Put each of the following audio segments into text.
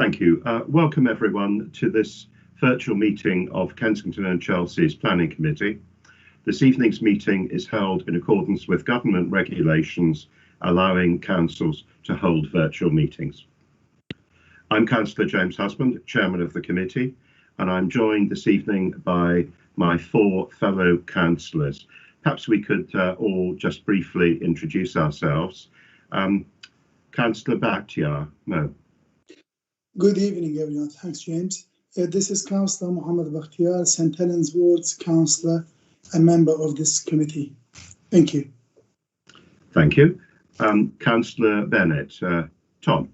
Thank you. Welcome everyone to this virtual meeting of Kensington and Chelsea's Planning Committee. This evening's meeting is held in accordance with government regulations allowing councils to hold virtual meetings. I'm Councillor James Husband, Chairman of the committee, and I'm joined this evening by my four fellow councillors. Perhaps we could all just briefly introduce ourselves. Councillor Bakhtiar, no. Good evening, everyone. Thanks, James. This is Councillor Mohammed Bakhtiar, St. Helens Ward's Councillor and member of this committee. Thank you. Thank you. Councillor Bennett, Tom.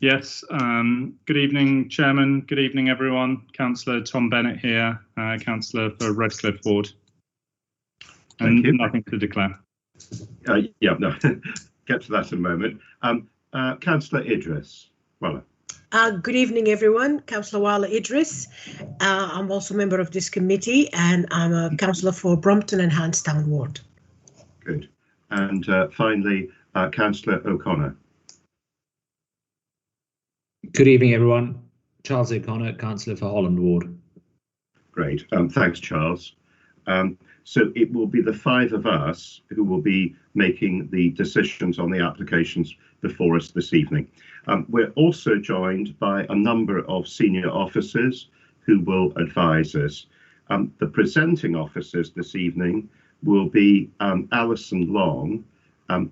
Yes, good evening, Chairman. Good evening, everyone. Councillor Tom Bennett here, Councillor for Redcliffe Ward. And nothing to declare. Yeah, no, get to that in a moment. Councillor Idris. Wala. Good evening, everyone. Councillor Wala Idris. I'm also a member of this committee, and I'm a councillor for Brompton and Handstown Ward. Good. And finally, Councillor O'Connor. Good evening, everyone. Charles O'Connor, Councillor for Holland Ward. Great. Thanks, Charles. So it will be the five of us who will be making the decisions on the applications before us this evening. We're also joined by a number of senior officers who will advise us. The presenting officers this evening will be Alison Long.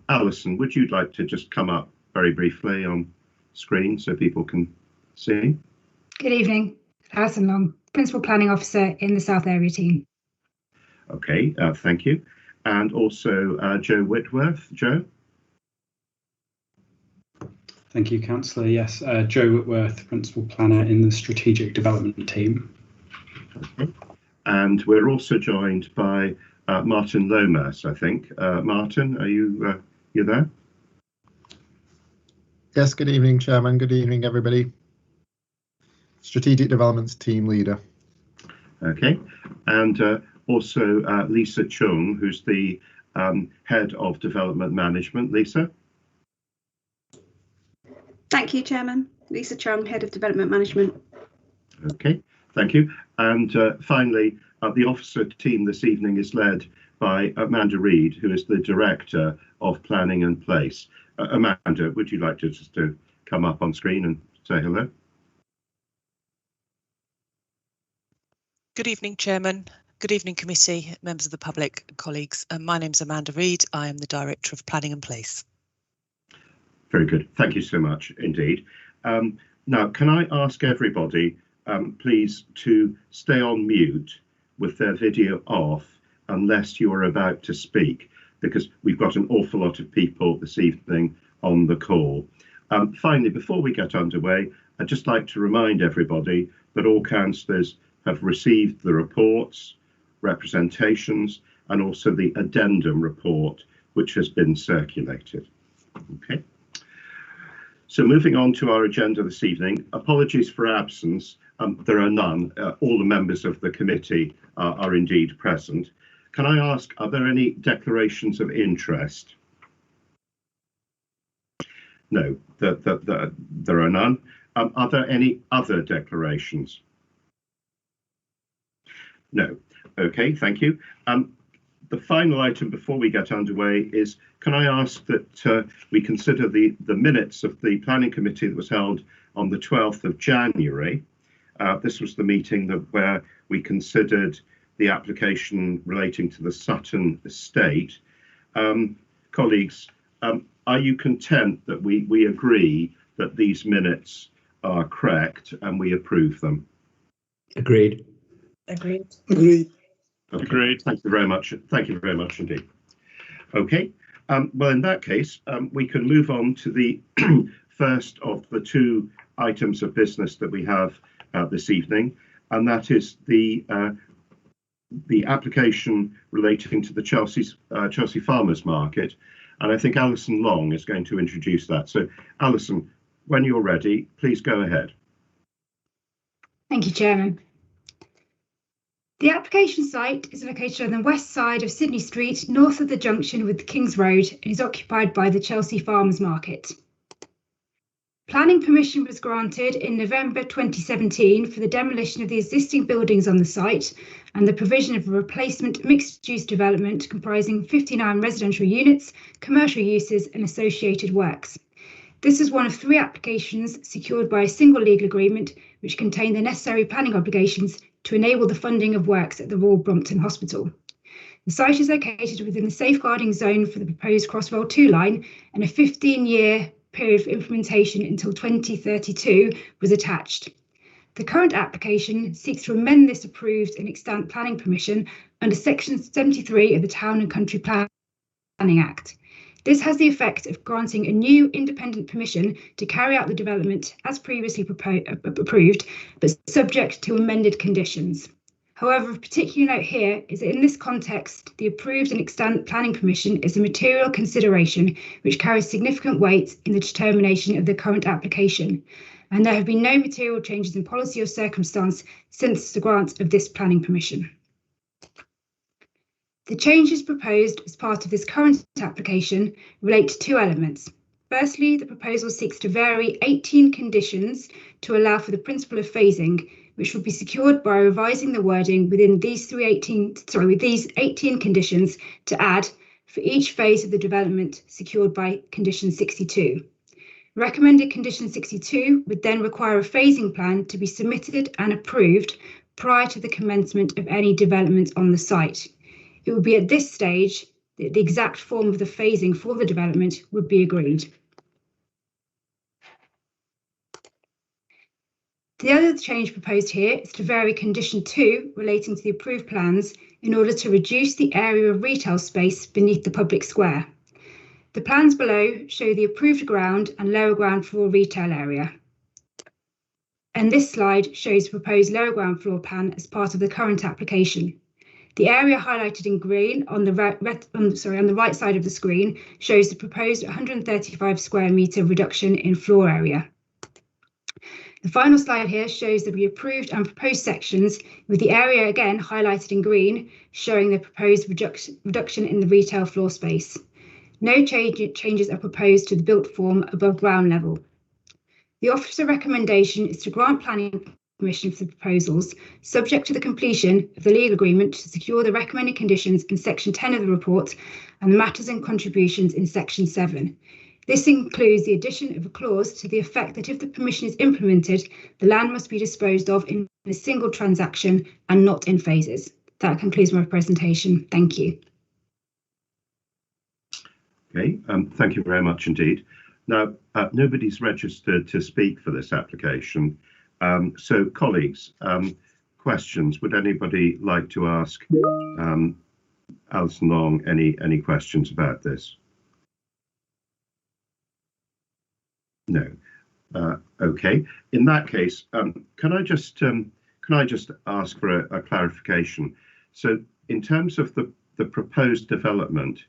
Alison, would you like to just come up very briefly on screen so people can see? Good evening, Alison Long, Principal Planning Officer in the South Area team. Okay, thank you. And also Joe Whitworth. Joe? Thank you, Councillor. Yes, Joe Whitworth, Principal Planner in the Strategic Development team. Okay. And we're also joined by Martin Lomas, I think. Martin, are you there? Yes, good evening, Chairman. Good evening, everybody. Strategic Developments team leader. Okay. And also Lisa Chung, who's the Head of Development Management. Lisa? Thank you, Chairman. Lisa Chung, Head of Development Management. Okay, thank you. And finally, the officer team this evening is led by Amanda Reid, who is the Director of Planning and Place. Amanda, would you like to just to come up on screen and say hello? Good evening, Chairman. Good evening, committee, members of the public, and colleagues. My name's Amanda Reid. I am the Director of Planning and Place. Very good. Thank you so much indeed. Now, can I ask everybody, please, to stay on mute with their video off unless you're about to speak, because we've got an awful lot of people this evening on the call. Finally, before we get underway, I'd just like to remind everybody that all councillors have received the reports, representations, and also the addendum report, which has been circulated. Okay. So moving on to our agenda this evening, apologies for absence. There are none. All the members of the committee are indeed present. Can I ask, are there any declarations of interest? No, there are none. Are there any other declarations? No. Okay, thank you. The final item before we get underway is, can I ask that we consider the minutes of the Planning Committee that was held on the 12th of January. This was the meeting where we considered the application relating to the Sutton estate. Colleagues, are you content that we agree that these minutes are correct and we approve them? Agreed. Agreed. Agreed. Okay. Agreed. Thank you very much. Thank you very much indeed. Okay. Well, in that case, we can move on to the first of the two items of business that we have this evening, and that is the application relating to the Chelsea Farmers Market. And I think Alison Long is going to introduce that. So, Alison, when you're ready, please go ahead. Thank you, Chairman. The application site is located on the west side of Sydney Street, north of the junction with Kings Road, and is occupied by the Chelsea Farmers Market. Planning permission was granted in November 2017 for the demolition of the existing buildings on the site and the provision of a replacement mixed-use development comprising 59 residential units, commercial uses and associated works. This is one of 3 applications secured by a single legal agreement which contain the necessary planning obligations to enable the funding of works at the Royal Brompton Hospital. The site is located within the safeguarding zone for the proposed Crossrail 2 line, and a 15-year period for implementation until 2032 was attached. The current application seeks to amend this approved and extant planning permission under Section 73 of the Town and Country Planning Act. This has the effect of granting a new independent permission to carry out the development as previously approved, but subject to amended conditions. However, of particular note here is that in this context, the approved and extant planning permission is a material consideration which carries significant weight in the determination of the current application, and there have been no material changes in policy or circumstance since the grant of this planning permission. The changes proposed as part of this current application relate to 2 elements. Firstly, the proposal seeks to vary 18 conditions to allow for the principle of phasing, which will be secured by revising the wording within these 18 conditions to add for each phase of the development secured by condition 62. Recommended condition 62 would then require a phasing plan to be submitted and approved prior to the commencement of any development on the site. It would be at this stage that the exact form of the phasing for the development would be agreed. The other change proposed here is to vary condition 2 relating to the approved plans in order to reduce the area of retail space beneath the public square. The plans below show the approved ground and lower ground floor retail area. And this slide shows the proposed lower ground floor plan as part of the current application. The area highlighted in green on the right side of the screen shows the proposed 135 square metre reduction in floor area. The final slide here shows the approved and proposed sections, with the area again highlighted in green, showing the proposed reduction in the retail floor space. No changes are proposed to the built form above ground level. The officer recommendation is to grant planning permission for the proposals, subject to the completion of the legal agreement to secure the recommended conditions in Section 10 of the report and the matters and contributions in Section 7. This includes the addition of a clause to the effect that if the permission is implemented, the land must be disposed of in a single transaction and not in phases. That concludes my presentation. Thank you. Okay, thank you very much indeed. Now, nobody's registered to speak for this application. So, colleagues, questions? Would anybody like to ask Alison Long any questions about this? No. Okay. In that case, can I just ask for a clarification? So, in terms of the proposed development,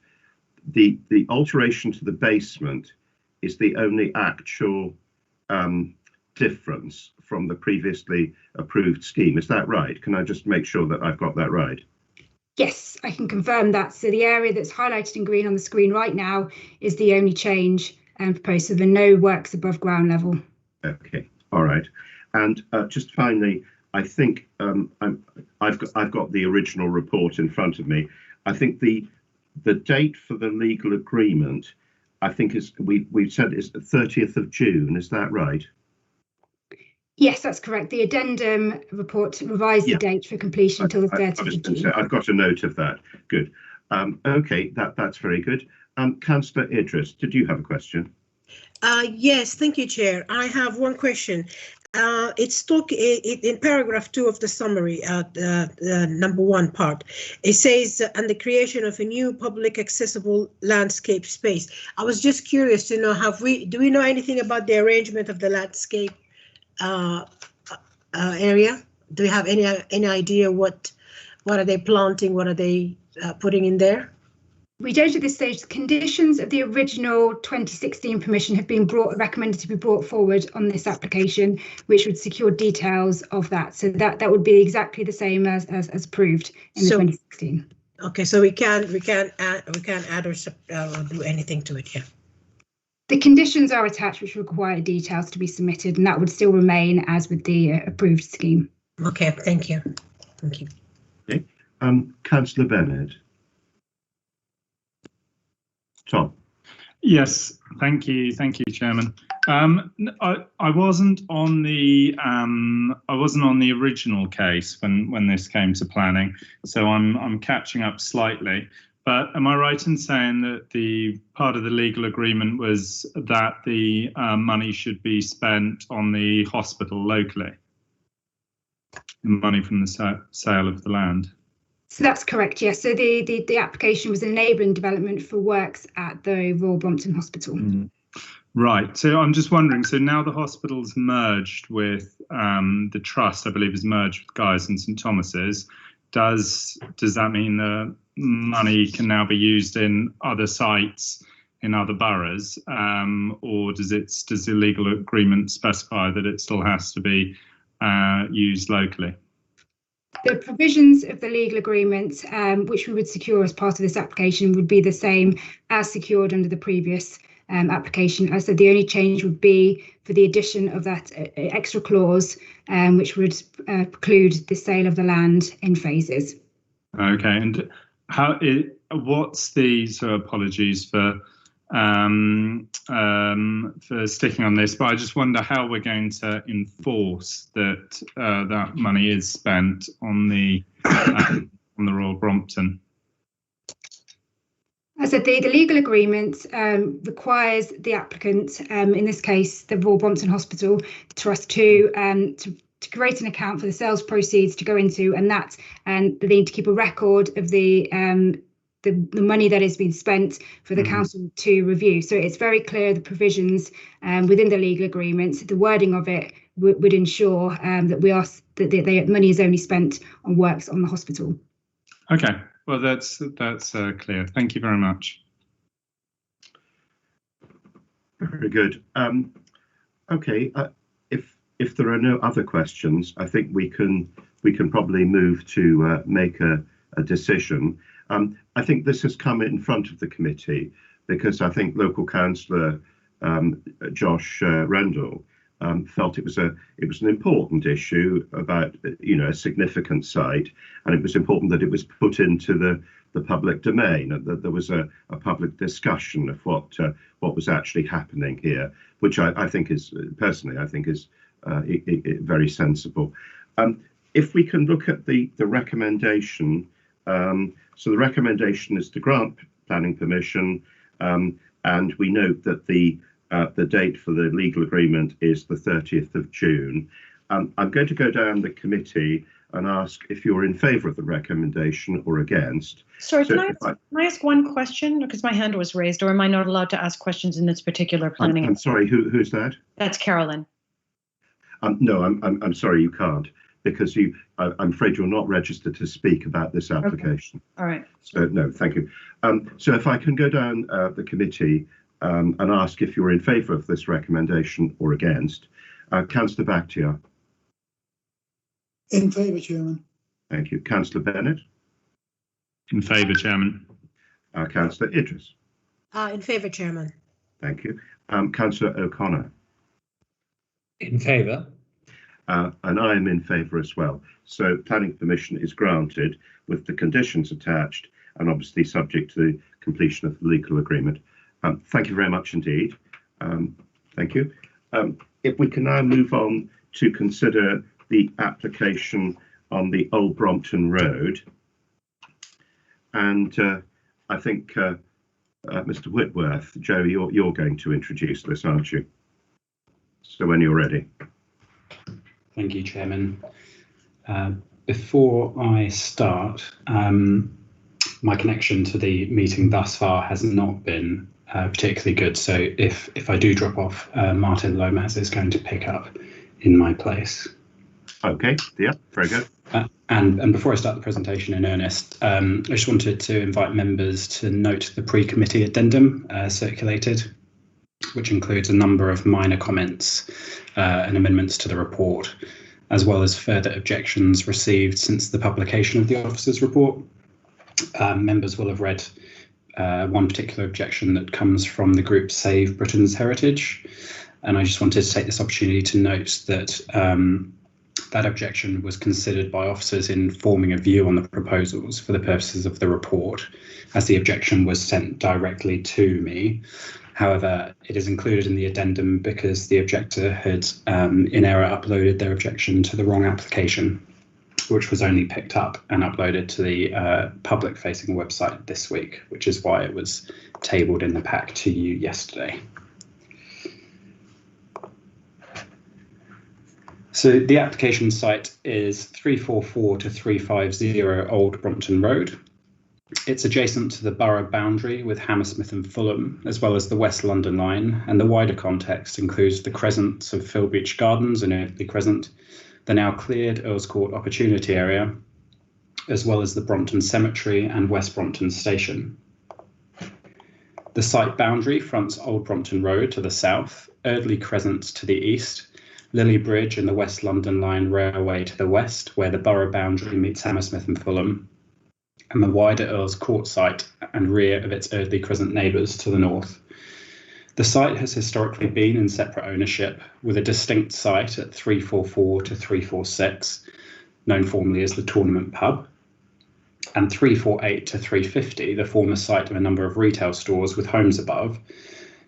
the alteration to the basement is the only actual difference from the previously approved scheme. Is that right? Can I just make sure that I've got that right? Yes, I can confirm that. So the area that's highlighted in green on the screen right now is the only change proposed. So there are no works above ground level. Okay. All right. And just finally, I think I've got the original report in front of me. I think the date for the legal agreement, I think we've said is the 30th of June. Is that right? Yes, that's correct. The addendum report revised the date for completion until the 30th of June. I've got a note of that. Good. Okay, that's very good. Councillor Idris, did you have a question? Yes, thank you, Chair. I have one question. It's in paragraph 2 of the summary, number 1 part. It says, and the creation of a new public accessible landscape space. I was just curious to know, do we know anything about the arrangement of the landscape area? Do we have any idea what are they planting? What are they putting in there? We don't at this stage. The conditions of the original 2016 permission have been recommended to be brought forward on this application, which would secure details of that. So that would be exactly the same as approved in the 2016. Okay, so we can't add or do anything to it, yeah. The conditions are attached, which require details to be submitted, and that would still remain as with the approved scheme. Okay, thank you. Thank you. Okay, Councillor Bennett. Tom. Yes, thank you, Chairman. I wasn't on the original case when this came to planning, so I'm catching up slightly. But am I right in saying that the part of the legal agreement was that the money should be spent on the hospital locally, the money from the sale of the land? So that's correct, yes. So the application was enabling development for works at the Royal Brompton Hospital. Right. So I'm just wondering, so now the hospital's merged with the trust, I believe, is merged with Guy's and St Thomas's. Does that mean the money can now be used in other sites in other boroughs, or does the legal agreement specify that it still has to be used locally? The provisions of the legal agreement, which we would secure as part of this application, would be the same as secured under the previous application. As I said, the only change would be for the addition of that extra clause, which would preclude the sale of the land in phases. Okay, and what's the, so apologies for sticking on this, but I just wonder how we're going to enforce that that money is spent on the Royal Brompton. As I said, the legal agreement requires the applicant, in this case, the Royal Brompton Hospital Trust, to create an account for the sales proceeds to go into, and they need to keep a record of the money that has been spent for the council to review. So it's very clear the provisions within the legal agreement, the wording of it would ensure that the money is only spent on works on the hospital. Okay, well that's clear. Thank you very much. Very good. Okay, if there are no other questions, I think we can probably move to make a decision. I think this has come in front of the committee because I think local councillor Josh Rendell felt it was an important issue about a significant site, and it was important that it was put into the public domain, and that there was a public discussion of what was actually happening here, which I think is personally very sensible. If we can look at the recommendation. So the recommendation is to grant planning permission, and we note that the date for the legal agreement is the 30th of June. I'm going to go down the committee and ask if you're in favour of the recommendation or against. Sorry, can I ask one question, because my hand was raised, or am I not allowed to ask questions in this particular planning? I'm sorry, who's that? That's Carolyn. No, I'm sorry, you can't. Because I'm afraid you're not registered to speak about this application. Okay. All right. So no, thank you. So if I can go down the committee and ask if you're in favour of this recommendation or against. Councillor Bakhtiar. In favour, Chairman. Thank you. Councillor Bennett. In favour, Chairman. Councillor Idris. In favour, Chairman. Thank you. Councillor O'Connor. In favour. And I am in favour as well. So planning permission is granted with the conditions attached, and obviously subject to the completion of the legal agreement. Thank you very much indeed. Thank you. If we can now move on to consider the application on the Old Brompton Road. And I think, Mr. Whitworth, Joe, you're going to introduce this, aren't you? So when you're ready. Thank you, Chairman. Before I start, my connection to the meeting thus far has not been particularly good. So if I do drop off, Martin Lomas is going to pick up in my place. Okay, yeah, very good. And before I start the presentation in earnest, I just wanted to invite members to note the pre-committee addendum circulated, which includes a number of minor comments and amendments to the report, as well as further objections received since the publication of the officer's report. Members will have read one particular objection that comes from the group Save Britain's Heritage, and I just wanted to take this opportunity to note that that objection was considered by officers in forming a view on the proposals for the purposes of the report, as the objection was sent directly to me. However, it is included in the addendum because the objector had in error uploaded their objection to the wrong application, which was only picked up and uploaded to the public-facing website this week, which is why it was tabled in the pack to you yesterday. So the application site is 344 to 350 Old Brompton Road. It's adjacent to the borough boundary with Hammersmith and Fulham, as well as the West London line, and the wider context includes the crescents of Filbeach Gardens and Earthley Crescent, the now cleared Earls Court Opportunity Area, as well as the Brompton Cemetery and West Brompton Station. The site boundary fronts Old Brompton Road to the south, Earthley Crescent to the east, Lily Bridge and the West London Line Railway to the west, where the borough boundary meets Hammersmith and Fulham, and the wider Earls Court site and rear of its Earthley Crescent neighbours to the north. The site has historically been in separate ownership, with a distinct site at 344 to 346, known formerly as the Tournament Pub, and 348 to 350, the former site of a number of retail stores with homes above,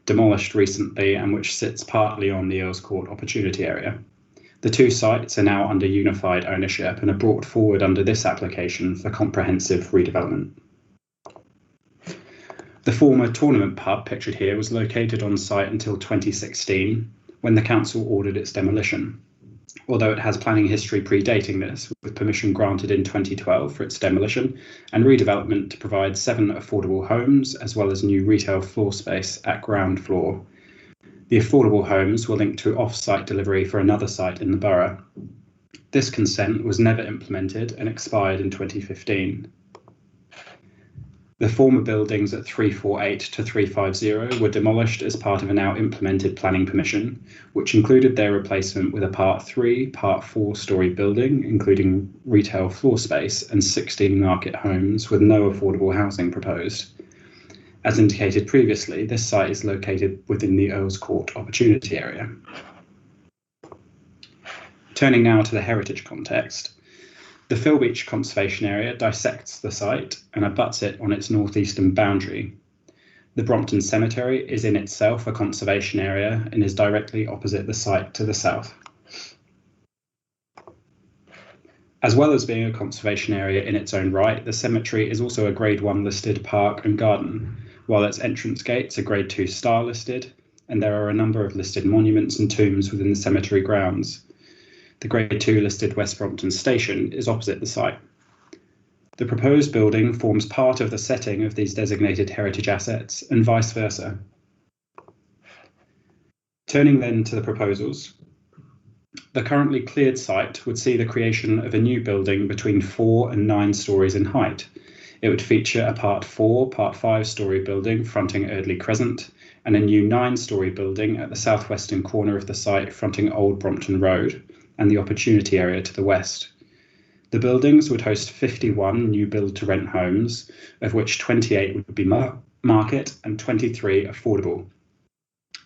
demolished recently and which sits partly on the Earls Court Opportunity Area. The two sites are now under unified ownership and are brought forward under this application for comprehensive redevelopment. The former Tournament Pub, pictured here, was located on site until 2016, when the council ordered its demolition, although it has planning history predating this, with permission granted in 2012 for its demolition and redevelopment to provide 7 affordable homes, as well as new retail floor space at ground floor. The affordable homes were linked to off-site delivery for another site in the borough. This consent was never implemented and expired in 2015. The former buildings at 348 to 350 were demolished as part of a now implemented planning permission, which included their replacement with a Part 3, Part 4-storey building, including retail floor space and 16 market homes with no affordable housing proposed. As indicated previously, this site is located within the Earls Court Opportunity Area. Turning now to the heritage context, the Filbeach Conservation Area dissects the site and abuts it on its northeastern boundary. The Brompton Cemetery is in itself a conservation area and is directly opposite the site to the south. As well as being a conservation area in its own right, the cemetery is also a Grade 1 listed park and garden, while its entrance gates are Grade 2 star listed, and there are a number of listed monuments and tombs within the cemetery grounds. The Grade 2 listed West Brompton Station is opposite the site. The proposed building forms part of the setting of these designated heritage assets and vice versa. Turning then to the proposals, the currently cleared site would see the creation of a new building between 4 and 9 stories in height. It would feature a Part 4, Part 5-storey building fronting Earthley Crescent and a new 9-storey building at the southwestern corner of the site fronting Old Brompton Road and the Opportunity Area to the west. The buildings would host 51 new build-to-rent homes, of which 28 would be market and 23 affordable.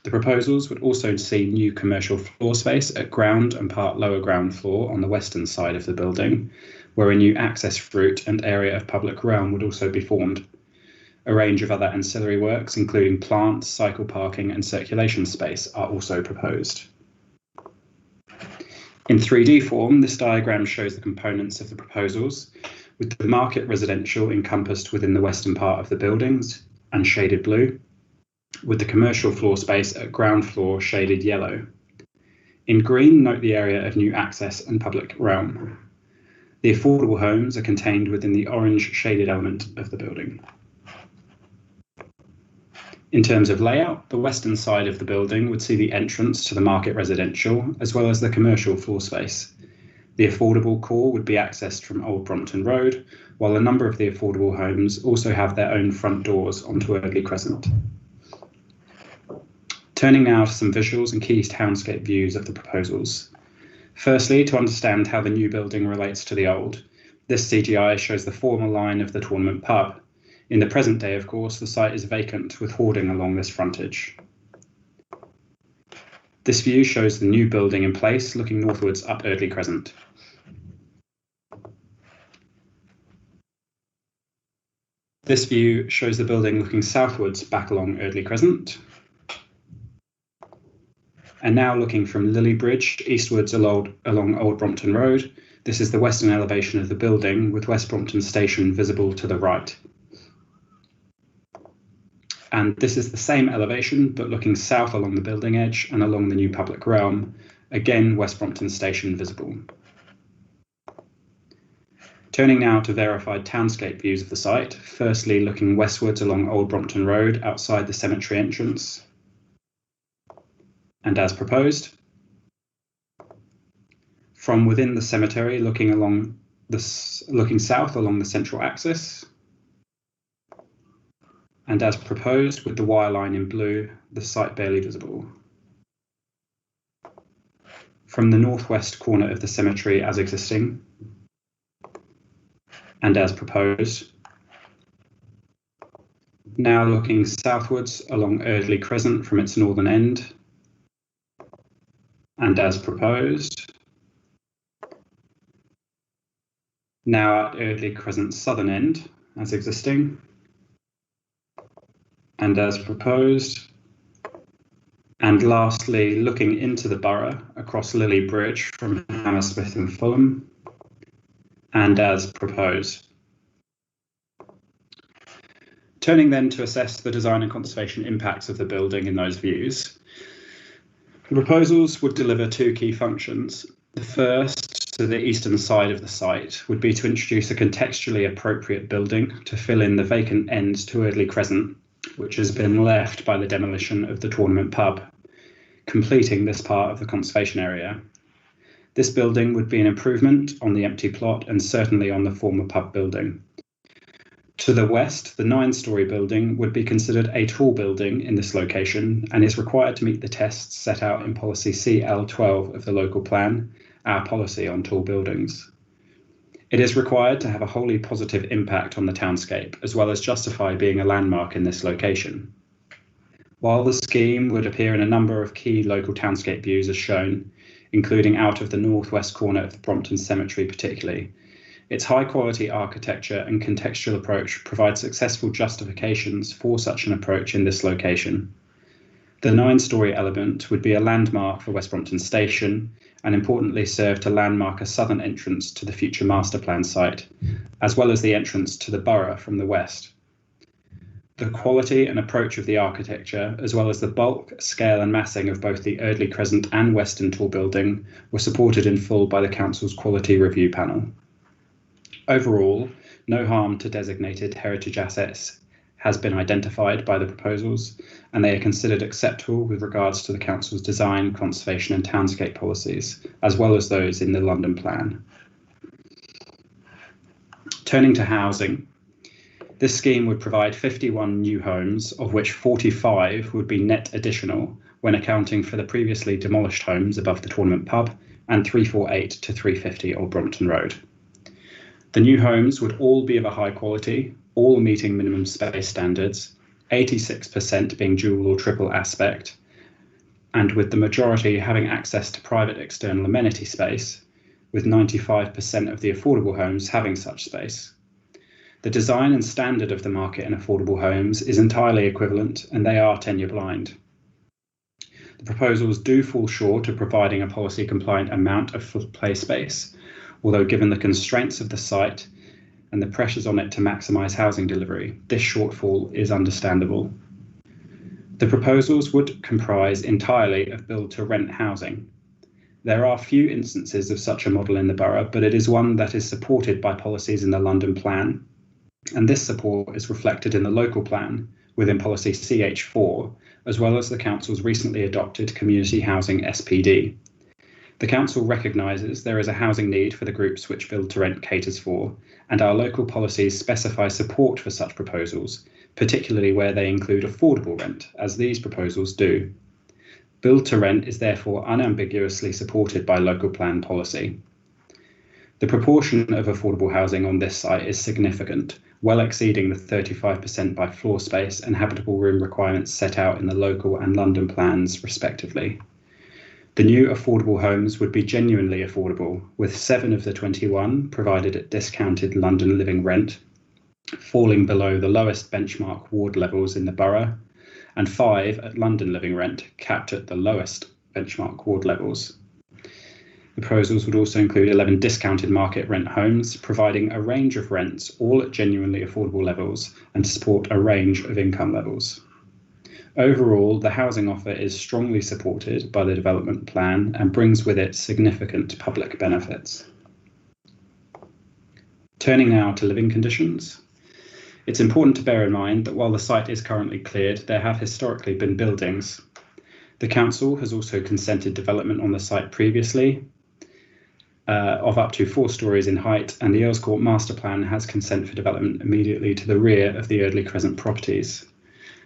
The proposals would also see new commercial floor space at ground and part lower ground floor on the western side of the building, where a new access route and area of public realm would also be formed. A range of other ancillary works, including plants, cycle parking and circulation space, are also proposed. In 3D form, this diagram shows the components of the proposals, with the market residential encompassed within the western part of the buildings and shaded blue, with the commercial floor space at ground floor shaded yellow. In green, note the area of new access and public realm. The affordable homes are contained within the orange shaded element of the building. In terms of layout, the western side of the building would see the entrance to the market residential, as well as the commercial floor space. The affordable core would be accessed from Old Brompton Road, while a number of the affordable homes also have their own front doors onto Eardley Crescent. Turning now to some visuals and key townscape views of the proposals. Firstly, to understand how the new building relates to the old, this CGI shows the former line of the Tournament pub. In the present day, of course, the site is vacant with hoarding along this frontage. This view shows the new building in place looking northwards up Eardley Crescent. This view shows the building looking southwards back along Eardley Crescent. And now looking from Lily Bridge eastwards along Old Brompton Road, this is the western elevation of the building with West Brompton Station visible to the right. And this is the same elevation, but looking south along the building edge and along the new public realm, again West Brompton Station visible. Turning now to verified townscape views of the site, firstly looking westwards along Old Brompton Road outside the cemetery entrance. And as proposed, from within the cemetery looking south along the central axis, and as proposed with the wire line in blue, the site barely visible. From the northwest corner of the cemetery as existing, and as proposed. Now looking southwards along Eardley Crescent from its northern end, and as proposed. Now at Eardley Crescent's southern end as existing, and as proposed. And lastly, looking into the borough across Lily Bridge from Hammersmith and Fulham, and as proposed. Turning then to assess the design and conservation impacts of the building in those views. The proposals would deliver two key functions. The first, to the eastern side of the site, would be to introduce a contextually appropriate building to fill in the vacant end to Eardley Crescent, which has been left by the demolition of the Tournament pub, completing this part of the conservation area. This building would be an improvement on the empty plot and certainly on the former pub building. To the west, the 9-storey building would be considered a tall building in this location and is required to meet the tests set out in policy CL12 of the local plan, our policy on tall buildings. It is required to have a wholly positive impact on the townscape, as well as justify being a landmark in this location. While the scheme would appear in a number of key local townscape views as shown, including out of the northwest corner of the Brompton Cemetery particularly, its high-quality architecture and contextual approach provide successful justifications for such an approach in this location. The 9-storey element would be a landmark for West Brompton Station and importantly serve to landmark a southern entrance to the future master plan site, as well as the entrance to the borough from the west. The quality and approach of the architecture, as well as the bulk, scale and massing of both the Eardley Crescent and Western Tall building, were supported in full by the Council's quality review panel. Overall, no harm to designated heritage assets has been identified by the proposals, and they are considered acceptable with regards to the Council's design, conservation and townscape policies, as well as those in the London Plan. Turning to housing, this scheme would provide 51 new homes, of which 45 would be net additional when accounting for the previously demolished homes above the Tournament pub and 348 to 350 Old Brompton Road. The new homes would all be of a high quality, all meeting minimum space standards, 86% being dual or triple aspect, and with the majority having access to private external amenity space, with 95% of the affordable homes having such space. The design and standard of the market in affordable homes is entirely equivalent, and they are tenure blind. The proposals do fall short of providing a policy compliant amount of play space, although given the constraints of the site and the pressures on it to maximise housing delivery, this shortfall is understandable. The proposals would comprise entirely of build-to-rent housing. There are few instances of such a model in the borough, but it is one that is supported by policies in the London Plan, and this support is reflected in the local plan within policy CH4, as well as the Council's recently adopted Community Housing SPD. The Council recognises there is a housing need for the groups which Build to Rent caters for, and our local policies specify support for such proposals, particularly where they include affordable rent, as these proposals do. Build to Rent is therefore unambiguously supported by local plan policy. The proportion of affordable housing on this site is significant, well exceeding the 35% by floor space and habitable room requirements set out in the local and London plans, respectively. The new affordable homes would be genuinely affordable, with 7 of the 21 provided at discounted London living rent, falling below the lowest benchmark ward levels in the borough, and 5 at London living rent, capped at the lowest benchmark ward levels. The proposals would also include 11 discounted market rent homes, providing a range of rents, all at genuinely affordable levels, and to support a range of income levels. Overall, the housing offer is strongly supported by the development plan and brings with it significant public benefits. Turning now to living conditions. It's important to bear in mind that while the site is currently cleared, there have historically been buildings. The council has also consented development on the site previously, of up to 4 stories in height, and the Earls Court master plan has consent for development immediately to the rear of the Eardley Crescent properties.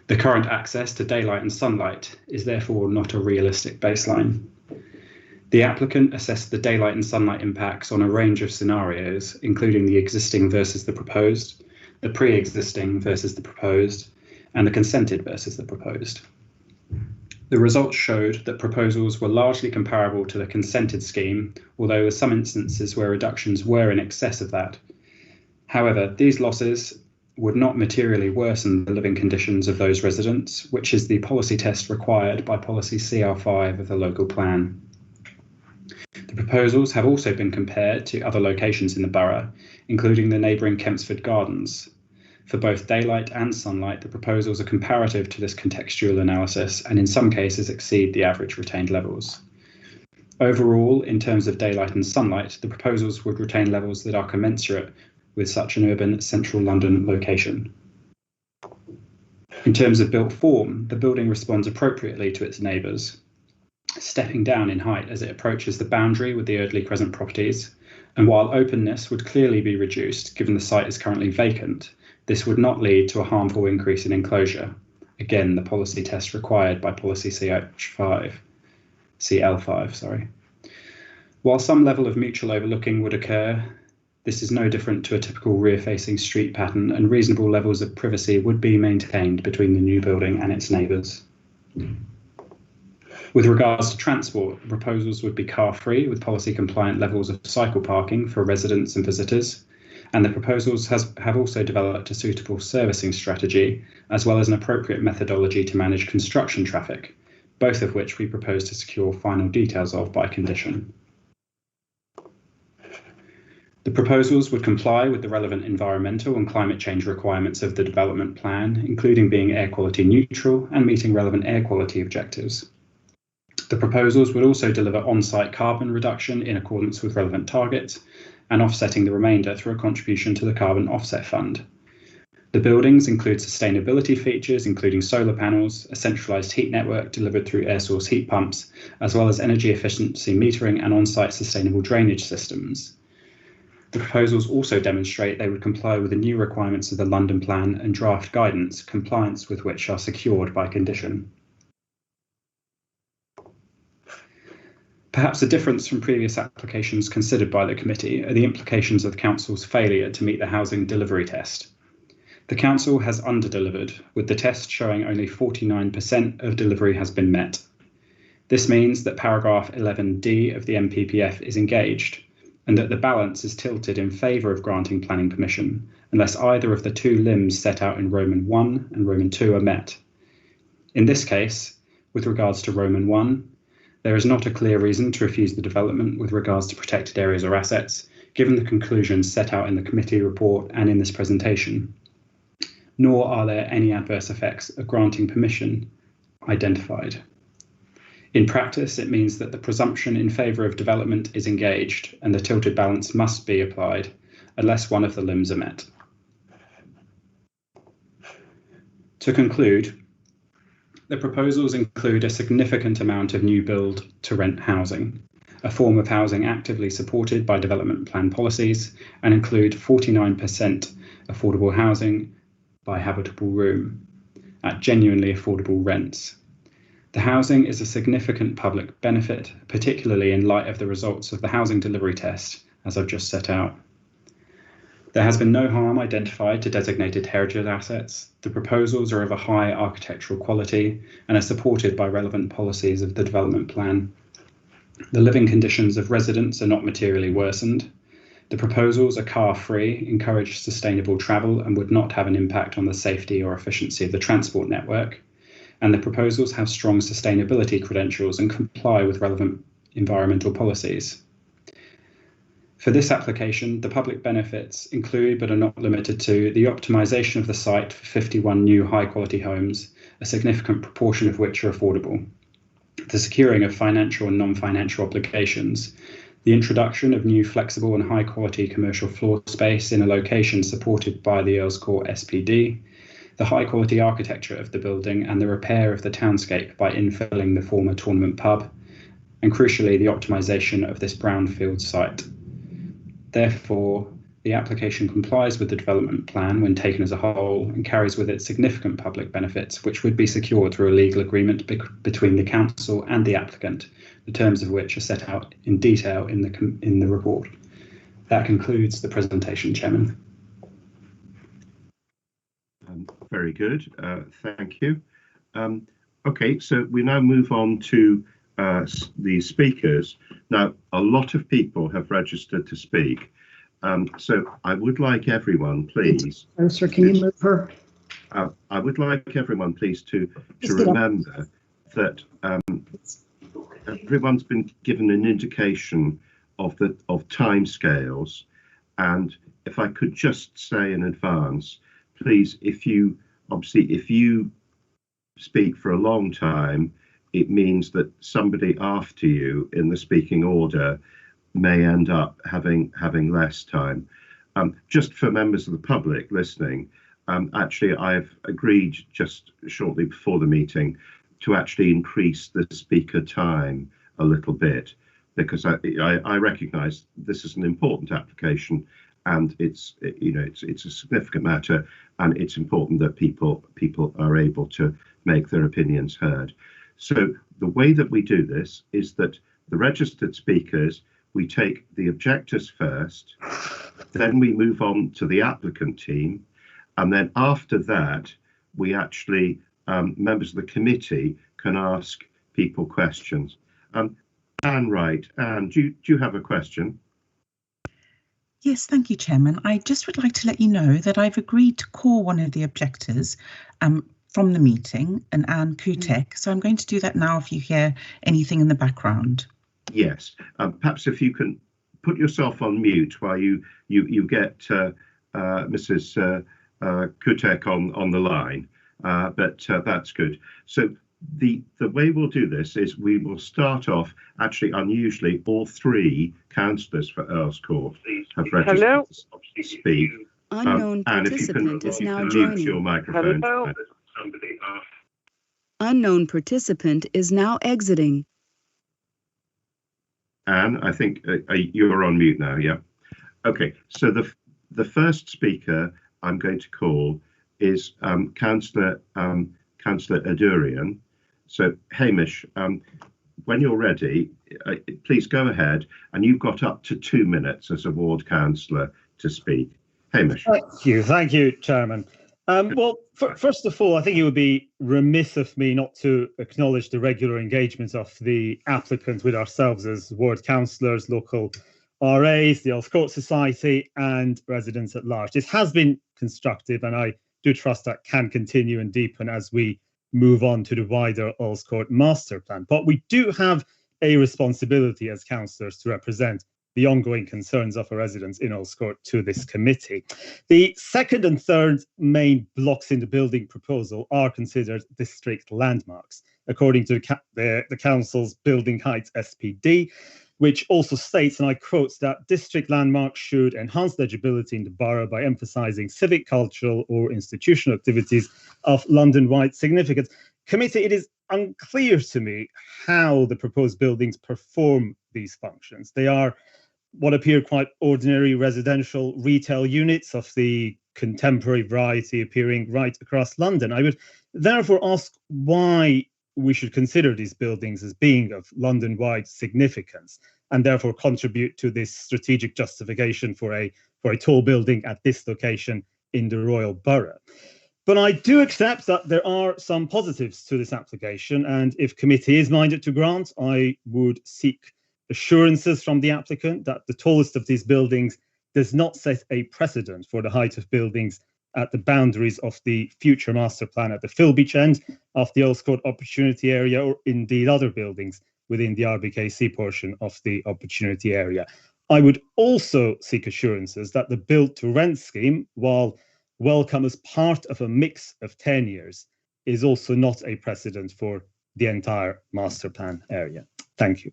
The current access to daylight and sunlight is therefore not a realistic baseline. The applicant assessed the daylight and sunlight impacts on a range of scenarios, including the existing versus the proposed, the pre-existing versus the proposed, and the consented versus the proposed. The results showed that proposals were largely comparable to the consented scheme, although there were some instances where reductions were in excess of that. However, these losses would not materially worsen the living conditions of those residents, which is the policy test required by policy CR5 of the local plan. The proposals have also been compared to other locations in the borough, including the neighbouring Kempsford Gardens. For both daylight and sunlight, the proposals are comparative to this contextual analysis and in some cases exceed the average retained levels. Overall, in terms of daylight and sunlight, the proposals would retain levels that are commensurate with such an urban central London location. In terms of built form, the building responds appropriately to its neighbours, stepping down in height as it approaches the boundary with the Eardley Crescent properties, and while openness would clearly be reduced given the site is currently vacant, this would not lead to a harmful increase in enclosure. Again, the policy test required by policy CL5. While some level of mutual overlooking would occur, this is no different to a typical rear-facing street pattern, and reasonable levels of privacy would be maintained between the new building and its neighbours. With regards to transport, the proposals would be car-free with policy-compliant levels of cycle parking for residents and visitors, and the proposals have also developed a suitable servicing strategy, as well as an appropriate methodology to manage construction traffic, both of which we propose to secure final details of by condition. The proposals would comply with the relevant environmental and climate change requirements of the development plan, including being air quality neutral and meeting relevant air quality objectives. The proposals would also deliver on-site carbon reduction in accordance with relevant targets and offsetting the remainder through a contribution to the Carbon Offset Fund. The buildings include sustainability features, including solar panels, a centralised heat network delivered through air source heat pumps, as well as energy efficiency metering and on-site sustainable drainage systems. The proposals also demonstrate they would comply with the new requirements of the London Plan and draft guidance, compliance with which are secured by condition. Perhaps a difference from previous applications considered by the committee are the implications of the Council's failure to meet the housing delivery test. The Council has under-delivered, with the test showing only 49% of delivery has been met. This means that paragraph 11D of the MPPF is engaged, and that the balance is tilted in favour of granting planning permission, unless either of the 2 limbs set out in Roman 1 and Roman 2 are met. In this case, with regards to Roman 1, there is not a clear reason to refuse the development with regards to protected areas or assets, given the conclusions set out in the committee report and in this presentation, nor are there any adverse effects of granting permission identified. In practice, it means that the presumption in favour of development is engaged and the tilted balance must be applied unless one of the limbs are met. To conclude, the proposals include a significant amount of new build to rent housing, a form of housing actively supported by development plan policies, and include 49% affordable housing by habitable room at genuinely affordable rents. The housing is a significant public benefit, particularly in light of the results of the housing delivery test, as I've just set out. There has been no harm identified to designated heritage assets. The proposals are of a high architectural quality and are supported by relevant policies of the development plan. The living conditions of residents are not materially worsened. The proposals are car-free, encourage sustainable travel, and would not have an impact on the safety or efficiency of the transport network. And the proposals have strong sustainability credentials and comply with relevant environmental policies. For this application, the public benefits include, but are not limited to, the optimisation of the site for 51 new high-quality homes, a significant proportion of which are affordable, the securing of financial and non-financial obligations, the introduction of new flexible and high-quality commercial floor space in a location supported by the Earls Court SPD, the high-quality architecture of the building and the repair of the townscape by infilling the former tournament pub, and crucially, the optimisation of this brownfield site. Therefore, the application complies with the development plan when taken as a whole and carries with it significant public benefits, which would be secured through a legal agreement between the council and the applicant, the terms of which are set out in detail in the report. That concludes the presentation, Chairman. Very good. Thank you. Okay, so we now move on to the speakers. Now, a lot of people have registered to speak. So I would like everyone, please. Sir, can you move her? I would like everyone, please, to remember that everyone's been given an indication of timescales, and if I could just say in advance, please, if you speak for a long time, it means that somebody after you in the speaking order may end up having less time. Just for members of the public listening, actually I've agreed just shortly before the meeting to actually increase the speaker time a little bit, because I recognise this is an important application and it's a significant matter, and it's important that people are able to make their opinions heard. So the way that we do this is that the registered speakers, we take the objectors first, then we move on to the applicant team, and then after that, we actually, members of the committee can ask people questions. Anne Wright, Anne, do you have a question? Yes, thank you, Chairman. I just would like to let you know that I've agreed to call one of the objectors from the meeting, an Anne Kutek. So I'm going to do that now if you hear anything in the background. Yes, perhaps if you can put yourself on mute while you get Mrs. Kutek on the line, but that's good. So the way we'll do this is we will start off, actually unusually, all three councillors for Earls Court have registered to speak. Unknown participant is now joining. Your microphone. Unknown participant is now exiting. Anne, I think you're on mute now, yeah? Okay, so the first speaker I'm going to call is Councillor Adurian. So Hamish, when you're ready, please go ahead, and you've got up to 2 minutes as a ward councillor to speak. Hamish. Thank you, Chairman. Well, first of all, I think it would be remiss of me not to acknowledge the regular engagement of the applicant with ourselves as ward councillors, local RAs, the Earls Court Society and residents at large. This has been constructive, and I do trust that can continue and deepen as we move on to the wider Earls Court master plan. But we do have a responsibility as councillors to represent the ongoing concerns of our residents in Earls Court to this committee. The second and third main blocks in the building proposal are considered district landmarks, according to the council's Building Heights SPD, which also states, and I quote, that district landmarks should enhance legibility in the borough by emphasising civic, cultural or institutional activities of London-wide significance. Committee, it is unclear to me how the proposed buildings perform these functions. They are what appear quite ordinary residential retail units of the contemporary variety appearing right across London. I would therefore ask why we should consider these buildings as being of London-wide significance and therefore contribute to this strategic justification for a tall building at this location in the Royal Borough. But I do accept that there are some positives to this application, and if committee is minded to grant, I would seek assurances from the applicant that the tallest of these buildings does not set a precedent for the height of buildings at the boundaries of the future master plan at the Filbeach end of the Earls Court Opportunity Area, or indeed other buildings within the RBKC portion of the Opportunity Area. I would also seek assurances that the build to rent scheme, while welcome as part of a mix of tenures, is also not a precedent for the entire master plan area. Thank you.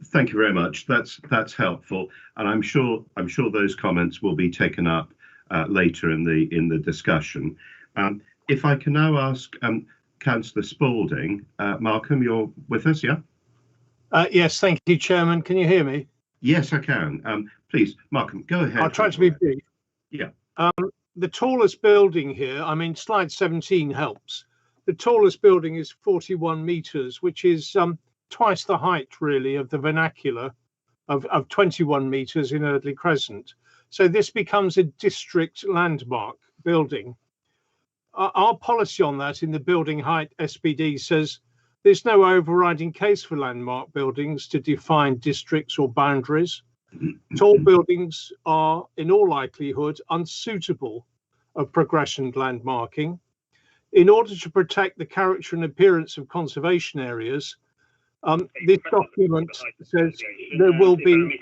Thank you very much. That's helpful, and I'm sure those comments will be taken up later in the discussion. If I can now ask Councillor Spalding, Malcolm, you're with us, yeah? Yes, thank you, Chairman. Can you hear me? Yes, I can. Please, Malcolm, go ahead. I'll try to be brief. Yeah. The tallest building here, I mean, slide 17 helps. The tallest building is 41 metres, which is twice the height, really, of the vernacular of 21 metres in Eardley Crescent. So this becomes a district landmark building. Our policy on that in the building height SPD says there's no overriding case for landmark buildings to define districts or boundaries. Tall buildings are, in all likelihood, unsuitable of progression landmarking. In order to protect the character and appearance of conservation areas, this document says there will be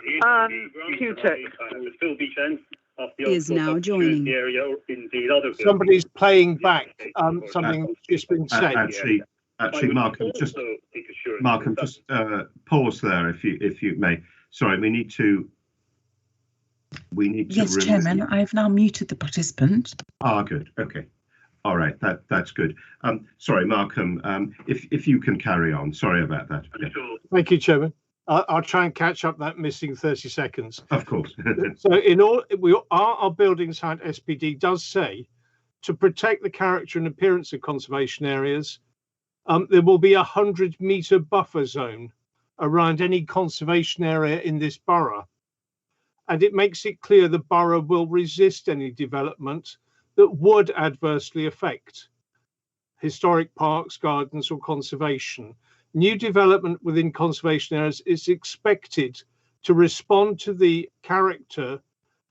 is now joining. Somebody's playing back something that's just been said. Actually, Malcolm, just pause there if you may. Sorry, we need to. Yes, Chairman, I've now muted the participant. Ah, good. Okay. All right. That's good. Sorry, Malcolm. If you can carry on. Sorry about that. Yeah. Thank you, Chairman. I'll try and catch up that missing 30 seconds. Of course. So, in all, our buildings height SPD does say to protect the character and appearance of conservation areas, there will be a 100-metre buffer zone around any conservation area in this borough. And it makes it clear the borough will resist any development that would adversely affect historic parks, gardens, or conservation. New development within conservation areas is expected to respond to the character,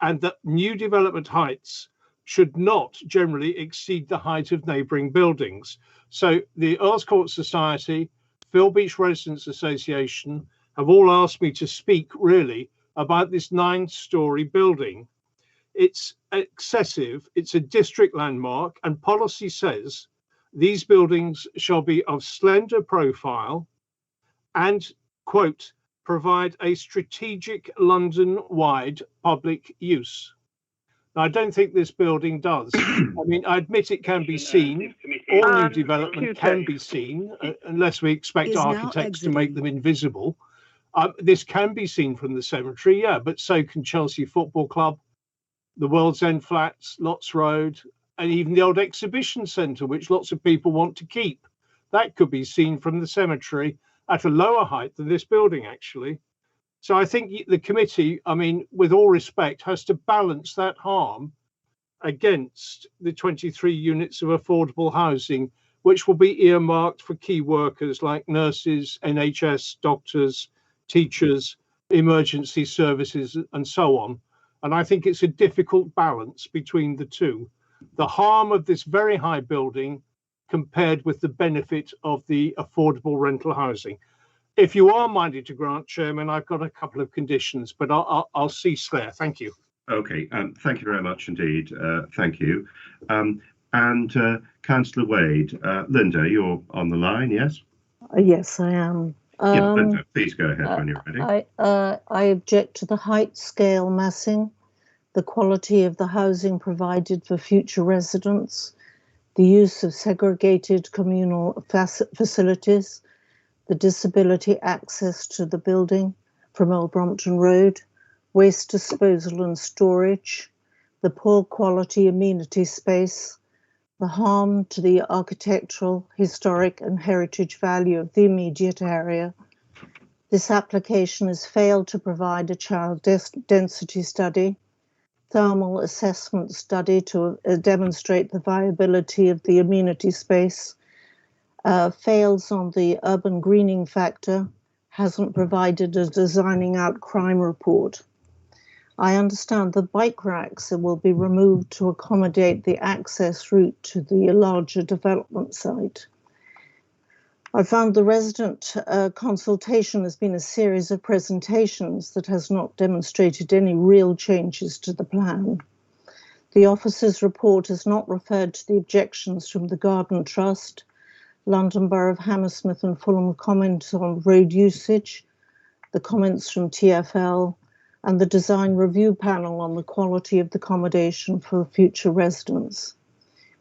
and that new development heights should not generally exceed the height of neighbouring buildings. So the Earls Court Society, Filbeach Residents Association have all asked me to speak really about this 9-storey building. It's excessive, it's a district landmark, and policy says these buildings shall be of slender profile and, quote, provide a strategic London-wide public use. Now, I don't think this building does. I mean, I admit it can be seen. All new development can be seen, unless we expect architects to make them invisible. This can be seen from the cemetery, yeah, but so can Chelsea Football Club, the World's End Flats, Lots Road, and even the old exhibition centre, which lots of people want to keep. That could be seen from the cemetery at a lower height than this building, actually. So I think the committee, I mean, with all respect, has to balance that harm against the 23 units of affordable housing, which will be earmarked for key workers like nurses, NHS, doctors, teachers, emergency services, and so on. And I think it's a difficult balance between the two. The harm of this very high building compared with the benefit of the affordable rental housing. If you are minded to grant, Chairman, I've got a couple of conditions, but I'll cease there. Thank you. Okay, thank you very much indeed. Thank you. And Councillor Wade, Linda, you're on the line, yes? Yes, I am. Yeah, Linda, please go ahead when you're ready. I object to the height scale massing, the quality of the housing provided for future residents, the use of segregated communal facilities, the disability access to the building from Old Brompton Road, waste disposal and storage, the poor quality amenity space, the harm to the architectural, historic and heritage value of the immediate area. This application has failed to provide a child density study, thermal assessment study to demonstrate the viability of the amenity space, fails on the urban greening factor, hasn't provided a designing out crime report. I understand the bike racks will be removed to accommodate the access route to the larger development site. I found the resident consultation has been a series of presentations that has not demonstrated any real changes to the plan. The officer's report has not referred to the objections from the Garden Trust, London Borough of Hammersmith and Fulham comments on road usage, the comments from TfL, and the design review panel on the quality of the accommodation for future residents.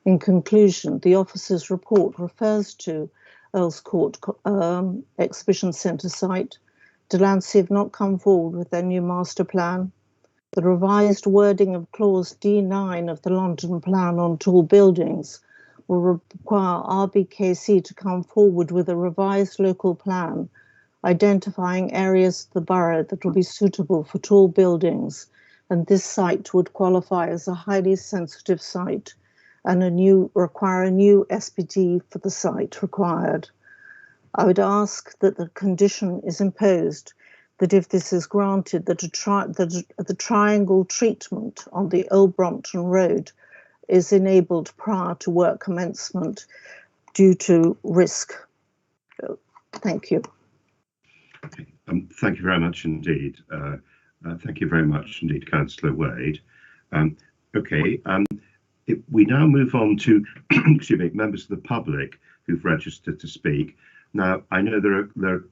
In conclusion, the officer's report refers to Earls Court Exhibition Centre site. Delancey have not come forward with their new master plan. The revised wording of clause D9 of the London Plan on tall buildings will require RBKC to come forward with a revised local plan identifying areas of the borough that will be suitable for tall buildings, and this site would qualify as a highly sensitive site and require a new SPD for the site required. I would ask that the condition is imposed that if this is granted, that the triangle treatment on the Old Brompton Road is enabled prior to work commencement due to risk. Thank you. Okay. Thank you very much indeed. Thank you very much indeed, Councillor Wade. We now move on to excuse me, members of the public who've registered to speak. Now, I know there are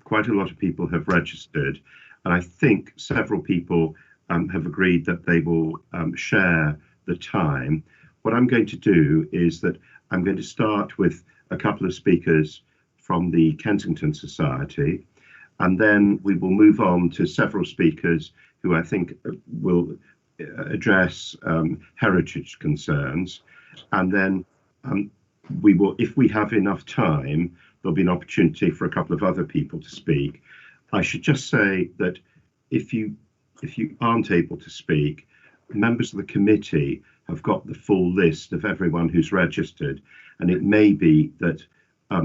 quite a lot of people have registered, and I think several people have agreed that they will share the time. What I'm going to do is that I'm going to start with a couple of speakers from the Kensington Society, and then we will move on to several speakers who I think will address heritage concerns, and then we will, if we have enough time, there'll be an opportunity for a couple of other people to speak. I should just say that if you aren't able to speak, members of the committee have got the full list of everyone who's registered, and it may be that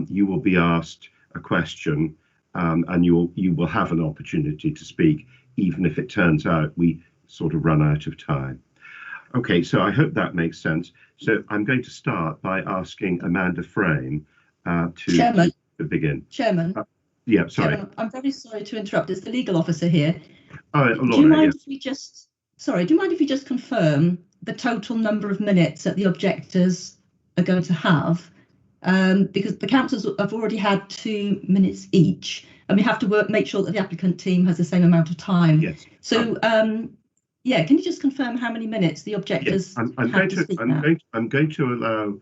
you will be asked a question and you will have an opportunity to speak, even if it turns out we sort of run out of time. Okay, so I hope that makes sense. So I'm going to start by asking Amanda Frame to begin. Chairman. Yeah, sorry. Chairman, I'm very sorry to interrupt. It's the legal officer here. Laura, do you mind if we just, do you mind if you just confirm the total number of minutes that the objectors are going to have? Because the councillors have already had 2 minutes each, and we have to make sure that the applicant team has the same amount of time. Yes. So, yeah, can you just confirm how many minutes the objectors I'm going to allow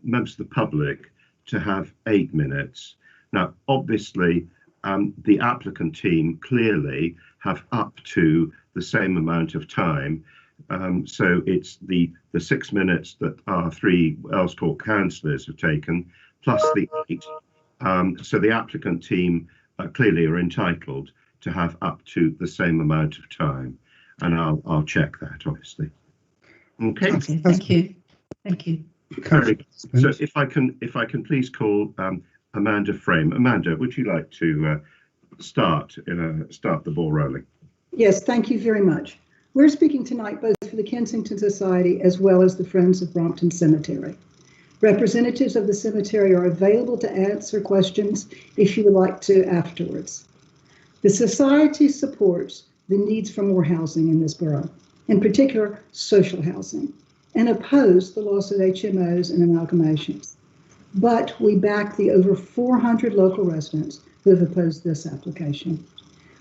members of the public to have 8 minutes. Now, obviously, the applicant team clearly have up to the same amount of time. So it's the 6 minutes that our 3 Earls Court councillors have taken, plus the 8. So the applicant team clearly are entitled to have up to the same amount of time. And I'll check that, obviously. Okay. Okay, thank you. Thank you. Very good. So if I can please call Amanda Frame. Amanda, would you like to start the ball rolling? Yes, thank you very much. We're speaking tonight both for the Kensington Society as well as the Friends of Brompton Cemetery. Representatives of the cemetery are available to answer questions if you would like to afterwards. The Society supports the needs for more housing in this borough, in particular social housing, and oppose the loss of HMOs and amalgamations. But we back the over 400 local residents who have opposed this application.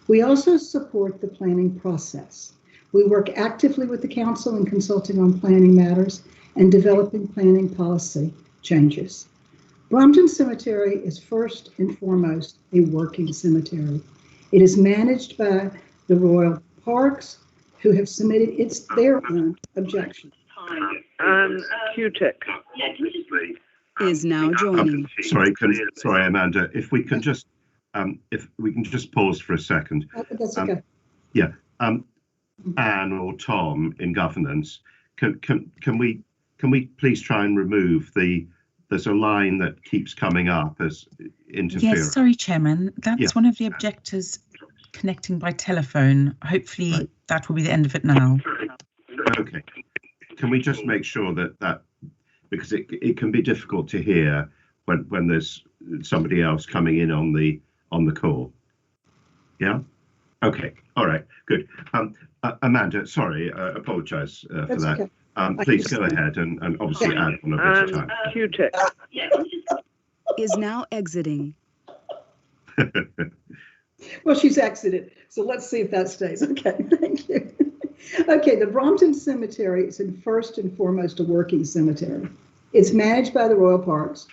We also support the planning process. We work actively with the council in consulting on planning matters and developing planning policy changes. Brompton Cemetery is first and foremost a working cemetery. It is managed by the Royal Parks, who have submitted their own objections. QTech is now joining. Sorry, Amanda. If we can just pause for a second. That's okay. Yeah. Anne or Tom in governance, can we please try and remove there's a line that keeps coming up as interference. Yes, sorry, Chairman. That's one of the objectors connecting by telephone. Hopefully that will be the end of it now. Okay. Can we just make sure that because it can be difficult to hear when there's somebody else coming in on the call. Yeah. Okay. All right. Good. Amanda, sorry, apologise for that. Okay. Please go ahead and obviously add on a bit of time. QTech is now exiting. Well, she's exited, so let's see if that stays. Okay, thank you. Okay, the Brompton Cemetery is first and foremost a working cemetery. It's managed by the Royal Parks,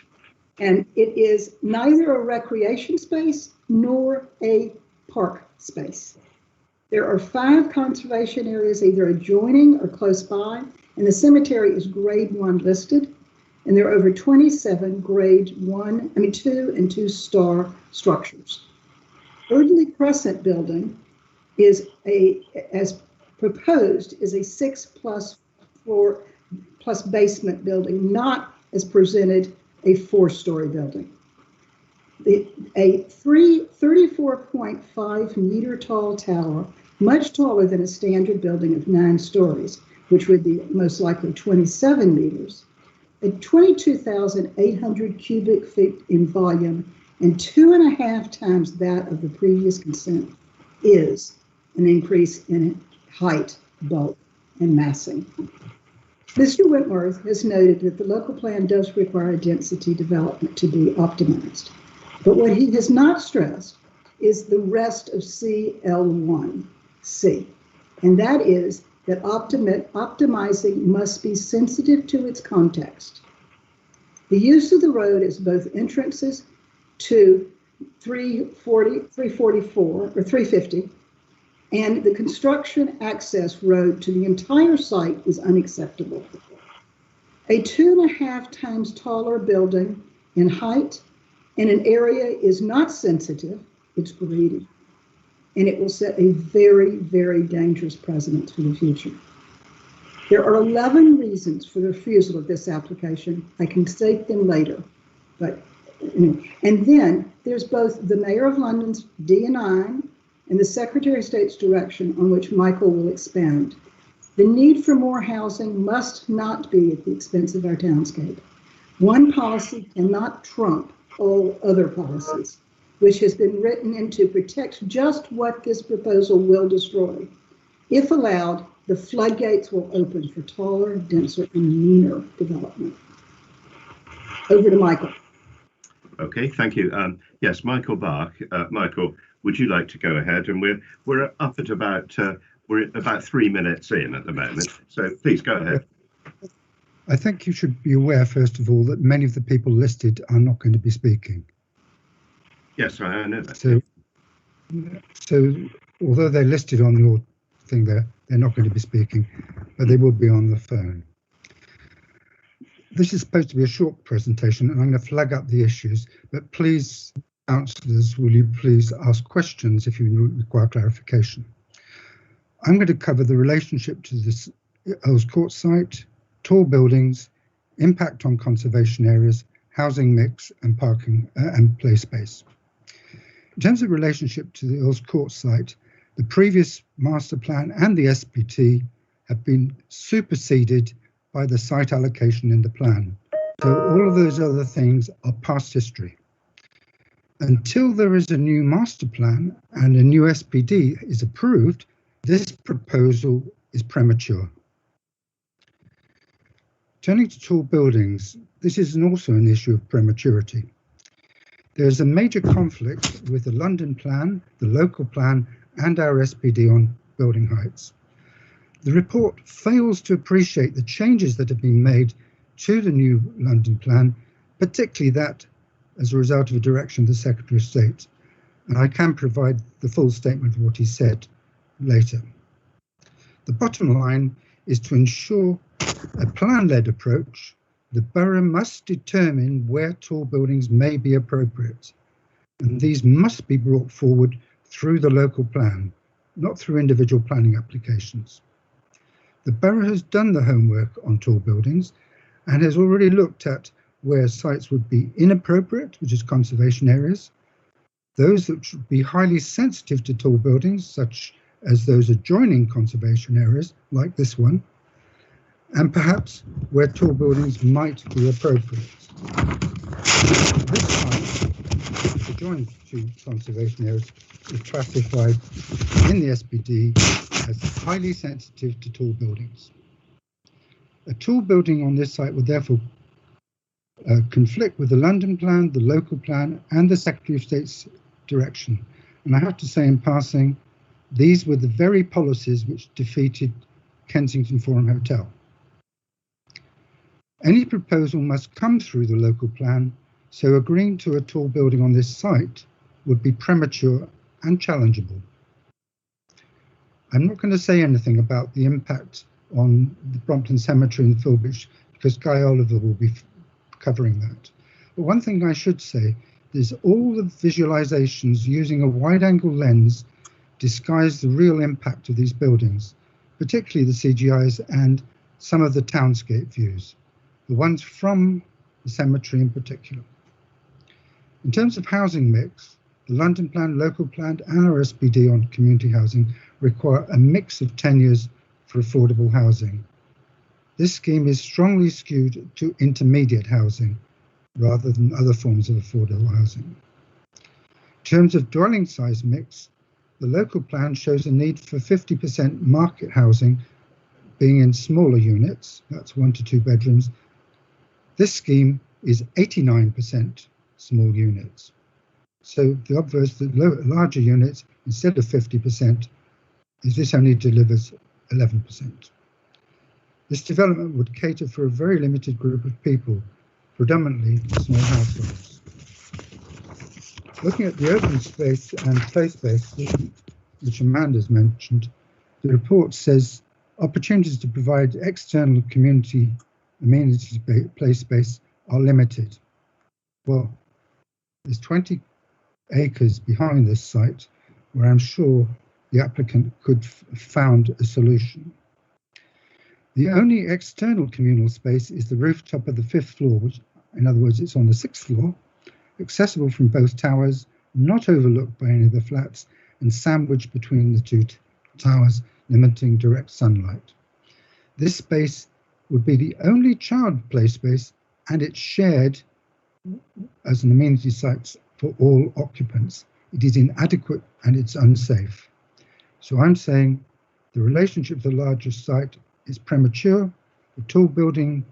and it is neither a recreation space nor a park space. There are 5 conservation areas either adjoining or close by, and the cemetery is grade 1 listed, and there are over 27 grade 2 and 2 star structures. Erdley Crescent building is as proposed, is a 6+ floor plus basement building, not as presented a 4-story building. A 34.5 meter tall tower, much taller than a standard building of 9 stories, which would be most likely 27 meters, at 22,800 cubic feet in volume and 2.5 times that of the previous consent, is an increase in height, bulk, and massing. Mr. Whitworth has noted that the local plan does require density development to be optimized. But what he has not stressed is the rest of CL1C, and that is that optimizing must be sensitive to its context. The use of the road as both entrances to 350, and the construction access road to the entire site is unacceptable. A 2.5 times taller building in height in an area is not sensitive, it's greedy. And it will set a very, very dangerous precedent for the future. There are 11 reasons for the refusal of this application. I can state them later, but and then there's both the Mayor of London's D&I and the Secretary of State's direction, on which Michael will expand. The need for more housing must not be at the expense of our townscape. One policy cannot trump all other policies, which has been written in to protect just what this proposal will destroy. If allowed, the floodgates will open for taller, denser, and meaner development. Over to Michael. Okay, thank you. Yes, Michael Bach. Michael, would you like to go ahead? And we're up at about 3 minutes in at the moment, so please go ahead. I think you should be aware, first of all, that many of the people listed are not going to be speaking. Yes, I know that. So although they're listed on your thing there, they're not going to be speaking, but they will be on the phone. This is supposed to be a short presentation, and I'm going to flag up the issues, but please, councillors, will you please ask questions if you require clarification. I'm going to cover the relationship to this Earls Court site, tall buildings, impact on conservation areas, housing mix, and parking and play space. In terms of relationship to the Earls Court site, the previous master plan and the SPT have been superseded by the site allocation in the plan. So all of those other things are past history. Until there is a new master plan and a new SPD is approved, this proposal is premature. Turning to tall buildings, this is also an issue of prematurity. There is a major conflict with the London plan, the local plan, and our SPD on building heights. The report fails to appreciate the changes that have been made to the new London plan, particularly that as a result of a direction of the Secretary of State. And I can provide the full statement of what he said later. The bottom line is to ensure a plan-led approach. The borough must determine where tall buildings may be appropriate, and these must be brought forward through the local plan, not through individual planning applications. The borough has done the homework on tall buildings and has already looked at where sites would be inappropriate, which is conservation areas, those that should be highly sensitive to tall buildings, such as those adjoining conservation areas, like this one, and perhaps where tall buildings might be appropriate. This site, which adjoins to conservation areas, is classified in the SPD as highly sensitive to tall buildings. A tall building on this site would therefore conflict with the London plan, the local plan, and the Secretary of State's direction. And I have to say in passing, these were the very policies which defeated Kensington Forum Hotel. Any proposal must come through the local plan, so agreeing to a tall building on this site would be premature and challengeable. I'm not going to say anything about the impact on the Brompton Cemetery and Filbridge because Guy Oliver will be covering that. But one thing I should say is all the visualizations using a wide-angle lens disguise the real impact of these buildings, particularly the CGIs and some of the townscape views, the ones from the cemetery in particular. In terms of housing mix, the London plan, local plan, and our SPD on community housing require a mix of tenures for affordable housing. This scheme is strongly skewed to intermediate housing rather than other forms of affordable housing. In terms of dwelling size mix, the local plan shows a need for 50% market housing being in smaller units, that's 1 to 2 bedrooms. This scheme is 89% small units. So the obverse, the larger units, instead of 50%, is this only delivers 11%. This development would cater for a very limited group of people, predominantly small households. Looking at the open space and play space, which Amanda's mentioned, the report says opportunities to provide external community amenity play space are limited. Well, there's 20 acres behind this site where I'm sure the applicant could have found a solution. The only external communal space is the rooftop of the 5th floor, which, in other words, it's on the 6th floor, accessible from both towers, not overlooked by any of the flats, and sandwiched between the two towers, limiting direct sunlight. This space would be the only child play space, and it's shared as an amenity site for all occupants. It is inadequate and it's unsafe. So I'm saying the relationship to the larger site is premature. The tall building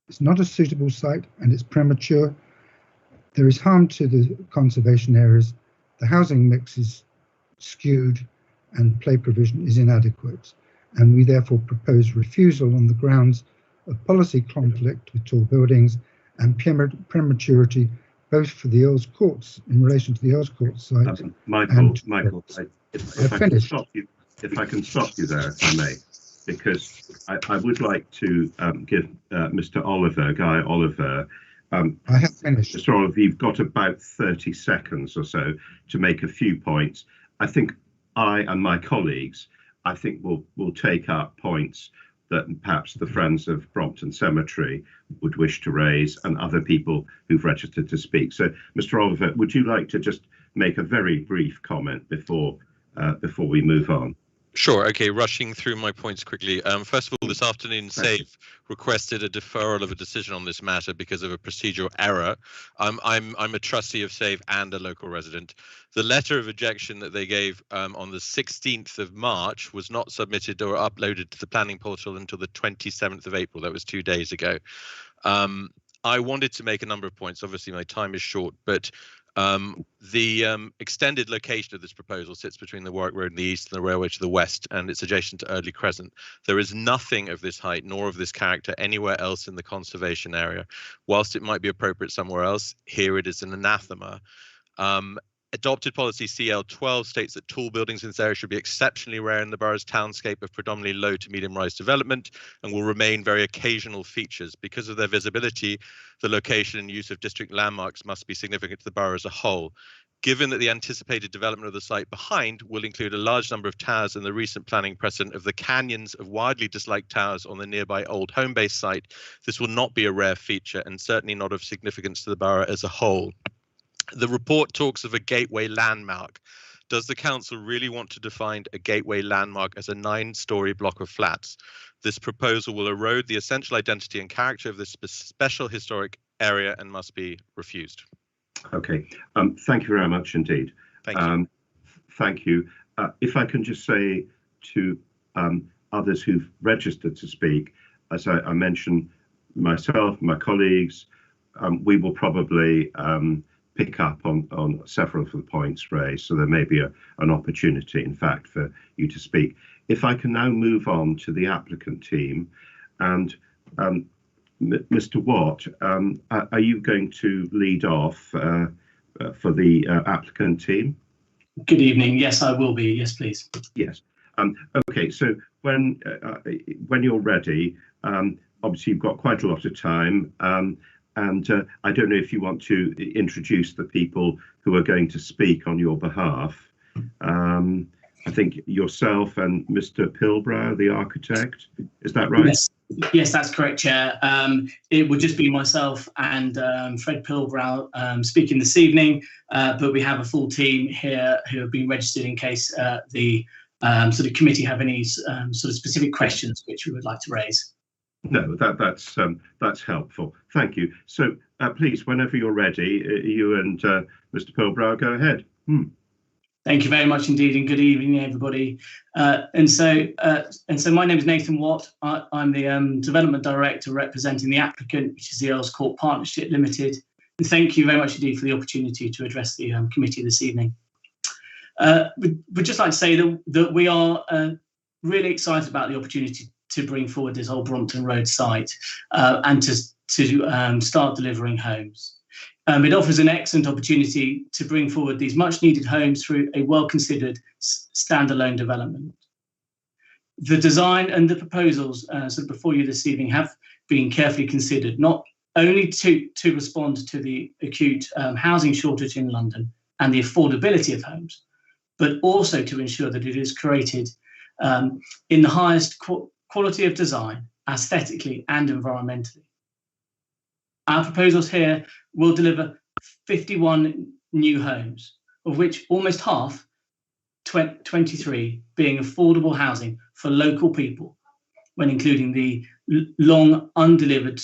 is not a suitable site and it's premature. There is harm to the conservation areas. The housing mix is skewed and play provision is inadequate. And we therefore propose refusal on the grounds of policy conflict with tall buildings and prematurity, both for the Earl's Courts in relation to the Earl's Court site. Michael, if I can stop you there, if I may, because I would like to give Mr. Oliver, Guy Oliver, I have finished. Mr. Oliver, you've got about 30 seconds or so to make a few points. I think I and my colleagues, I think will take up points that perhaps the Friends of Brompton Cemetery would wish to raise and other people who've registered to speak. So, Mr. Oliver, would you like to just make a very brief comment before we move on? Sure. Okay. Rushing through my points quickly. First of all, this afternoon, SAVE requested a deferral of a decision on this matter because of a procedural error. I'm a trustee of SAVE and a local resident. The letter of objection that they gave on the 16th of March was not submitted or uploaded to the planning portal until the 27th of April. That was 2 days ago. I wanted to make a number of points. Obviously, my time is short, but The extended location of this proposal sits between the Warwick Road in the east and the railway to the west, and it's adjacent to Eardley Crescent. There is nothing of this height nor of this character anywhere else in the conservation area. Whilst it might be appropriate somewhere else, here it is an anathema. Adopted policy CL12 states that tall buildings in this area should be exceptionally rare in the borough's townscape of predominantly low to medium rise development and will remain very occasional features. Because of their visibility, the location and use of district landmarks must be significant to the borough as a whole. Given that the anticipated development of the site behind will include a large number of towers and the recent planning precedent of the canyons of widely disliked towers on the nearby old home base site, this will not be a rare feature and certainly not of significance to the borough as a whole. The report talks of a gateway landmark. Does the council really want to define a gateway landmark as a 9-storey block of flats? This proposal will erode the essential identity and character of this special historic area and must be refused. Okay, thank you very much indeed. Thank you. Thank you. If I can just say to others who've registered to speak, as I mentioned, myself, my colleagues, we will probably pick up on several of the points raised, so there may be an opportunity, in fact, for you to speak. If I can now move on to the applicant team, and Mr. Watt, are you going to lead off for the applicant team? Good evening. Yes, I will be. Yes, please. Yes. Okay. So when you're ready, obviously you've got quite a lot of time. And I don't know if you want to introduce the people who are going to speak on your behalf. I think yourself and Mr. Pilbrow, the architect, is that right? Yes, that's correct, Chair. It would just be myself and Fred Pilbrow speaking this evening, but we have a full team here who have been registered in case the sort of committee have any sort of specific questions which we would like to raise. No, that's helpful. Thank you. So please, whenever you're ready, you and Mr. Pilbrow, go ahead. Thank you very much indeed, and good evening, everybody. And so my name is Nathan Watt. I'm the Development Director representing the applicant, which is the Earls Court Partnership Limited. And thank you very much indeed for the opportunity to address the committee this evening. We'd just like to say that we are really excited about the opportunity to bring forward this Old Brompton Road site and to start delivering homes. It offers an excellent opportunity to bring forward these much needed homes through a well-considered standalone development. The design and the proposals sort of before you this evening have been carefully considered, not only to respond to the acute housing shortage in London and the affordability of homes, but also to ensure that it is created in the highest quality of design, aesthetically and environmentally. Our proposals here will deliver 51 new homes, of which almost half, 23, being affordable housing for local people, when including the long undelivered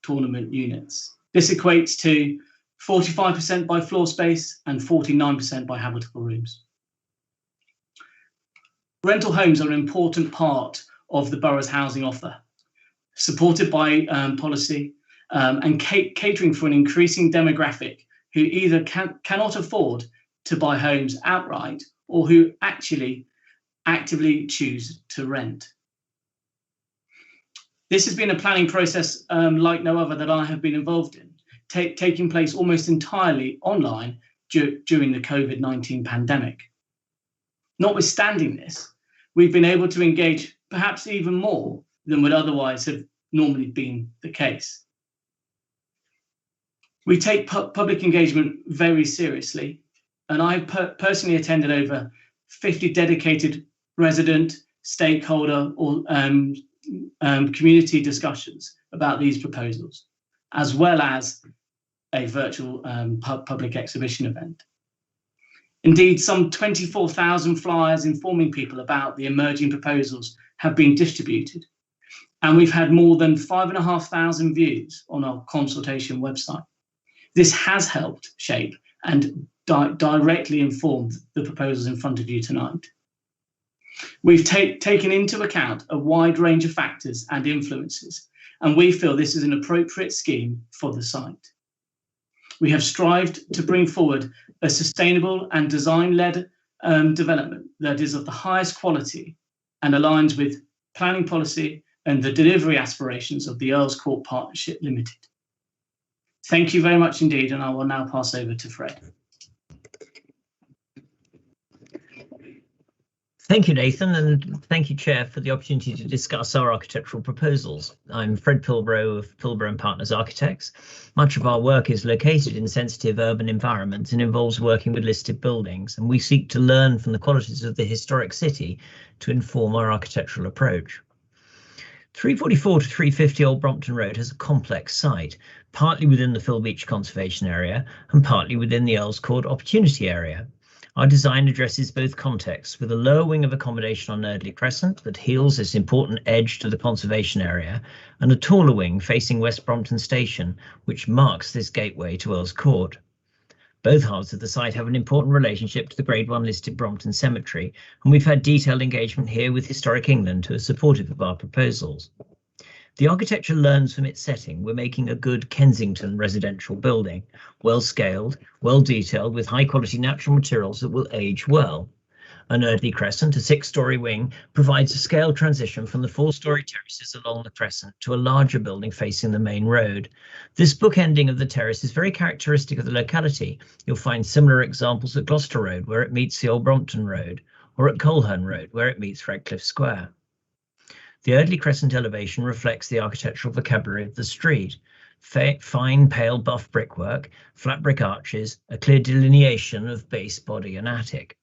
tournament units. This equates to 45% by floor space and 49% by habitable rooms. Rental homes are an important part of the borough's housing offer, supported by policy and catering for an increasing demographic who either cannot afford to buy homes outright or who actually actively choose to rent. This has been a planning process like no other that I have been involved in, taking place almost entirely online during the COVID-19 pandemic. Notwithstanding this, we've been able to engage perhaps even more than would otherwise have normally been the case. We take public engagement very seriously, and I've personally attended over 50 dedicated resident, stakeholder, or community discussions about these proposals, as well as a virtual public exhibition event. Indeed, some 24,000 flyers informing people about the emerging proposals have been distributed, and we've had more than 5,500 views on our consultation website. This has helped shape and directly inform the proposals in front of you tonight. We've taken into account a wide range of factors and influences, and we feel this is an appropriate scheme for the site. we have strived to bring forward a sustainable and design-led development that is of the highest quality and aligns with planning policy and the delivery aspirations of the Earls Court Partnership Limited. Thank you very much indeed, and I will now pass over to Fred. Thank you, Nathan, and thank you, Chair, for the opportunity to discuss our architectural proposals. I'm Fred Pilbrow of Pilbrow & Partners Architects. Much of our work is located in sensitive urban environments and involves working with listed buildings, and we seek to learn from the qualities of the historic city to inform our architectural approach. 344 to 350 Old Brompton Road has a complex site, partly within the Phil Beach Conservation Area and partly within the Earls Court Opportunity Area. Our design addresses both contexts, with a lower wing of accommodation on Erdley Crescent that heals this important edge to the conservation area, and a taller wing facing West Brompton Station, which marks this gateway to Earls Court. Both halves of the site have an important relationship to the Grade 1 listed Brompton Cemetery, and we've had detailed engagement here with Historic England, who are supportive of our proposals. The architecture learns from its setting. We're making a good Kensington residential building, well scaled, well detailed, with high quality natural materials that will age well. An Erdley Crescent, a 6-storey wing, provides a scale transition from the 4-storey terraces along the crescent to a larger building facing the main road. This bookending of the terrace is very characteristic of the locality. You'll find similar examples at Gloucester Road, where it meets the Old Brompton Road, or at Coleherne Road, where it meets Redcliffe Square. The Erdley Crescent elevation reflects the architectural vocabulary of the street. Fine, pale buff brickwork, flat brick arches, a clear delineation of base, body and attic.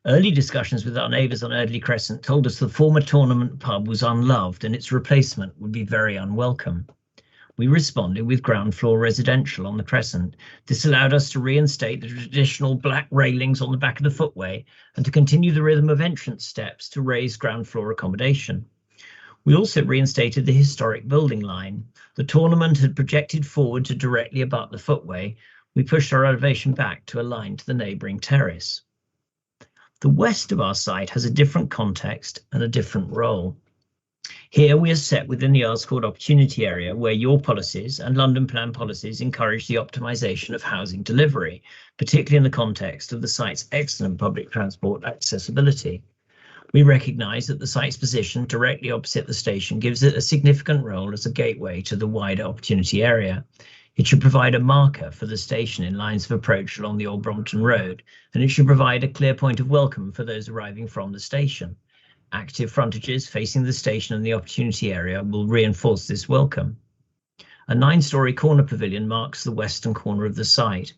Early discussions with our neighbours on Erdley Crescent told us the former tournament pub was unloved and its replacement would be very unwelcome. We responded with ground floor residential on the Crescent. This allowed us to reinstate the traditional black railings on the back of the footway and to continue the rhythm of entrance steps to raise ground floor accommodation. We also reinstated the historic building line. The tournament had projected forward to directly abut the footway. We pushed our elevation back to align to the neighbouring terrace. The west of our site has a different context and a different role. Here we are set within the Earls Court Opportunity Area, where your policies and London Plan policies encourage the optimisation of housing delivery, particularly in the context of the site's excellent public transport accessibility. We recognise that the site's position directly opposite the station gives it a significant role as a gateway to the wider opportunity area. It should provide a marker for the station in lines of approach along the Old Brompton Road, and it should provide a clear point of welcome for those arriving from the station. Active frontages facing the station and the opportunity area will reinforce this welcome. A 9-storey corner pavilion marks the western corner of the site.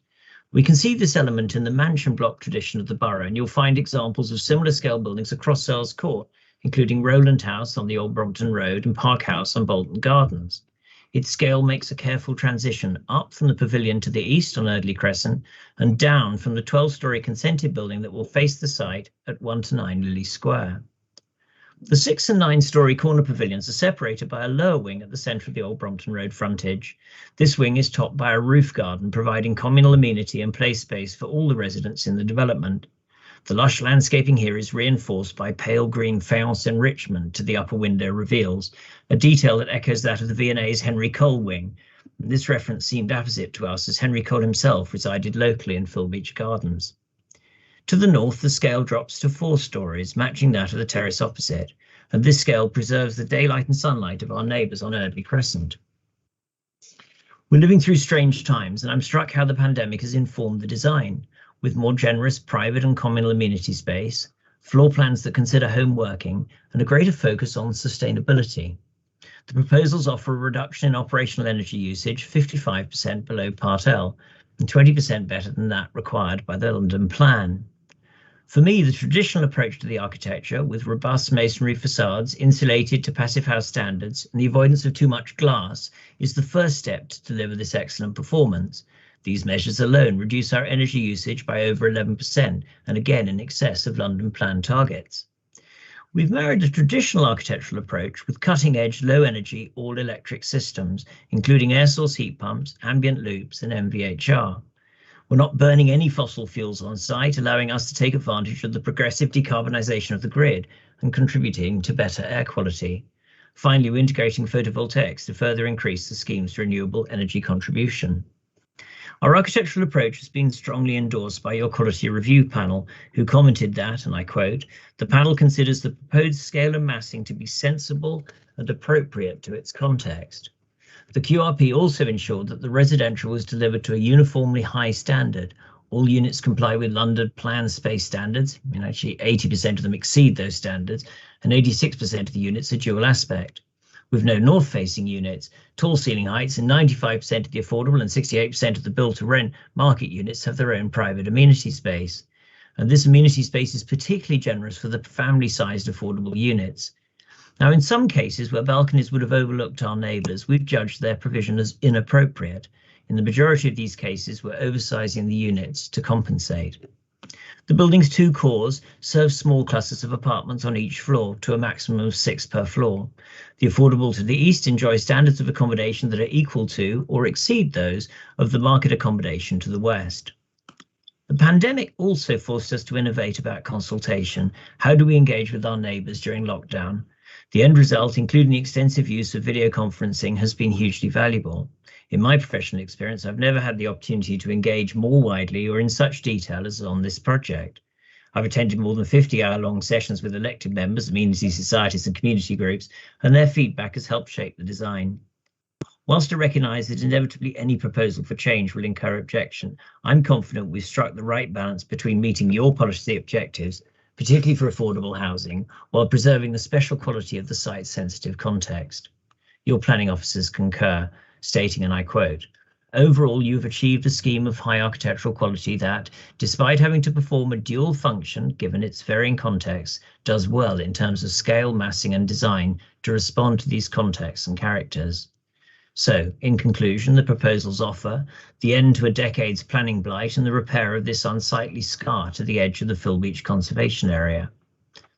We can see this element in the mansion block tradition of the borough, and you'll find examples of similar scale buildings across Earls Court, including Rowland House on the Old Brompton Road and Park House on Bolton Gardens. Its scale makes a careful transition up from the pavilion to the east on Erdley Crescent and down from the 12-storey consented building that will face the site at 1 to 9 Lily Square. The 6- and 9-storey corner pavilions are separated by a lower wing at the centre of the Old Brompton Road frontage. This wing is topped by a roof garden, providing communal amenity and play space for all the residents in the development. The lush landscaping here is reinforced by pale green faience enrichment to the upper window reveals, a detail that echoes that of the V&A's Henry Cole wing. This reference seemed apposite to us, as Henry Cole himself resided locally in Phil Beach Gardens. To the north, the scale drops to 4 storeys, matching that of the terrace opposite, and this scale preserves the daylight and sunlight of our neighbours on Erdley Crescent. We're living through strange times, and I'm struck how the pandemic has informed the design, with more generous private and communal amenity space, floor plans that consider home working, and a greater focus on sustainability. The proposals offer a reduction in operational energy usage, 55% below Part L, and 20% better than that required by the London Plan. For me, the traditional approach to the architecture, with robust masonry facades insulated to passive house standards and the avoidance of too much glass, is the first step to deliver this excellent performance. These measures alone reduce our energy usage by over 11%, and again in excess of London Plan targets. We've married a traditional architectural approach with cutting-edge, low-energy, all-electric systems, including air source heat pumps, ambient loops, and MVHR. We're not burning any fossil fuels on site, allowing us to take advantage of the progressive decarbonisation of the grid and contributing to better air quality. Finally, we're integrating photovoltaics to further increase the scheme's renewable energy contribution. Our architectural approach has been strongly endorsed by your quality review panel, who commented that, and I quote, "The panel considers the proposed scale and massing to be sensible and appropriate to its context." The QRP also ensured that the residential was delivered to a uniformly high standard. All units comply with London Plan Space standards. I mean, actually 80% of them exceed those standards, and 86% of the units are dual aspect. With no north-facing units, tall ceiling heights, and 95% of the affordable and 68% of the build-to-rent market units have their own private amenity space. And this amenity space is particularly generous for the family-sized affordable units. Now, in some cases where balconies would have overlooked our neighbours, we've judged their provision as inappropriate. In the majority of these cases, we're oversizing the units to compensate. The building's 2 cores serve small clusters of apartments on each floor to a maximum of 6 per floor. The affordable to the east enjoys standards of accommodation that are equal to or exceed those of the market accommodation to the west. The pandemic also forced us to innovate about consultation. How do we engage with our neighbours during lockdown? The end result, including the extensive use of video conferencing, has been hugely valuable. In my professional experience, I've never had the opportunity to engage more widely or in such detail as on this project. I've attended more than 50-hour-long sessions with elected members, amenity societies and community groups, and their feedback has helped shape the design. Whilst I recognise that inevitably any proposal for change will incur objection, I'm confident we've struck the right balance between meeting your policy objectives, particularly for affordable housing, while preserving the special quality of the site's sensitive context. Your planning officers concur, stating, and I quote, "Overall, you've achieved a scheme of high architectural quality that, despite having to perform a dual function, given its varying contexts, does well in terms of scale, massing, and design to respond to these contexts and characters." So, in conclusion, the proposals offer the end to a decade's planning blight and the repair of this unsightly scar to the edge of the Phil Beach Conservation Area.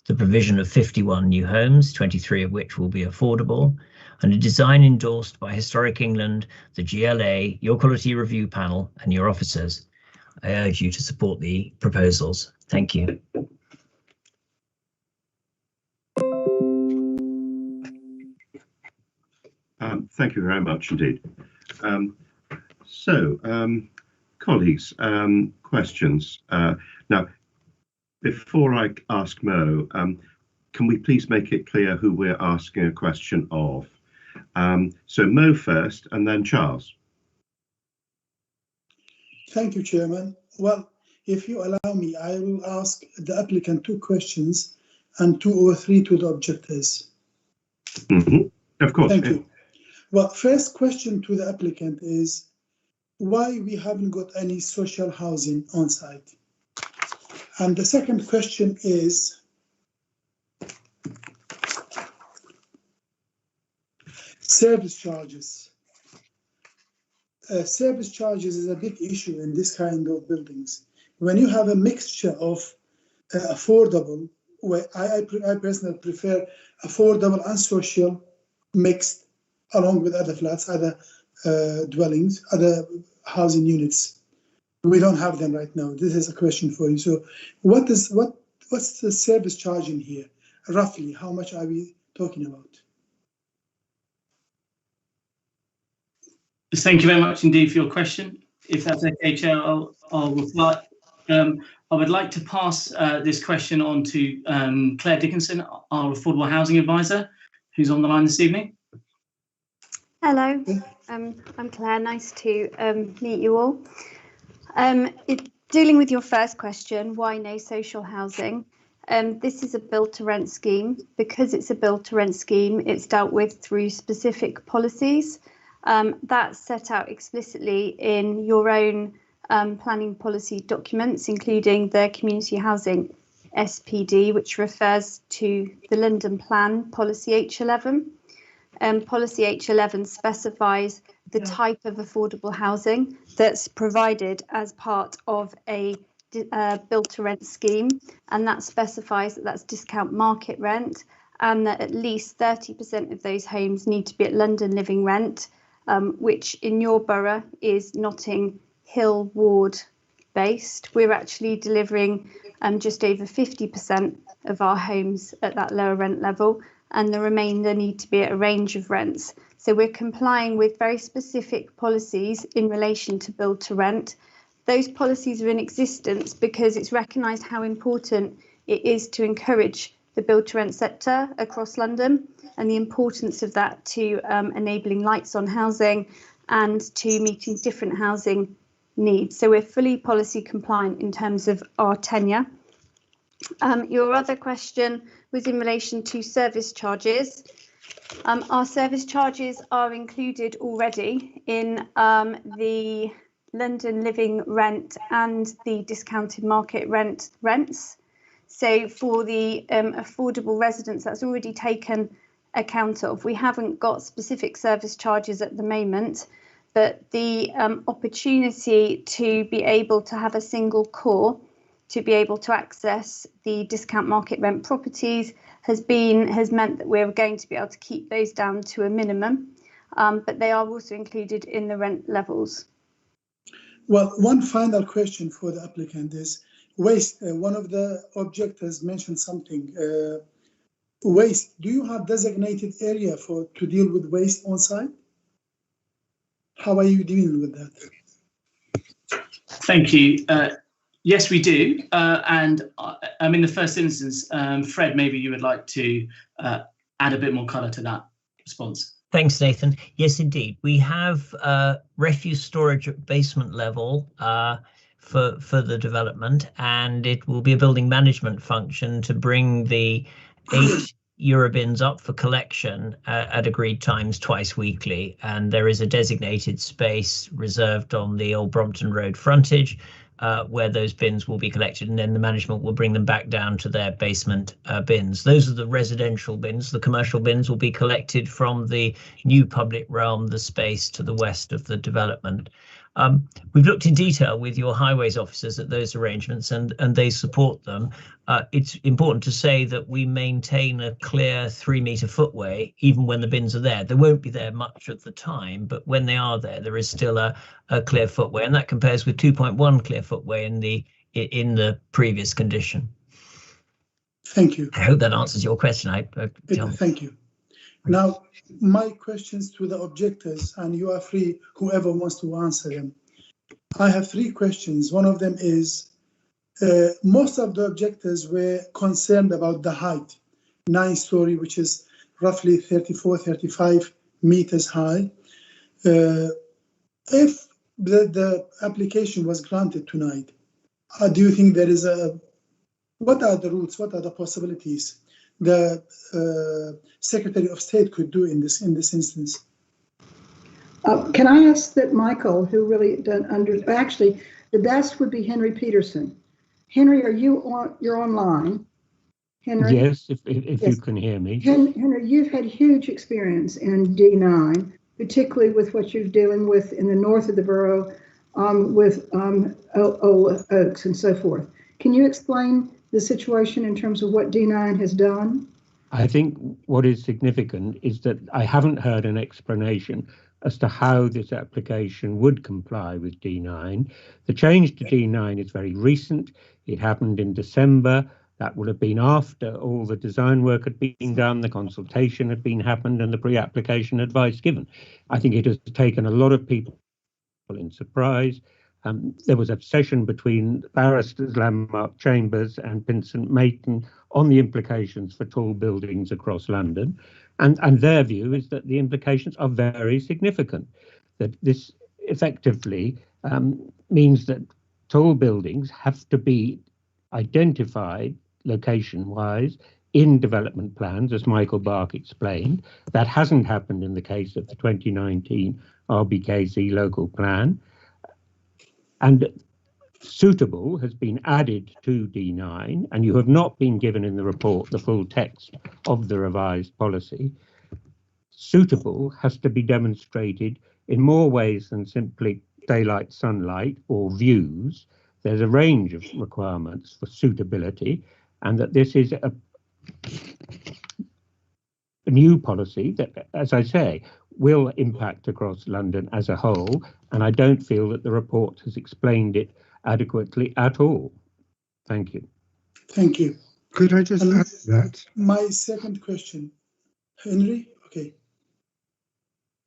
The provision of 51 new homes, 23 of which will be affordable, and a design endorsed by Historic England, the GLA, your quality review panel, and your officers. I urge you to support the proposals. Thank you. Thank you very much indeed. Colleagues, questions. Now, before I ask Mo, can we please make it clear who we're asking a question of? So Mo first, and then Charles. Thank you, Chairman. Well, if you allow me, I will ask the applicant 2 questions and 2 or 3 to the objectors. Of course. Thank you. Well, first question to the applicant is why we haven't got any social housing on site. And the second question is service charges. Service charges is a big issue in this kind of buildings. When you have a mixture of affordable, where I personally prefer affordable and social mixed along with other flats, other dwellings, other housing units. We don't have them right now. This is a question for you. So what's the service charge in here? Roughly, how much are we talking about? Thank you very much indeed for your question. If that's okay, Chair, I'll reply. I would like to pass this question on to Claire Dickinson, our Affordable Housing Advisor, who's on the line this evening. Hello, I'm Claire. Nice to meet you all. Dealing with your first question, why no social housing? This is a build-to-rent scheme. Because it's a build-to-rent scheme, it's dealt with through specific policies. That's set out explicitly in your own planning policy documents, including the Community Housing SPD, which refers to the London Plan Policy H11. Policy H11 specifies the type of affordable housing that's provided as part of a build-to-rent scheme, and that specifies that that's discount market rent, and that at least 30% of those homes need to be at London Living Rent, which in your borough is Notting Hill ward based. We're actually delivering just over 50% of our homes at that lower rent level. and the remainder need to be at a range of rents. So we're complying with very specific policies in relation to build to rent. Those policies are in existence because it's recognised how important it is to encourage the build to rent sector across London, and the importance of that to enabling lights on housing and to meeting different housing needs. So we're fully policy compliant in terms of our tenure. Your other question was in relation to service charges. Our service charges are included already in the London living rent and the discounted market rents. So for the affordable residents, that's already taken account of. We haven't got specific service charges at the moment, but the opportunity to be able to have a single core to be able to access the discount market rent properties has meant that we're going to be able to keep those down to a minimum, but they are also included in the rent levels. Well, one final question for the applicant is waste. One of the objectors mentioned something. Waste. Do you have designated area to deal with waste on site? How are you dealing with that? Thank you. Yes, we do. And in the first instance, Fred, maybe you would like to add a bit more colour to that response. Thanks, Nathan. Yes, indeed. We have refuse storage at basement level for the development, and it will be a building management function to bring the 8 Eurobins up for collection at agreed times twice weekly. And there is a designated space reserved on the Old Brompton Road frontage where those bins will be collected, and then the management will bring them back down to their basement bins. Those are the residential bins. The commercial bins will be collected from the new public realm, the space to the west of the development. We've looked in detail with your highways officers at those arrangements, and they support them. It's important to say that we maintain a clear 3-metre footway even when the bins are there. They won't be there much of the time, but when they are there, there is still a clear footway, and that compares with 2.1 clear footway in the previous condition. Thank you. I hope that answers your question. Thank you. Now, my questions to the objectors, and you are free, whoever wants to answer them. I have 3 questions. One of them is, most of the objectors were concerned about the height, 9-story, which is roughly 34, 35 meters high. If the application was granted tonight, do you think there is what are the routes, what are the possibilities the Secretary of State could do in this instance? Can I ask that Michael, who really doesn't actually, the best would be Henry Peterson. Henry, you're online? Henry? Yes, if yes. You can hear me. Henry, you've had huge experience in D9, particularly with what you're dealing with in the north of the borough with Oaks and so forth. Can you explain the situation in terms of what D9 has done? I think what is significant is that I haven't heard an explanation as to how this application would comply with D9. The change to D9 is very recent. It happened in December. That would have been after all the design work had been done, the consultation had happened, and the pre-application advice given. I think it has taken a lot of people in surprise. There was a session between barristers Landmark Chambers and Pinsent Mayton on the implications for tall buildings across London. And their view is that the implications are very significant, that this effectively means that tall buildings have to be identified location-wise in development plans, as Michael Bark explained. That hasn't happened in the case of the 2019 RBKC local plan. And suitable has been added to D9, and you have not been given in the report the full text of the revised policy. Suitable has to be demonstrated in more ways than simply daylight, sunlight, or views. There's a range of requirements for suitability, and that this is a new policy that, as I say, will impact across London as a whole, and I don't feel that the report has explained it adequately at all. Thank you. Thank you. Could I just add that? My second question. Henry, okay.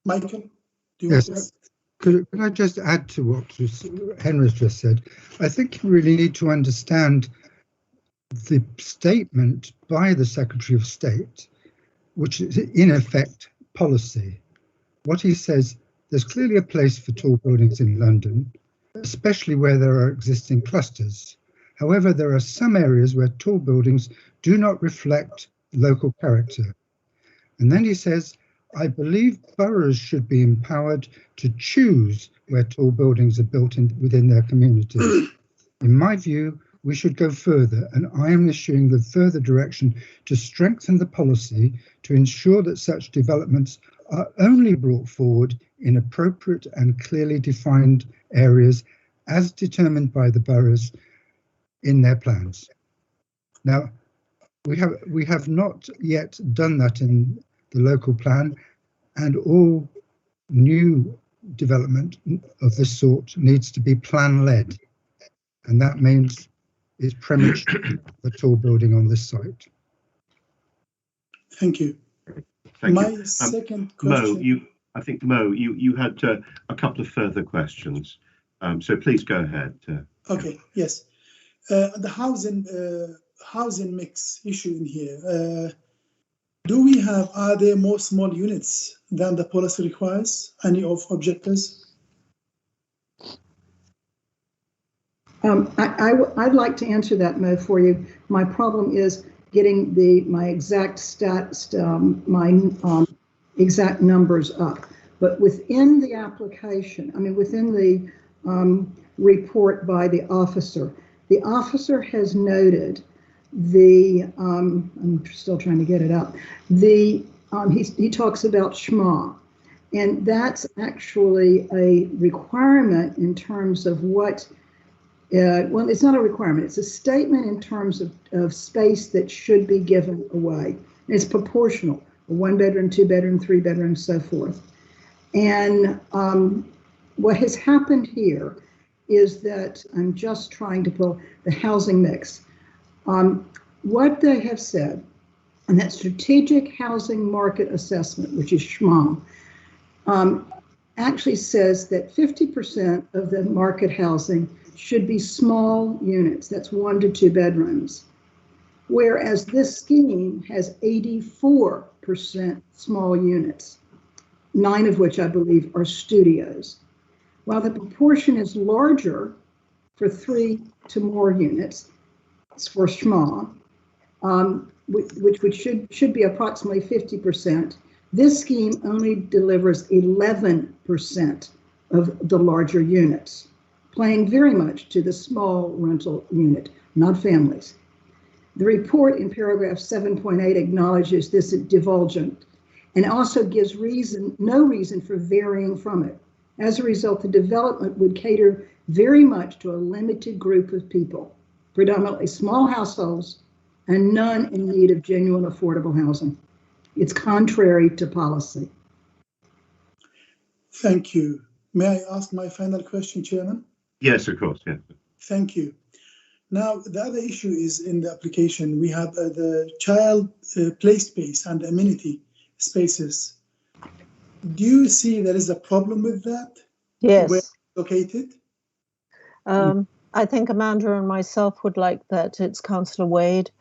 Michael, do you want to add? Yes. Could I just add to what Henry's just said? I think you really need to understand the statement by the Secretary of State, which is in effect policy. What he says, there's clearly a place for tall buildings in London, especially where there are existing clusters. However, there are some areas where tall buildings do not reflect local character. And then he says, I believe boroughs should be empowered to choose where tall buildings are built within their communities. In my view, we should go further, and I am issuing the further direction to strengthen the policy to ensure that such developments are only brought forward in appropriate and clearly defined areas as determined by the boroughs in their plans. Now, we have not yet done that in the local plan, and all new development of this sort needs to be plan-led, and that means it's premature for tall building on this site. Thank you. Thank you. Second question. Mo, you had a couple of further questions, so please go ahead. Okay. Yes. The housing mix issue in here. Are there more small units than the policy requires? Any of objectives? I'd like to answer that, Mo, for you. My problem is getting my exact exact numbers up. But within the application, within the report by the officer has noted I'm still trying to get it up. He talks about SHMA, and that's actually a requirement in terms of what. Well, it's not a requirement. It's a statement in terms of space that should be given away. And it's proportional: a 1-bedroom, 2-bedroom, 3-bedroom, so forth. And what has happened here is that I'm just trying to pull the housing mix. What they have said, and that strategic housing market assessment, which is SHMA, actually says that 50% of the market housing should be small units. That's 1 to 2 bedrooms. Whereas this scheme has 84% small units, 9 of which I believe are studios. While the proportion is larger for 3 to more units, for SHMA, which should be approximately 50%. This scheme only delivers 11% of the larger units, playing very much to the small rental unit, not families. The report in paragraph 7.8 acknowledges this divulgence and also gives no reason for varying from it. As a result, the development would cater very much to a limited group of people, predominantly small households, and none in need of genuine affordable housing. It's contrary to policy. Thank you. May I ask my final question, Chairman? Yes, of course. Yeah. Thank you. Now, the other issue is in the application, we have the child play space and amenity spaces. Do you see there is a problem with that? Yes. Where it's located? I think Amanda and myself would like that. It's Councillor Wade.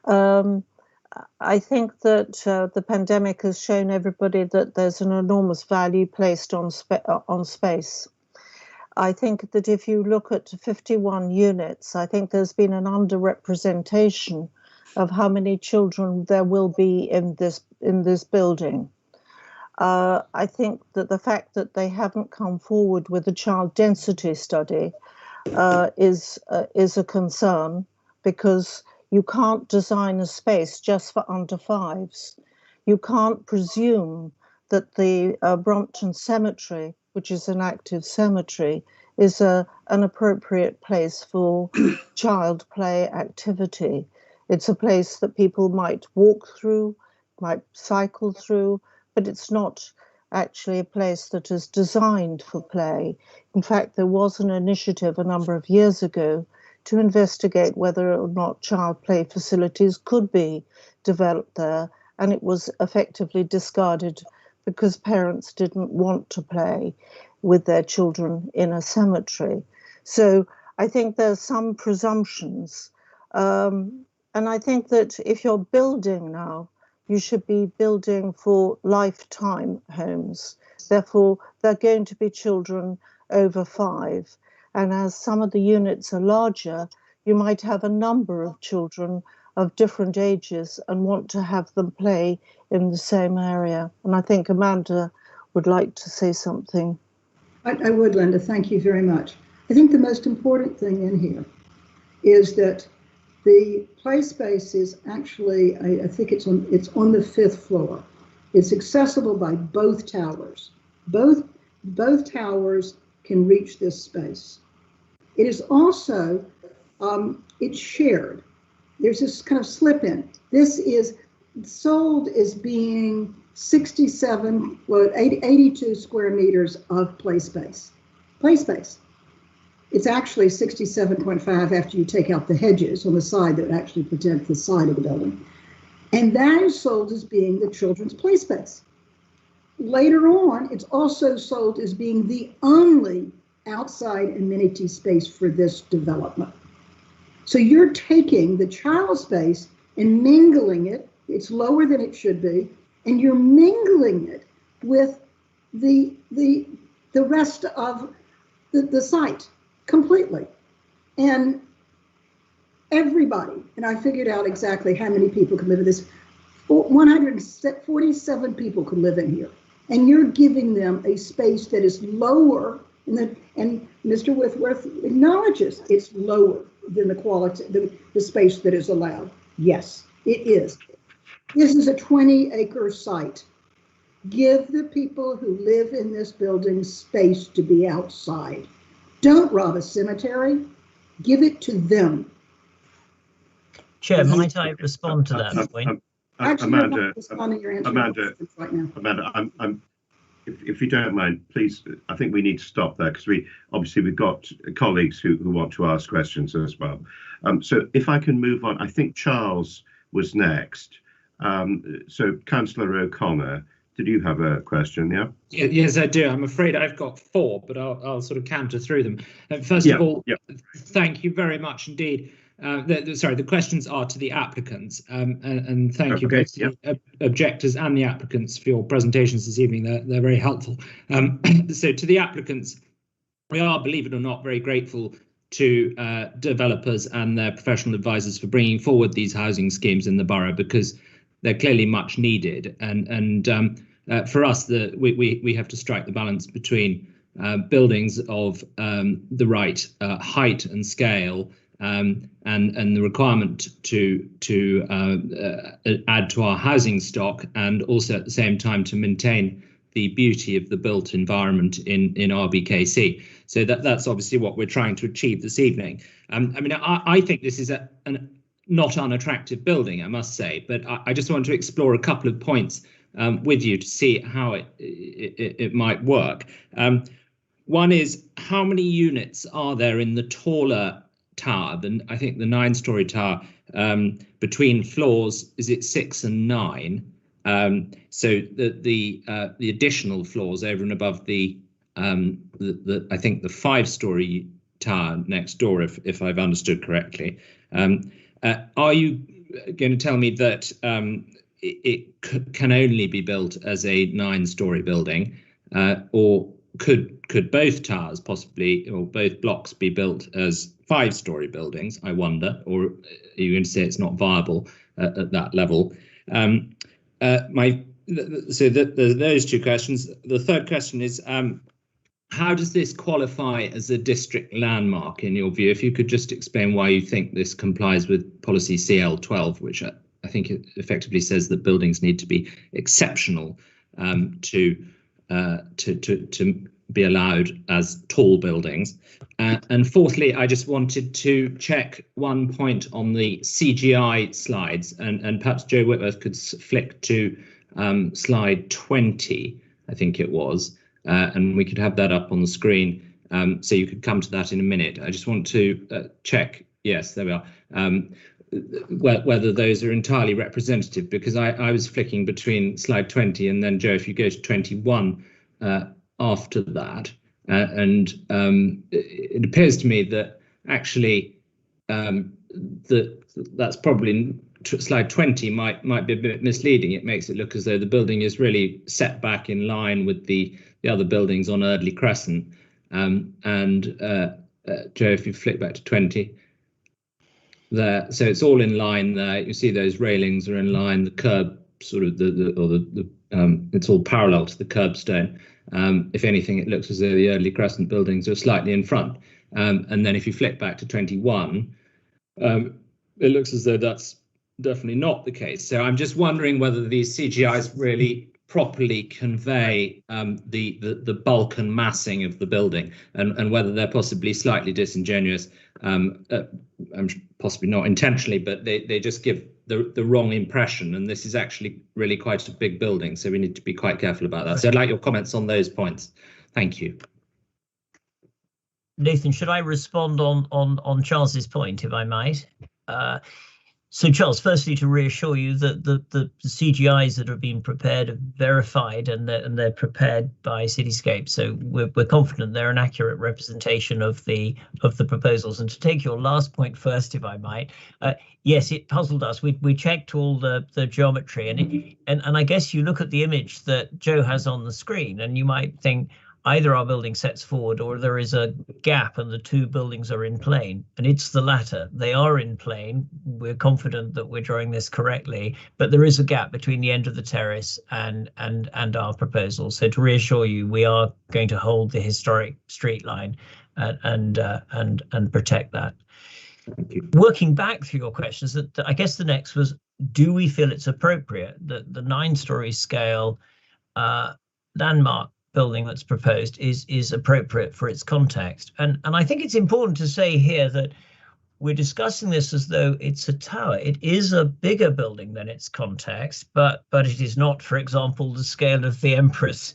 I think that the pandemic has shown everybody that there's an enormous value placed on space. I think that if you look at 51 units, I think there's been an underrepresentation of how many children there will be in this building. I think that the fact that they haven't come forward with a child density study is a concern, because you can't design a space just for under 5s. You can't presume that the Brompton Cemetery, which is an active cemetery, is an appropriate place for child play activity. It's a place that people might walk through, might cycle through, but it's not actually a place that is designed for play. In fact, there was an initiative a number of years ago to investigate whether or not child play facilities could be developed there, and it was effectively discarded because parents didn't want to play with their children in a cemetery. So I think there's some presumptions. And I think that if you're building now, you should be building for lifetime homes. Therefore, they're going to be children over 5. And as some of the units are larger, you might have a number of children of different ages and want to have them play in the same area. And I think Amanda would like to say something. I would, Linda. Thank you very much. I think the most important thing in here is that the play space is actually, I think it's on the 5th floor. It's accessible by both towers. Both towers can reach this space. It is also, it's shared. There's this kind of slip in. This is sold as being 82 square meters of play space. Play space. It's actually 67.5 after you take out the hedges on the side that actually protect the side of the building. And that is sold as being the children's play space. Later on, it's also sold as being the only outside amenity space for this development. So you're taking the child space and mingling it, it's lower than it should be, and you're mingling it with the rest of the site completely. And everybody, and I figured out exactly how many people could live in this, 147 people could live in here. And you're giving them a space that is lower, and Mr. Whitworth acknowledges it's lower than the quality, the space that is allowed. Yes, it is. This is a 20-acre site. Give the people who live in this building space to be outside. Don't rob a cemetery. Give it to them. Chair, might I respond to that point? Amanda, if you don't mind, please, I think we need to stop there because we've got colleagues who want to ask questions as well. So if I can move on, I think Charles was next. So Councillor O'Connor, did you have a question? Yeah. Yes, I do. I'm afraid I've got 4, but I'll sort of canter through them. First of all, thank you very much indeed. The questions are to the applicants, and thank you both to the objectors and the applicants for your presentations this evening. They're very helpful. So to the applicants, we are, believe it or not, very grateful to developers and their professional advisors for bringing forward these housing schemes in the borough, because they're clearly much needed. And for us, we have to strike the balance between buildings of the right height and scale, and the requirement to add to our housing stock, and also at the same time to maintain the beauty of the built environment in RBKC. So that's obviously what we're trying to achieve this evening. I think this is a not unattractive building, I must say, but I just want to explore a couple of points with you to see how it might work. One is, how many units are there in the taller tower? I think the 9-story tower, between floors, is it 6 and 9? So the additional floors over and above the I think the 5-story tower next door, if I've understood correctly. Are you going to tell me that it can only be built as a 9-story building, or could both towers possibly, or both blocks, be built as 5-story buildings, I wonder, or are you going to say it's not viable at that level? So those 2 questions. The third question is, how does this qualify as a district landmark in your view? If you could just explain why you think this complies with policy CL12, which I think it effectively says that buildings need to be exceptional to be allowed as tall buildings. And fourthly, I just wanted to check one point on the CGI slides, and perhaps Joe Whitworth could flick to slide 20, I think it was. And we could have that up on the screen, so you could come to that in a minute. I just want to check. Yes, there we are. whether those are entirely representative, because I was flicking between slide 20 and then, Joe, if you go to 21 after that, and it appears to me that actually that's probably slide 20 might be a bit misleading. It makes it look as though the building is really set back in line with the other buildings on Eardley Crescent. Joe, if you flick back to 20 there, so it's all in line there. You see those railings are in line, the curb sort of it's all parallel to the curbstone. If anything, it looks as though the Eardley Crescent buildings are slightly in front. And then if you flick back to 21, it looks as though that's definitely not the case. So I'm just wondering whether these CGIs really properly convey the bulk and massing of the building, and whether they're possibly slightly disingenuous, possibly not intentionally, but they just give the wrong impression. And this is actually really quite a big building, so we need to be quite careful about that. So I'd like your comments on those points. Thank you. Nathan, should I respond on Charles's point, if I might? So Charles, firstly, to reassure you that the CGIs that have been prepared are verified, and they're prepared by Cityscape. So we're confident they're an accurate representation of the proposals. And to take your last point first, if I might, yes, it puzzled us. We checked all the geometry, and I guess you look at the image that Joe has on the screen, and you might think either our building sets forward or there is a gap and the two buildings are in plane, and it's the latter. They are in plane. We're confident that we're drawing this correctly, but there is a gap between the end of the terrace and our proposal. So to reassure you, we are going to hold the historic street line and protect that. Thank you. Working back through your questions, I guess the next was, do we feel it's appropriate that the 9-story scale landmark building that's proposed is appropriate for its context? And I think it's important to say here that we're discussing this as though it's a tower. It is a bigger building than its context, but it is not, for example, the scale of the Empress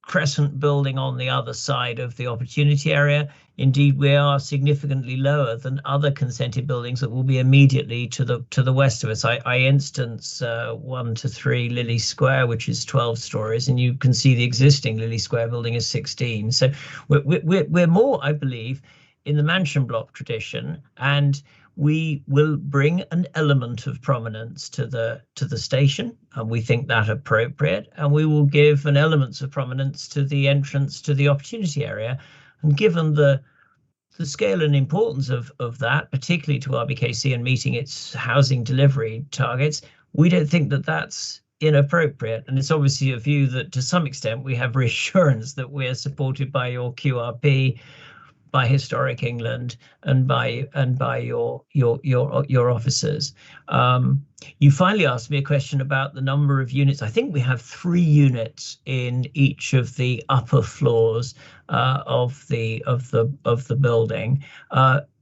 Crescent building on the other side of the opportunity area. Indeed, we are significantly lower than other consented buildings that will be immediately to the west of us. I instance 1 to 3 Lily Square, which is 12 stories, and you can see the existing Lily Square building is 16. So we're more, I believe, in the mansion block tradition, and we will bring an element of prominence to the station, and we think that appropriate, and we will give an elements of prominence to the entrance to the opportunity area. And given the scale and importance of that, particularly to RBKC and meeting its housing delivery targets, we don't think that that's inappropriate. And it's obviously a view that to some extent we have reassurance that we're supported by your QRP, by Historic England, and by your officers. You finally asked me a question about the number of units. I think we have 3 units in each of the upper floors of the building.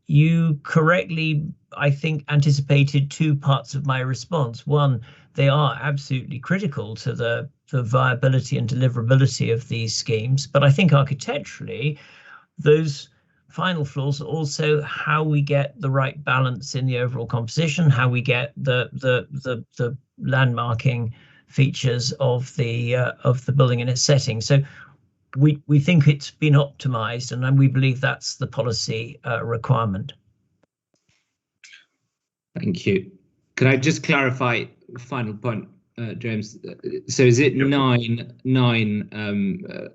You correctly, I think, anticipated 2 parts of my response. One, they are absolutely critical to the viability and deliverability of these schemes, but I think architecturally, those final floors are also how we get the right balance in the overall composition, how we get the landmarking features of the building in its setting. So we think it's been optimized, and we believe that's the policy requirement. Thank you. Could I just clarify the final point, James? So is it nine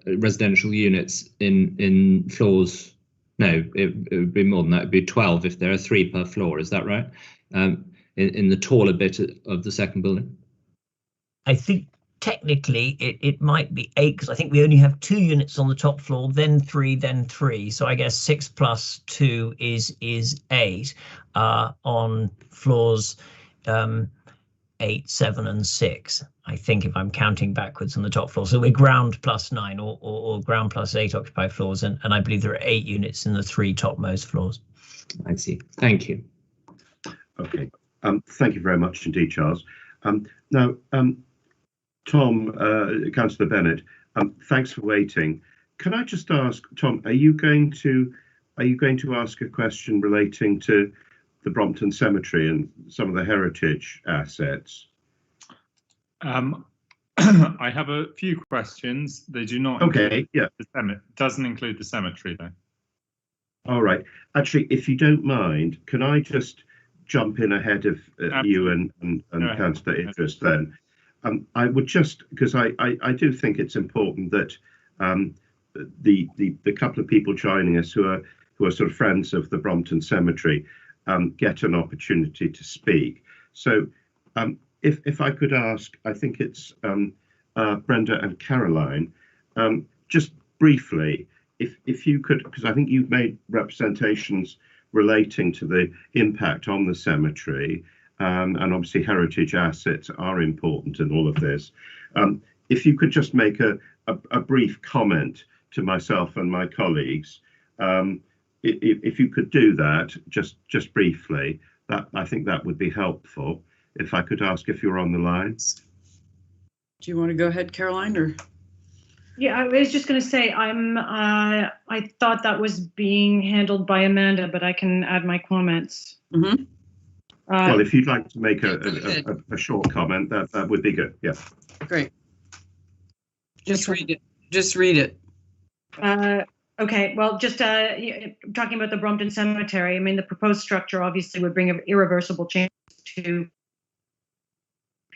residential units in floors? No, it would be more than that. It'd be 12 if there are 3 per floor. Is that right? In the taller bit of the second building? I think technically it might be 8, because I think we only have 2 units on the top floor, then 3, then 3. So I guess 6 plus 2 is 8 on floors 8, 7, and 6. I think, if I'm counting backwards on the top floor. So we're ground plus 9 or ground plus 8 occupied floors, and I believe there are 8 units in the 3 topmost floors. I see. Thank you. Okay. Thank you very much indeed, Charles. Now, Tom, Councillor Bennett, thanks for waiting. Can I just ask, Tom, are you going to ask a question relating to the Brompton Cemetery and some of the heritage assets? I have a few questions. They do not. Okay, yeah. Doesn't include the cemetery though. All right. Actually, if you don't mind, can I just jump in ahead of you and Councillor Idris then? I would just, because I do think it's important that the couple of people joining us who are sort of friends of the Brompton Cemetery get an opportunity to speak. So if I could ask, I think it's Brenda and Caroline, just briefly, if you could, because I think you've made representations relating to the impact on the cemetery, and obviously heritage assets are important in all of this. If you could just make a brief comment to myself and my colleagues, if you could do that just briefly, that I think that would be helpful. If I could ask if you're on the line. Do you want to go ahead, Caroline, or? Yeah, I was just going to say I thought that was being handled by Amanda, but I can add my comments. Mm-hmm. Well, if you'd like to make a short comment, that would be good. Yeah. Great. Just read it. Just read it. Okay. Well, just talking about the Brompton Cemetery. I mean, the proposed structure obviously would bring an irreversible change to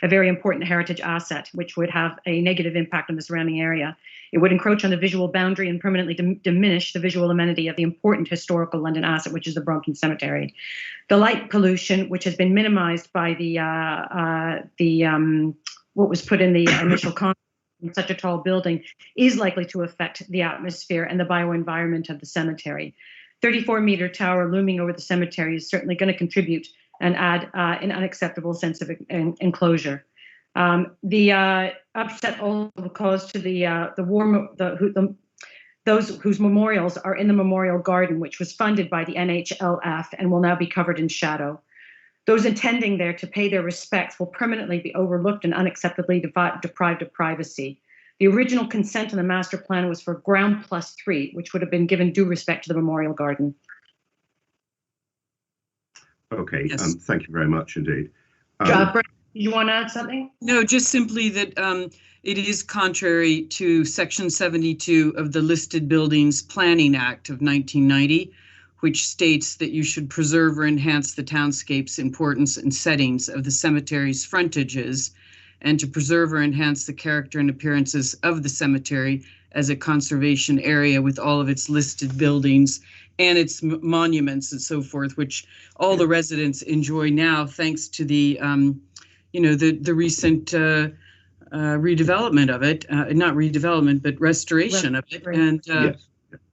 a very important heritage asset, which would have a negative impact on the surrounding area. It would encroach on the visual boundary and permanently diminish the visual amenity of the important historical London asset, which is the Brompton Cemetery. The light pollution, which has been minimized by what was put in the initial concept in such a tall building, is likely to affect the atmosphere and the bioenvironment of the cemetery. 34-meter tower looming over the cemetery is certainly going to contribute and add an unacceptable sense of enclosure. The upset also caused to those whose memorials are in the memorial garden, which was funded by the NHLF and will now be covered in shadow. Those intending there to pay their respects will permanently be overlooked and unacceptably deprived of privacy. The original consent in the master plan was for ground plus 3, which would have been given due respect to the memorial garden. Okay, yes. Thank you very much indeed. You want to add something? No, just simply that it is contrary to Section 72 of the Listed Buildings Planning Act of 1990, which states that you should preserve or enhance the townscape's importance and settings of the cemetery's frontages, and to preserve or enhance the character and appearances of the cemetery as a conservation area with all of its listed buildings and its monuments and so forth, which all the residents enjoy now thanks to the, the recent redevelopment of it, not redevelopment, but restoration of it. And yes.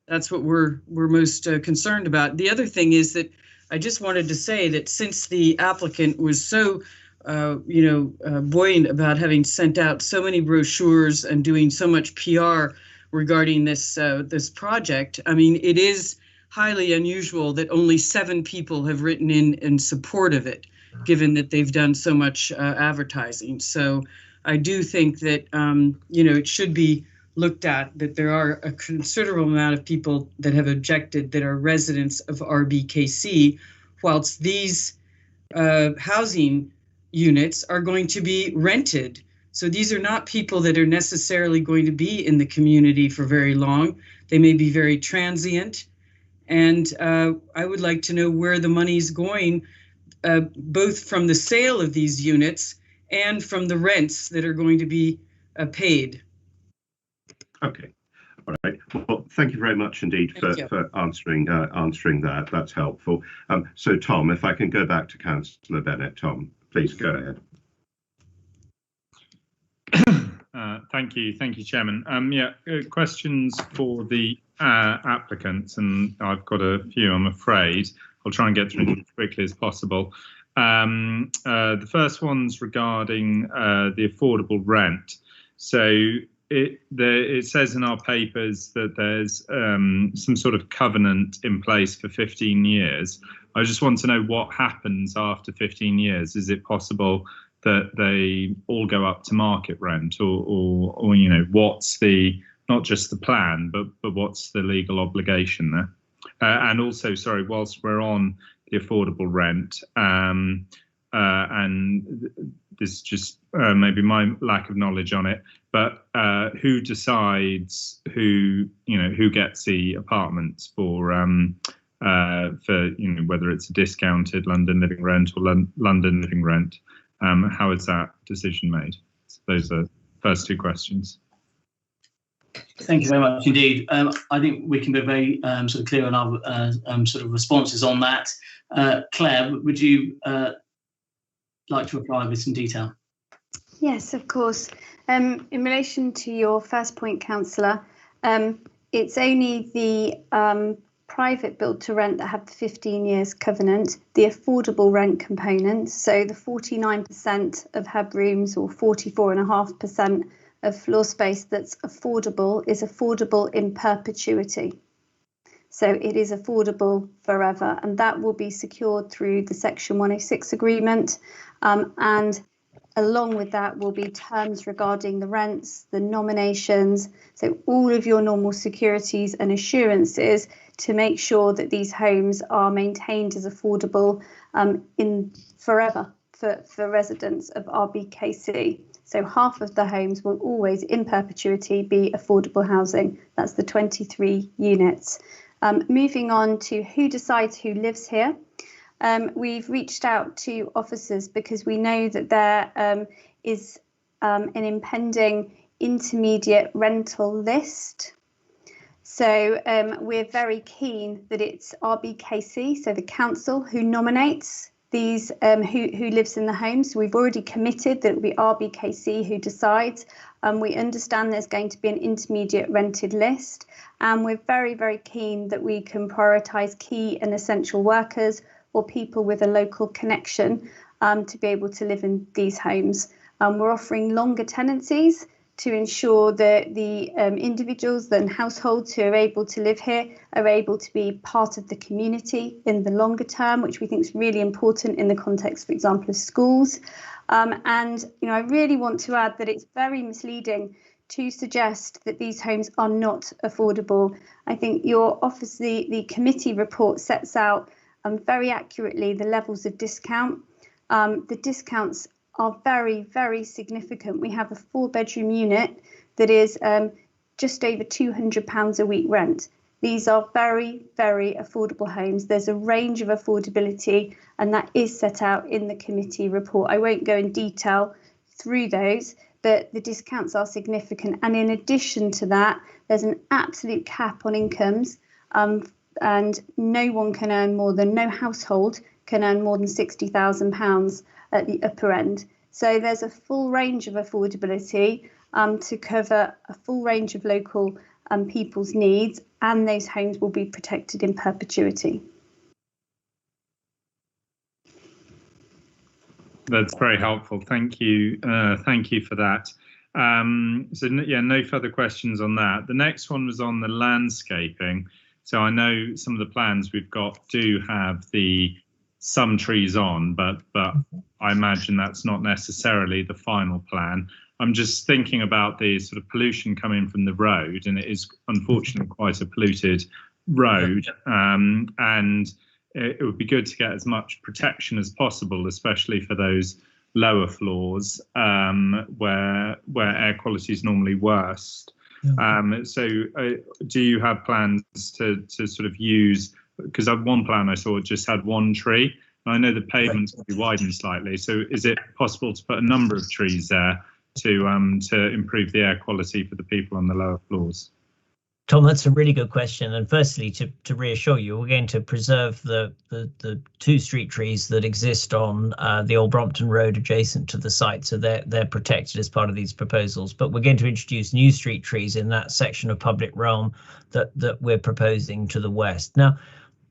That's what we're most concerned about. The other thing is that I just wanted to say that since the applicant was so, buoyant about having sent out so many brochures and doing so much PR regarding this project, I mean, it is highly unusual that only 7 people have written in support of it, given that they've done so much advertising. So I do think that, it should be looked at that there are a considerable amount of people that have objected that are residents of RBKC, whilst these housing units are going to be rented. So these are not people that are necessarily going to be in the community for very long. They may be very transient. And I would like to know where the money's going, both from the sale of these units and from the rents that are going to be paid. Okay, all right. Well, thank you very much indeed for answering that. That's helpful. So, Tom, if I can go back to Councillor Bennett. Tom, please go ahead. Thank you, Chairman. Questions for the applicants, and I've got a few, I'm afraid. I'll try and get through them as quickly as possible. The first one's regarding the affordable rent. So it says in our papers that there's some sort of covenant in place for 15 years. I just want to know what happens after 15 years. Is it possible that they all go up to market rent, or what's the, not just the plan, but what's the legal obligation there? And also, sorry, whilst we're on affordable rent. And this is just maybe my lack of knowledge on it, but who decides who gets the apartments for whether it's a discounted London living rent or London living rent? How is that decision made? So those are the first two questions. Thank you very much indeed. I think we can be very sort of clear on our sort of responses on that. Claire, would you like to reply with some detail? Yes, of course. In relation to your first point, Councillor, it's only the private build to rent that have the 15 years covenant, the affordable rent component, so the 49% of hub rooms or 44.5% of floor space that's affordable is affordable in perpetuity. So it is affordable forever, and that will be secured through the Section 106 agreement. And along with that will be terms regarding the rents, the nominations, so all of your normal securities and assurances to make sure that these homes are maintained as affordable in forever for residents of RBKC. So half of the homes will always in perpetuity be affordable housing. That's the 23 units. Moving on to who decides who lives here. We've reached out to officers because we know that there is an impending intermediate rental list. So we're very keen that it's RBKC, so the council, who nominates these who lives in the homes. So we've already committed that it will be RBKC who decides. We understand there's going to be an intermediate rented list, and we're very, very keen that we can prioritise key and essential workers or people with a local connection to be able to live in these homes. We're offering longer tenancies to ensure that the individuals and households who are able to live here are able to be part of the community in the longer term, which we think is really important in the context, for example, of schools. And I really want to add that it's very misleading to suggest that these homes are not affordable. I think your office, the committee report sets out very accurately the levels of discount. The discounts are very, very significant. We have a 4-bedroom unit that is just over £200 a week rent. These are very, very affordable homes. There's a range of affordability, and that is set out in the committee report. I won't go in detail through those, but the discounts are significant. And in addition to that, there's an absolute cap on incomes, and no household can earn more than £60,000 at the upper end. So there's a full range of affordability to cover a full range of local people's needs, and those homes will be protected in perpetuity. That's very helpful. Thank you. Thank you for that. No further questions on that. The next one was on the landscaping. So I know some of the plans we've got do have some trees on, but I imagine that's not necessarily the final plan. I'm just thinking about the sort of pollution coming from the road, and it is unfortunately quite a polluted road, and it would be good to get as much protection as possible, especially for those lower floors where air quality is normally worst. Do you have plans to sort of use, because one plan I saw just had one tree, and I know the pavements will be widened slightly, so is it possible to put a number of trees there to improve the air quality for the people on the lower floors? Tom, that's a really good question. And firstly, to reassure you, we're going to preserve the 2 street trees that exist on the Old Brompton Road adjacent to the site, so they're protected as part of these proposals. But we're going to introduce new street trees in that section of public realm that we're proposing to the west. Now,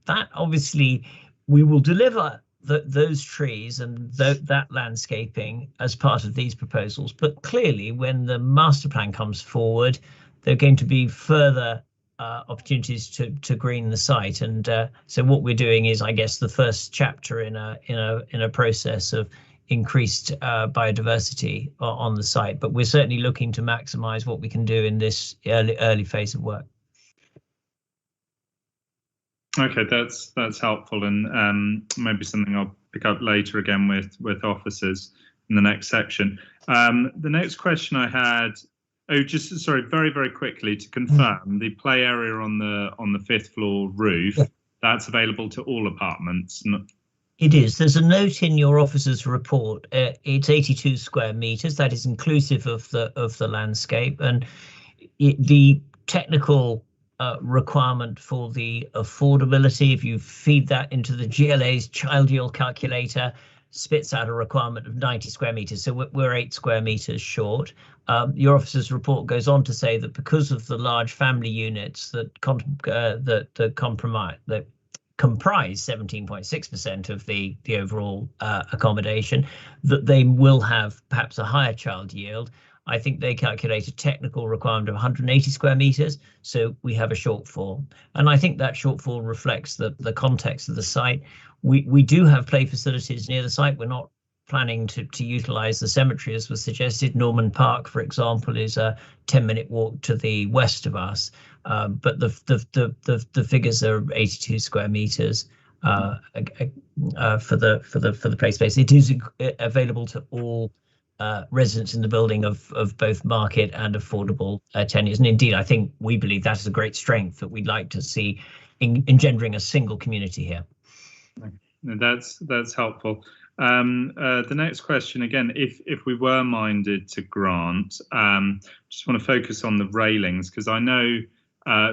that obviously we will deliver those trees and that landscaping as part of these proposals. But clearly, when the master plan comes forward, there are going to be further opportunities to green the site, and so what we're doing is, I guess, the first chapter in a process of increased biodiversity on the site. But we're certainly looking to maximise what we can do in this early phase of work. Okay, that's helpful, and maybe something I'll pick up later again with officers in the next section. The next question I had, just sorry, very quickly to confirm, the play area on the 5th floor roof, that's available to all apartments. It is. There's a note in your officer's report. It's 82 square meters. That is inclusive of the landscape, and the technical requirement for the affordability, if you feed that into the GLA's child yield calculator, spits out a requirement of 90 square meters. So we're 8 square meters short. Your officer's report goes on to say that because of the large family units that comprise 17.6% of the overall accommodation, that they will have perhaps a higher child yield. I think they calculate a technical requirement of 180 square meters, so we have a shortfall. And I think that shortfall reflects the context of the site. We do have play facilities near the site. We're not planning to utilize the cemetery as was suggested. Norman Park, for example, is a 10-minute walk to the west of us. But the figures are 82 square meters for the play space. It is available to all residents in the building of both market and affordable tenures. And indeed, I think we believe that is a great strength that we'd like to see engendering a single community here. That's helpful. The next question, again, if we were minded to grant, just want to focus on the railings, because I know,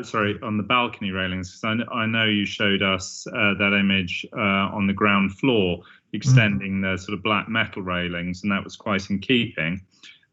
sorry, on the balcony railings, because I know you showed us that image on the ground floor, extending the sort of black metal railings, and that was quite in keeping.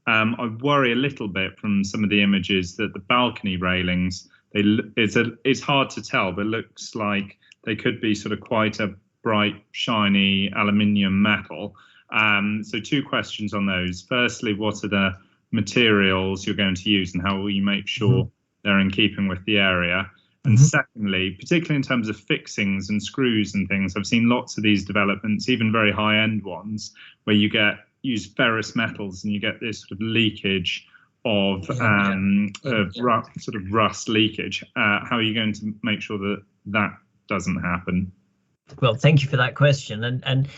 I worry a little bit from some of the images that the balcony railings, it's hard to tell, but it looks like they could be sort of quite a bright, shiny aluminium metal. So 2 questions on those. Firstly, what are the materials you're going to use, and how will you make sure they're in keeping with the area? And secondly, particularly in terms of fixings and screws and things, I've seen lots of these developments, even very high-end ones, where you use ferrous metals and you get this sort of leakage of sort of rust leakage. How are you going to make sure that that doesn't happen? Well, thank you for that question. And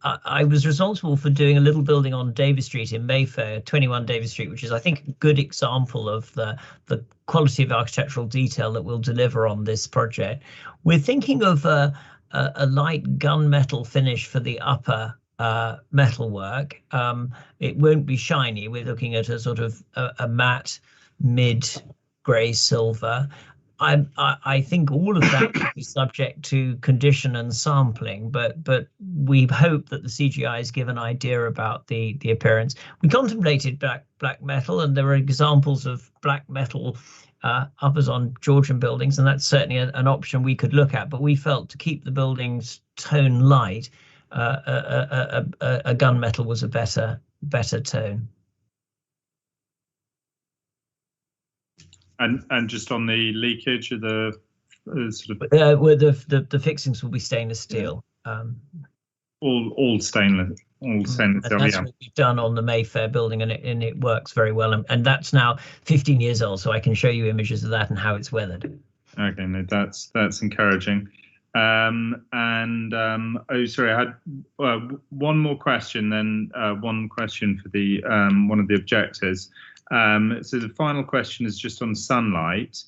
I was responsible for doing a little building on Davis Street in Mayfair, 21 Davis Street, which is, I think, a good example of the quality of architectural detail that we'll deliver on this project. We're thinking of a light gunmetal finish for the upper metalwork. It won't be shiny. We're looking at a sort of a matte mid-grey silver. I think all of that will be subject to condition and sampling, but we hope that the CGIs give an idea about the appearance. We contemplated black metal, and there are examples of black metal uppers on Georgian buildings, and that's certainly an option we could look at. But we felt to keep the buildings tone light, a gunmetal was a better tone. And just on the leakage of the sort of well, the fixings will be stainless steel. All stainless steel. That's what we've done on the Mayfair building, and it works very well. And that's now 15 years old, so I can show you images of that and how it's weathered. Okay, no, that's encouraging. Oh, sorry, I had one more question, then one question for the one of the objectors. So the final question is just on sunlight.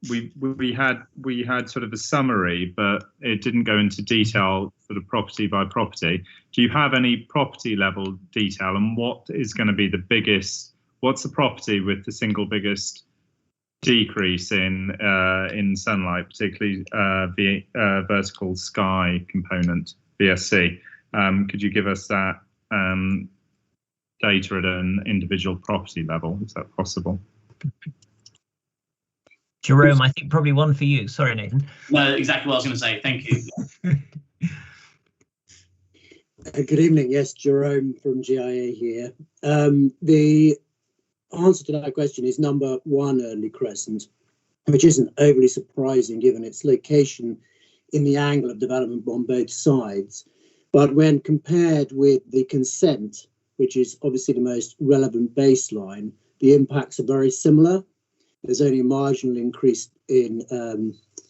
We had sort of a summary, but it didn't go into detail, sort of property by property. Do you have any property level detail, and what is going to be the biggest? What's the property with the single biggest decrease in sunlight, particularly the vertical sky component, VSC? Could you give us that data at an individual property level? Is that possible? Jerome, I think probably one for you. Sorry, Nathan. No, exactly what I was going to say. Thank you. Good evening. Yes, Jerome from GIA here. The answer to that question is number 1, Early Crescent, which isn't overly surprising given its location in the angle of development on both sides. But when compared with the consent, which is obviously the most relevant baseline, the impacts are very similar. there's only a marginal increase in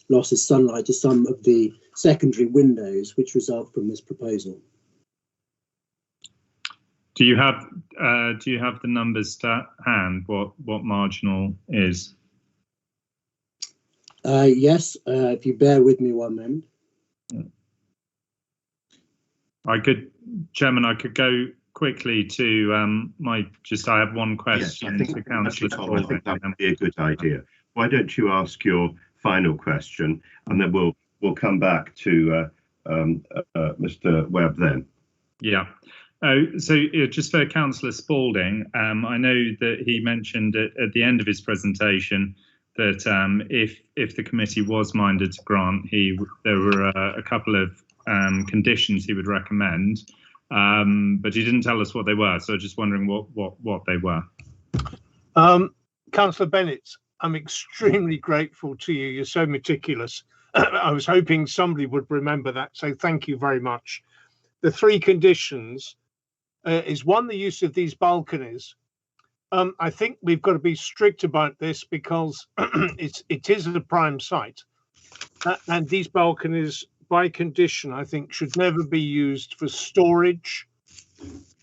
loss of sunlight to some of the secondary windows which result from this proposal. Do you have the numbers to hand? What marginal is? Yes, if you bear with me one moment. Chairman, I could go quickly to I have one question. Yes, I think, Councillor Tom, I think that would be a good idea. Why don't you ask your final question, and then we'll come back to Mr. Webb then. Yeah. So just for Councillor Spalding, I know that he mentioned at the end of his presentation that if the committee was minded to grant, there were a couple of conditions he would recommend, but he didn't tell us what they were. So just wondering what they were. Councillor Bennett, I'm extremely grateful to you. You're so meticulous. I was hoping somebody would remember that, so thank you very much. The three conditions is one, the use of these balconies. I think we've got to be strict about this because it is a prime site, and these balconies, by condition, I think should never be used for storage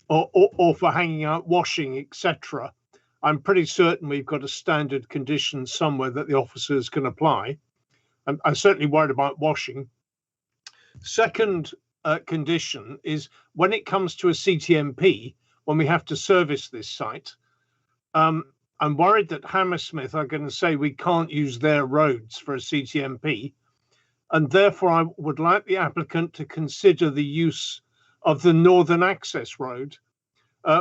or for hanging out, washing, etc. I'm pretty certain we've got a standard condition somewhere that the officers can apply. I'm certainly worried about washing. Second condition is when it comes to a CTMP, when we have to service this site, I'm worried that Hammersmith are going to say we can't use their roads for a CTMP, and therefore I would like the applicant to consider the use of the Northern Access Road,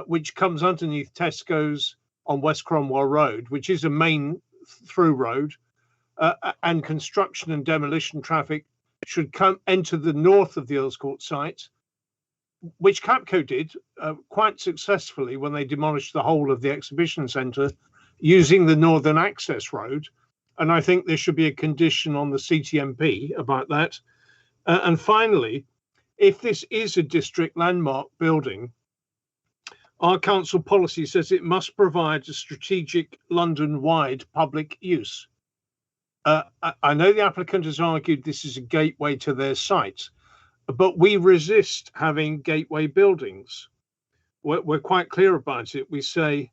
which comes underneath Tesco's on West Cromwell Road, which is a main through road, and construction and demolition traffic should enter the north of the Earls Court site, which Capco did quite successfully when they demolished the whole of the exhibition centre using the Northern Access Road. And I think there should be a condition on the CTMP about that. And finally, if this is a district landmark building, our council policy says it must provide a strategic London-wide public use. I know the applicant has argued this is a gateway to their site, but we resist having gateway buildings. We're quite clear about it. We say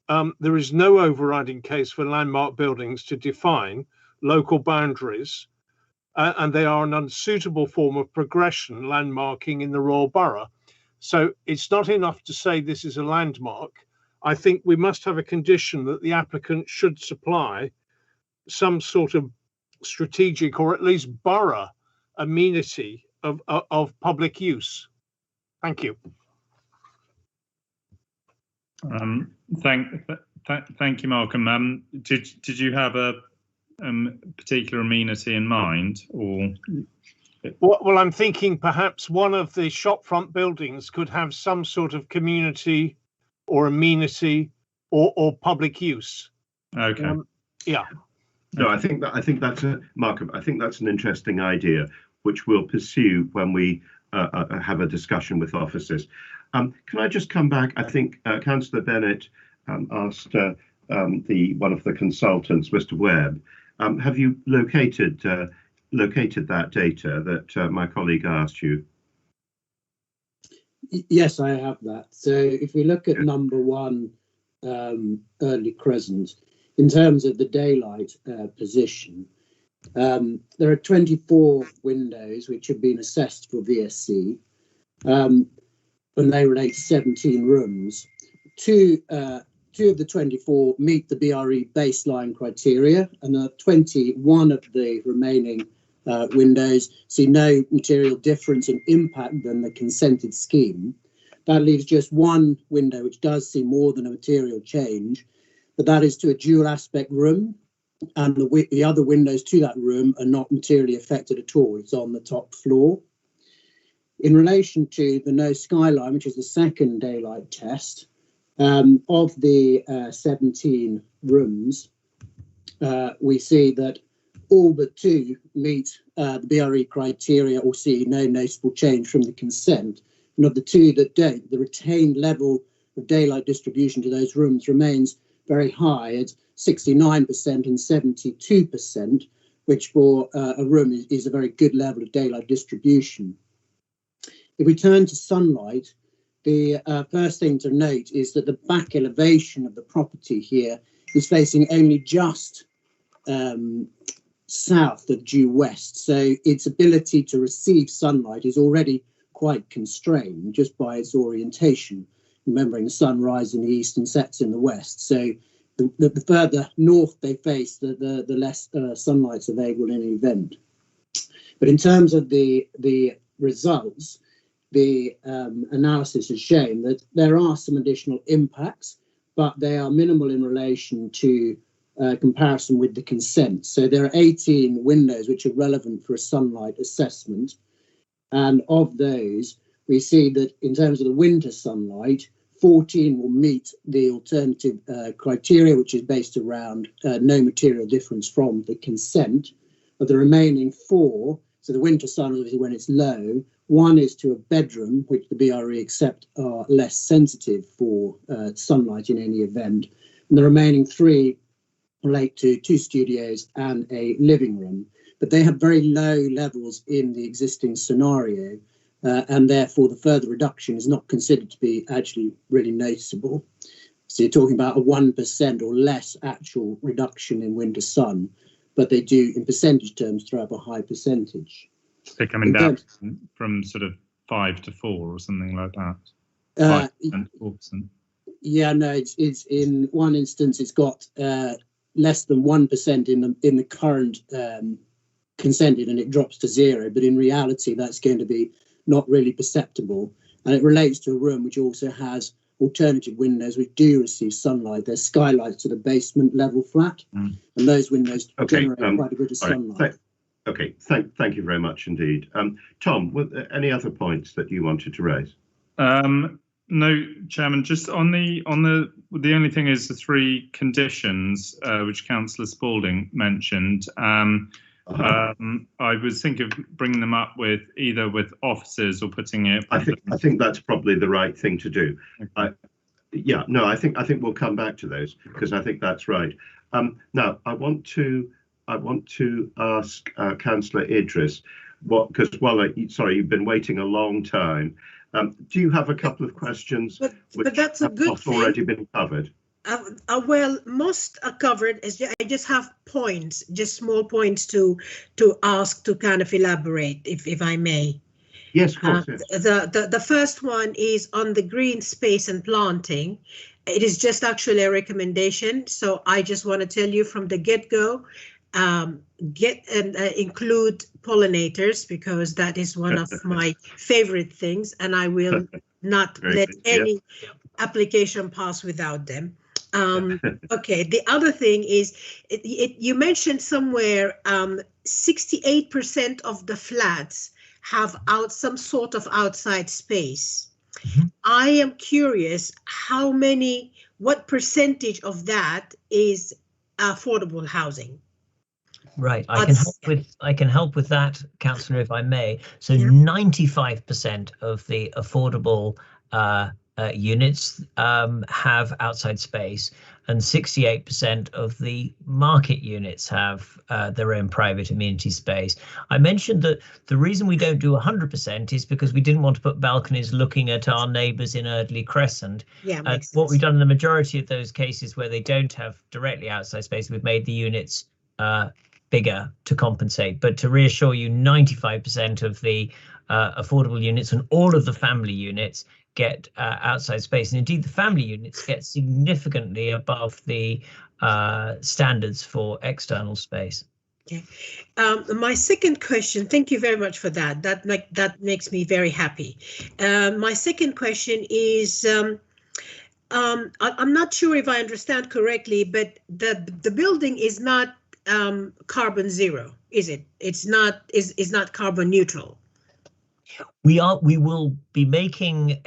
there is no overriding case for landmark buildings to define local boundaries, and they are an unsuitable form of progression landmarking in the Royal Borough. So it's not enough to say this is a landmark. I think we must have a condition that the applicant should supply some sort of strategic or at least borough amenity of public use. Thank you. Thank you, Malcolm. Did you have a particular amenity in mind, or? Well, I'm thinking perhaps one of the shopfront buildings could have some sort of community or amenity or public use. Okay. Yeah. No, I think that's Malcolm. I think that's an interesting idea, which we'll pursue when we have a discussion with officers. Can I just come back? I think Councillor Bennett asked one of the consultants, Mr. Webb, have you located that data that my colleague asked you? Yes, I have that. So if we look at number one, Early Crescent, in terms of the daylight position, there are 24 windows which have been assessed for VSC, and they relate to 17 rooms. Two of the 24 meet the BRE baseline criteria, and 21 of the remaining windows see no material difference in impact than the consented scheme. That leaves just one window which does see more than a material change, but that is to a dual aspect room, and the other windows to that room are not materially affected at all. It's on the top floor. In relation to the no skyline, which is the second daylight test, of the 17 rooms, we see that all but two meet the BRE criteria or see no noticeable change from the consent. And of the two that don't, the retained level of daylight distribution to those rooms remains very high at 69% and 72%, which for a room is a very good level of daylight distribution. If we turn to sunlight, the first thing to note is that the back elevation of the property here is facing only just south of due west. So its ability to receive sunlight is already quite constrained just by its orientation, remembering the sun rises in the east and sets in the west. So the further north they face, the less sunlight's available in an event. But in terms of the results, the analysis has shown that there are some additional impacts, but they are minimal in relation to comparison with the consent. So there are 18 windows which are relevant for a sunlight assessment. And of those, we see that in terms of the winter sunlight, 14 will meet the alternative criteria, which is based around no material difference from the consent. Of the remaining 4, so the winter sun, obviously when it's low, 1 is to a bedroom, which the BRE accept are less sensitive for sunlight in any event. And the remaining 3 relate to 2 studios and a living room. But they have very low levels in the existing scenario, and therefore the further reduction is not considered to be actually really noticeable. So you're talking about a 1% or less actual reduction in winter sun, but they do, in percentage terms, throw up a high percentage. They're coming down from sort of 5 to 4 or something like that. 5%, 4%. Yeah, no, it's in one instance it's got less than 1% in the current consented, and it drops to 0. But in reality, that's going to be not really perceptible, and it relates to a room which also has alternative windows which do receive sunlight. There's skylights to the basement level flat, and those windows generate quite a bit of sunlight. Thank you very much indeed. Tom, were there any other points that you wanted to raise? No, Chairman. Just on the only thing is the 3 conditions which Councillor Spalding mentioned. I was thinking of bringing them up with either with officers or putting it. I think that's probably the right thing to do. Okay. I think we'll come back to those because I think that's right. Now I want to ask Councillor Idris because sorry, you've been waiting a long time. Do you have a couple of questions but that's a good thing. Already been covered? Well, most are covered. I just have points, just small points to ask to kind of elaborate, if I may. Yes, of course. Yes. The first one is on the green space and planting. It is just actually a recommendation. So I just want to tell you from the get-go, include pollinators, because that is one of my favorite things, and I will not let any application pass without them. Okay, the other thing is, you mentioned somewhere 68% of the flats have some sort of outside space. I am curious what percentage of that is affordable housing? Right, I can help with that, Councillor, if I may. So 95% of the affordable units have outside space, and 68% of the market units have their own private amenity space. I mentioned that the reason we don't do 100% is because we didn't want to put balconies looking at our neighbours in Erdley Crescent. What we've done in the majority of those cases where they don't have directly outside space, we've made the units bigger to compensate. But to reassure you, 95% of the affordable units and all of the family units get outside space, and indeed the family units get significantly above the standards for external space. Okay. My second question, thank you very much for that. That makes me very happy. My second question is, I'm not sure if I understand correctly, but the building is not carbon zero, is it? It's not carbon neutral. We will be making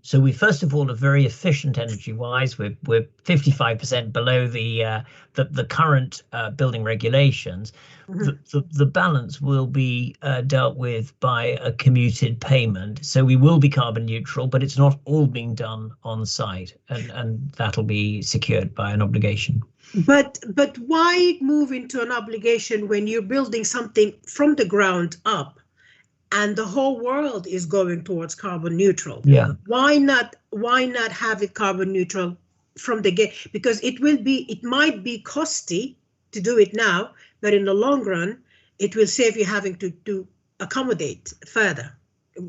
so we first of all are very efficient energy wise. We're 55% below the current building regulations. The balance will be dealt with by a commuted payment. So we will be carbon neutral, but it's not all being done on site, and that'll be secured by an obligation. But why move into an obligation when you're building something from the ground up? And the whole world is going towards carbon neutral. Yeah. Why not have it carbon neutral from the get? Because it might be costly to do it now, but in the long run, it will save you having to accommodate further.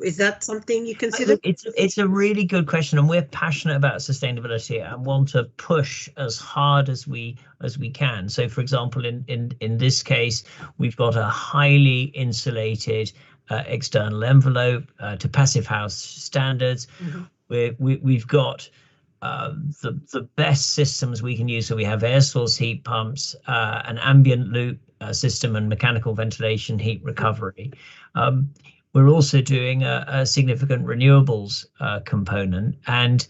Is that something you consider? It's a really good question, and we're passionate about sustainability and want to push as hard as we can. So, for example, in this case, we've got a highly insulated external envelope to passive house standards. We've got the best systems we can use. So we have air source heat pumps, an ambient loop system, and mechanical ventilation heat recovery. We're also doing a significant renewables component, and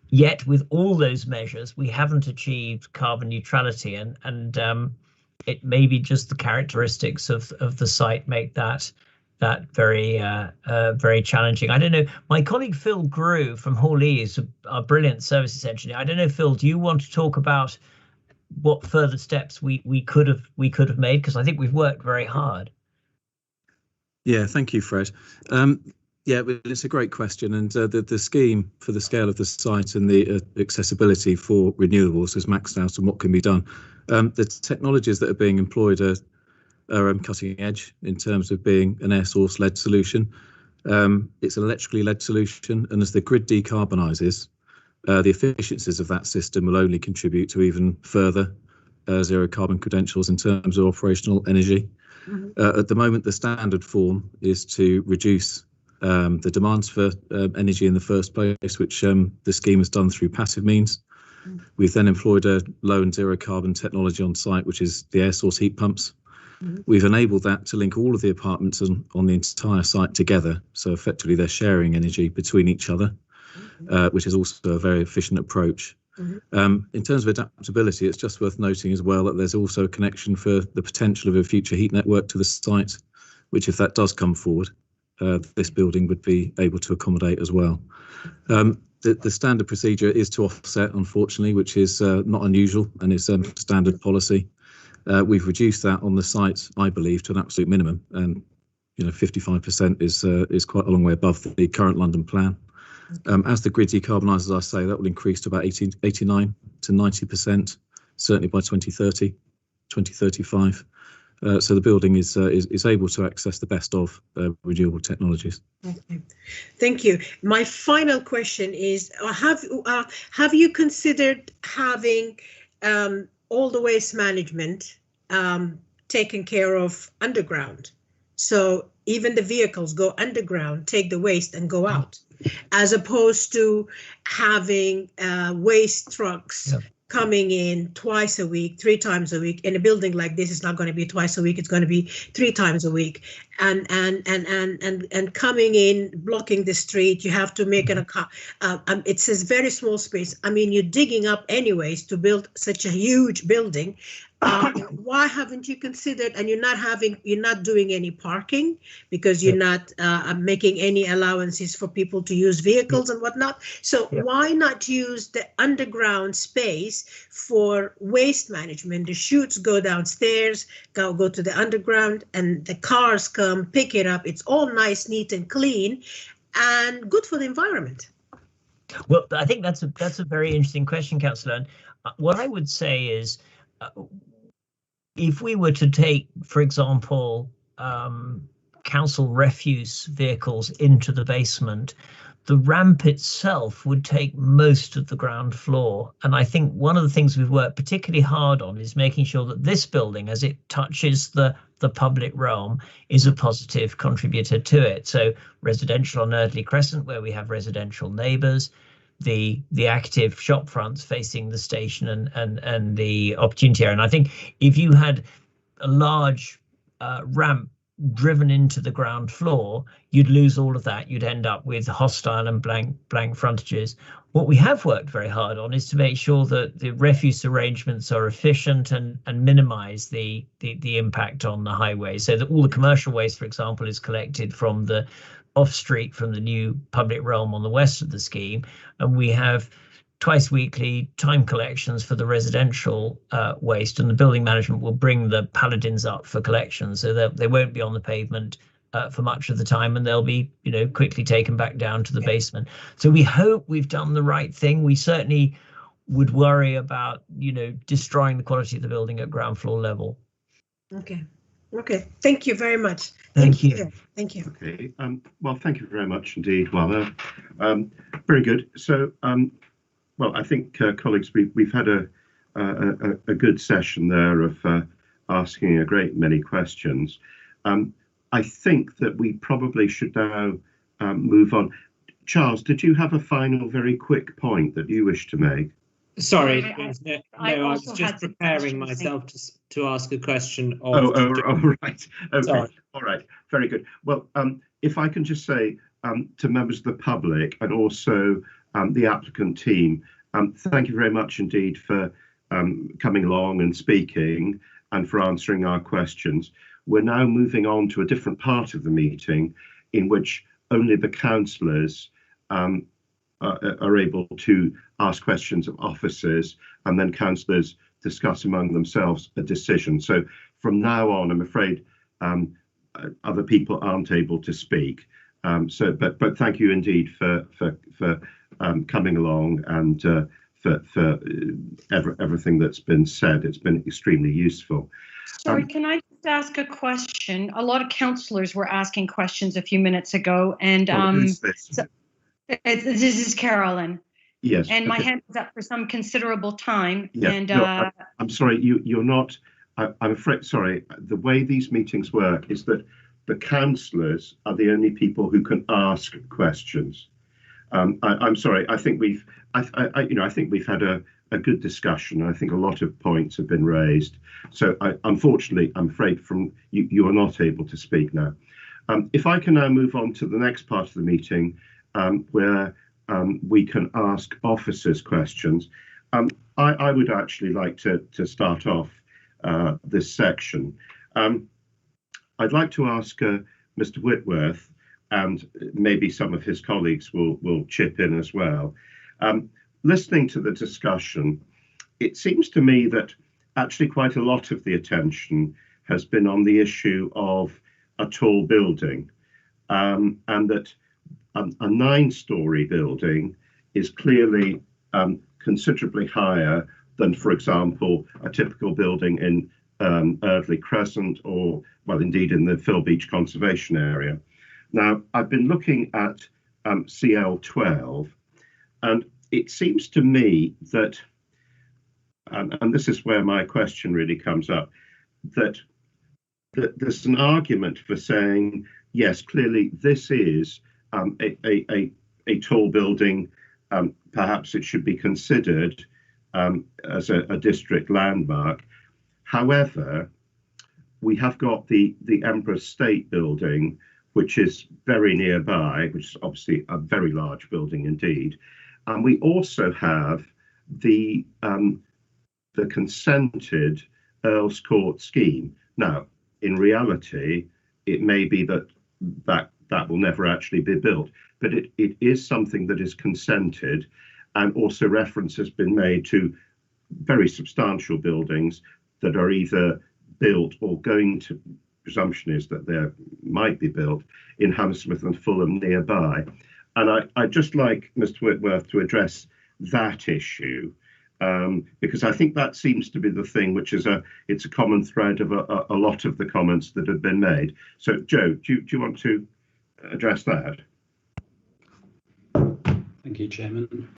yet with all those measures, we haven't achieved carbon neutrality, and it may be just the characteristics of the site make that very challenging. I don't know. My colleague Phil Grew from Hawley is a brilliant services engineer. I don't know, Phil, do you want to talk about what further steps we could have made? Because I think we've worked very hard. Yeah, thank you, Fred. Yeah, it's a great question, and the scheme for the scale of the site and the accessibility for renewables is maxed out on what can be done. The technologies that are being employed are cutting edge in terms of being an air source led solution. It's an electrically led solution, and as the grid decarbonises, the efficiencies of that system will only contribute to even further zero carbon credentials in terms of operational energy. At the moment, the standard form is to reduce the demands for energy in the first place, which the scheme has done through passive means. We've then employed a low and zero carbon technology on site, which is the air source heat pumps. We've enabled that to link all of the apartments on the entire site together. So effectively, they're sharing energy between each other, which is also a very efficient approach. In terms of adaptability, it's just worth noting as well that there's also a connection for the potential of a future heat network to the site, which if that does come forward, this building would be able to accommodate as well. The standard procedure is to offset, unfortunately, which is not unusual and is standard policy. We've reduced that on the site, I believe, to an absolute minimum, and 55% is quite a long way above the current London plan. As the grid decarbonises, as I say, that will increase to about 89 to 90%, certainly by 2030, 2035. So the building is able to access the best of renewable technologies. Okay. Thank you. My final question is: have you considered having all the waste management taken care of underground? So even the vehicles go underground, take the waste and go out, as opposed to having waste trucks coming in twice a week, 3 times a week. In a building like this, it's not going to be twice a week, it's going to be 3 times a week. And coming in, blocking the street, you have to make it's a very small space. I mean, you're digging up anyways to build such a huge building. Why haven't you considered, and you're not doing any parking because you're not making any allowances for people to use vehicles and whatnot. So why not use the underground space for waste management? The chutes go downstairs, go to the underground, and the cars come pick it up. It's all nice, neat and clean and good for the environment. Well, I think that's a very interesting question, Councillor. And what I would say is, if we were to take, for example, council refuse vehicles into the basement, the ramp itself would take most of the ground floor. And I think one of the things we've worked particularly hard on is making sure that this building, as it touches the public realm, is a positive contributor to it. So residential on Erdley Crescent, where we have residential neighbours, the active shop fronts facing the station and the opportunity area. And I think if you had a large ramp driven into the ground floor, you'd lose all of that. You'd end up with hostile and blank frontages. What we have worked very hard on is to make sure that the refuse arrangements are efficient and minimize the impact on the highway, so that all the commercial waste, for example, is collected from the off street, from the new public realm on the west of the scheme. And we have twice weekly time collections for the residential waste, and the building management will bring the paladins up for collection, so that they won't be on the pavement for much of the time, and they'll be, quickly taken back down to the basement. So we hope we've done the right thing. We certainly would worry about, destroying the quality of the building at ground floor level. Okay. Thank you very much. Thank you. Thank you. Okay. Well, thank you very much indeed, Wala. Very good. So, well, I think, colleagues, we've had a good session there of asking a great many questions. I think that we probably should now move on. Charles, did you have a final, very quick point that you wish to make? Sorry, I was just preparing myself to ask a question. Right. Okay. Sorry. All right. Very good. Well, if I can just say to members of the public and also the applicant team, thank you very much indeed for coming along and speaking and for answering our questions. We're now moving on to a different part of the meeting in which only the councillors are able to ask questions of officers, and then councillors discuss among themselves a decision. So from now on, I'm afraid other people aren't able to speak. But thank you indeed for coming along and for everything that's been said. It's been extremely useful. Sorry, can I just ask a question? A lot of councillors were asking questions a few minutes ago, and who's this? This is Carolyn. Yes. And my hand is up for some considerable time. Yeah. And No, I'm sorry, you're not. I'm afraid. Sorry, the way these meetings work is that the councillors are the only people who can ask questions. I'm sorry. I think we've. I think we've had a good discussion. I think a lot of points have been raised. So unfortunately, I'm afraid you are not able to speak now. If I can now move on to the next part of the meeting, where we can ask officers questions. I would actually like to start off this section. I'd like to ask Mr. Whitworth, and maybe some of his colleagues will chip in as well. Listening to the discussion, it seems to me that actually quite a lot of the attention has been on the issue of a tall building, and that a 9-storey building is clearly considerably higher than, for example, a typical building in Eardley Crescent or, well, indeed in the Phil Beach Conservation Area. Now, I've been looking at CL12, and it seems to me that, and this is where my question really comes up, that there's an argument for saying, yes, clearly this is a tall building. Perhaps it should be considered as a district landmark. However, we have got the Emperor State Building, which is very nearby, which is obviously a very large building indeed. And we also have the consented Earl's Court scheme. Now, in reality, it may be that will never actually be built, but it is something that is consented, and also reference has been made to very substantial buildings that are either built or going to, presumption is that they might be built in Hammersmith and Fulham nearby. And I'd just like Mr. Whitworth to address that issue, because I think that seems to be the thing which is it's a common thread of a lot of the comments that have been made. So, Joe, do you want to address that? Thank you, Chairman.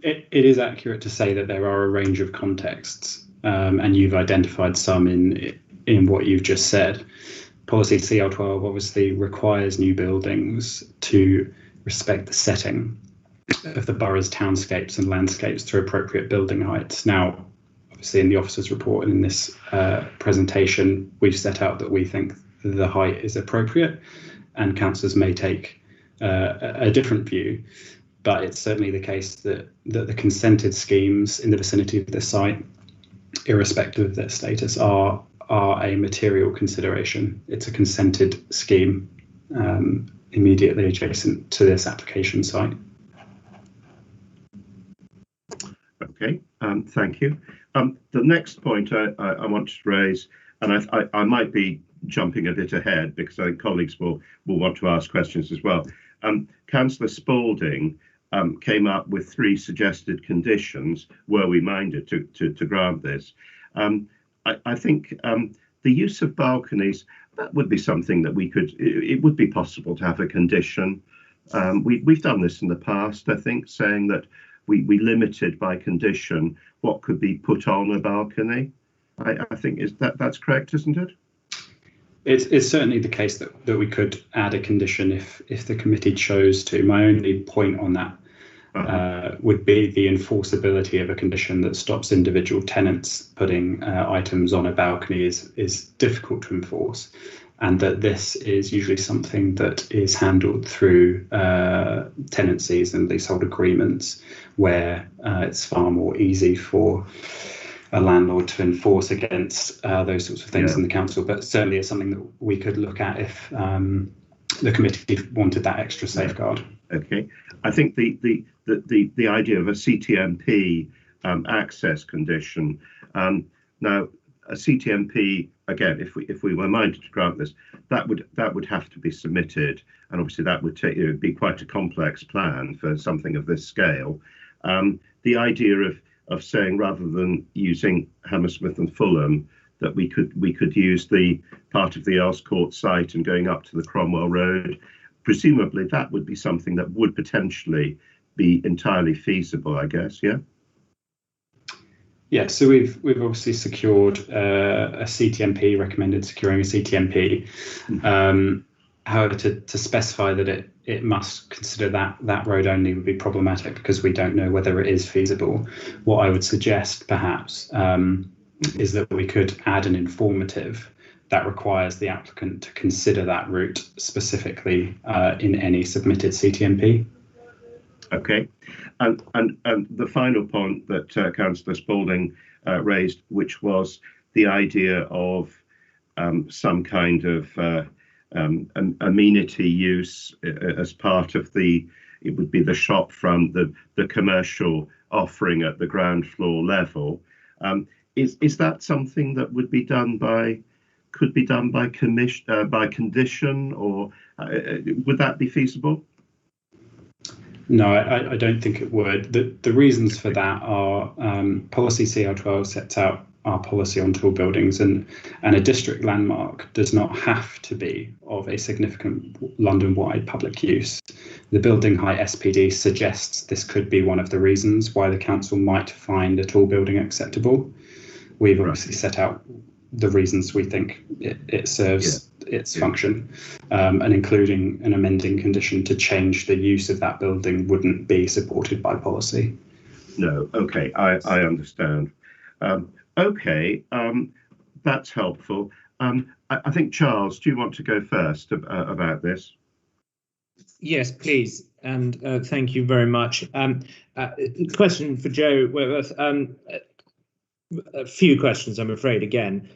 It is accurate to say that there are a range of contexts, and you've identified some in what you've just said. Policy CL12 obviously requires new buildings to respect the setting of the borough's townscapes and landscapes through appropriate building heights. Now, obviously in the officer's report and in this presentation, we've set out that we think the height is appropriate, and councillors may take a different view. But it's certainly the case that the consented schemes in the vicinity of the site, irrespective of their status, are a material consideration. It's a consented scheme immediately adjacent to this application site. Okay, thank you. The next point I want to raise, and I might be jumping a bit ahead because I think colleagues will want to ask questions as well. Councillor Spalding came up with 3 suggested conditions, were we minded to grant this. I think the use of balconies, that would be something that it would be possible to have a condition. We've done this in the past, I think, saying that we limited by condition what could be put on a balcony. I think that's correct, isn't it? It's certainly the case that we could add a condition if the committee chose to. My only point on that would be the enforceability of a condition that stops individual tenants putting items on a balcony is difficult to enforce, and that this is usually something that is handled through tenancies and leasehold agreements, where it's far more easy for a landlord to enforce against those sorts of things in the council. But certainly it's something that we could look at if the committee wanted that extra safeguard. Okay, I think the idea of a CTMP access condition. Now, a CTMP, again, if we were minded to grant this, that would have to be submitted, and obviously that would be quite a complex plan for something of this scale. The idea of saying, rather than using Hammersmith and Fulham, that we could use the part of the Earls Court site and going up to the Cromwell Road, presumably that would be something that would potentially be entirely feasible, I guess. Yeah. Yeah, so we've obviously secured a CTMP, recommended securing a CTMP. However, to specify that it must consider that road only would be problematic, because we don't know whether it is feasible. What I would suggest, perhaps, is that we could add an informative that requires the applicant to consider that route specifically in any submitted CTMP. Okay, and the final point that Councillor Spalding raised, which was the idea of some kind of amenity use as part of it would be the shop front, the commercial offering at the ground floor level. Is that something that would be done could be done by condition, or would that be feasible? No, I don't think it would. The reasons for that are policy CR12 sets out our policy on tall buildings, and a district landmark does not have to be of a significant London-wide public use. The building height SPD suggests this could be one of the reasons why the council might find a tall building acceptable. We've obviously set out the reasons we think it serves its function, and including an amending condition to change the use of that building wouldn't be supported by policy. No, okay, I understand. Okay, that's helpful. I think, Charles, do you want to go first about this? Yes, please, and thank you very much. Question for Joe Whitworth. A few questions, I'm afraid, again.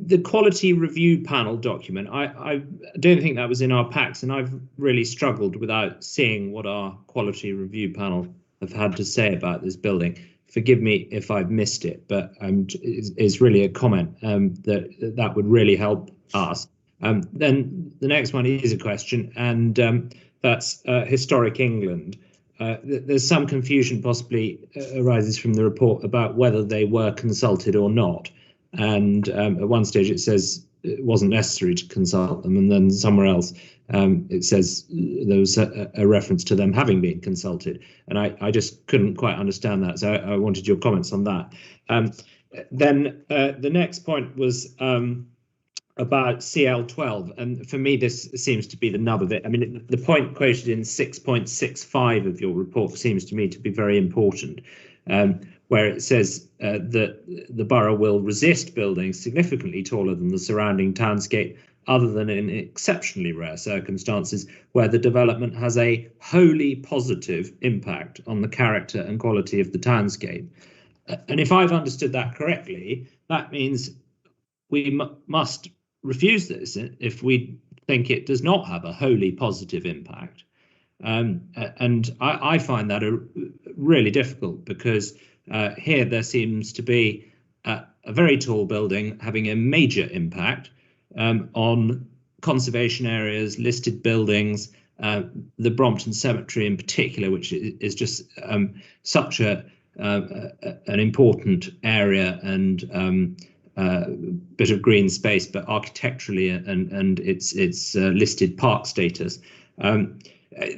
The quality review panel document, I don't think that was in our packs, and I've really struggled without seeing what our quality review panel have had to say about this building. Forgive me if I've missed it, but it's really a comment that would really help us. Then the next one is a question, and that's Historic England. There's some confusion possibly arises from the report about whether they were consulted or not. And at one stage it says it wasn't necessary to consult them, and then somewhere else it says there was a reference to them having been consulted. And I just couldn't quite understand that, so I wanted your comments on that. Then the next point was about CL12, and for me this seems to be the nub of it. I mean, the point quoted in 6.65 of your report seems to me to be very important, where it says that the borough will resist buildings significantly taller than the surrounding townscape other than in exceptionally rare circumstances where the development has a wholly positive impact on the character and quality of the townscape. And if I've understood that correctly, that means we must refuse this if we think it does not have a wholly positive impact. And I find that really difficult, because here there seems to be a very tall building having a major impact on conservation areas, listed buildings, the Brompton Cemetery in particular, which is just such an important area and bit of green space, but architecturally and its listed park status.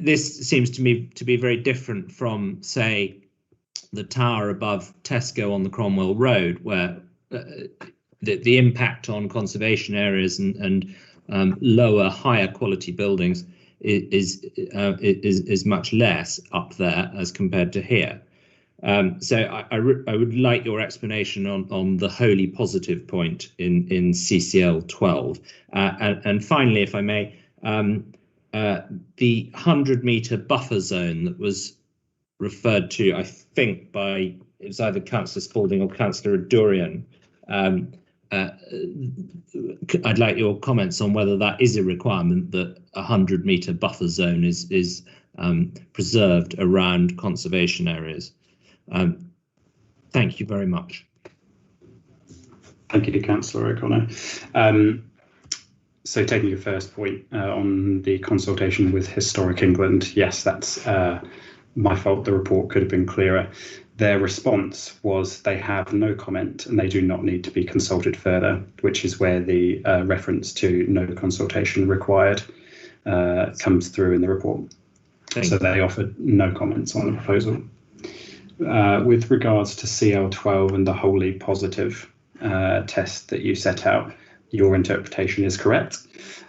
This seems to me to be very different from, say, the tower above Tesco on the Cromwell Road, where the impact on conservation areas and lower, higher quality buildings is much less up there as compared to here. So I would like your explanation on the wholly positive point in CCL 12. And finally, if I may, the 100-metre buffer zone that was referred to, I think, by, it was either Councillor Spalding or Councillor Adurian. I'd like your comments on whether that is a requirement, that a 100-metre buffer zone is preserved around conservation areas. Thank you very much. Thank you, Councillor O'Connor. So taking your first point on the consultation with Historic England, yes, that's my fault. The report could have been clearer. Their response was they have no comment and they do not need to be consulted further, which is where the reference to no consultation required comes through in the report. So they offered no comments on the proposal. With regards to CL12 and the wholly positive test that you set out, your interpretation is correct.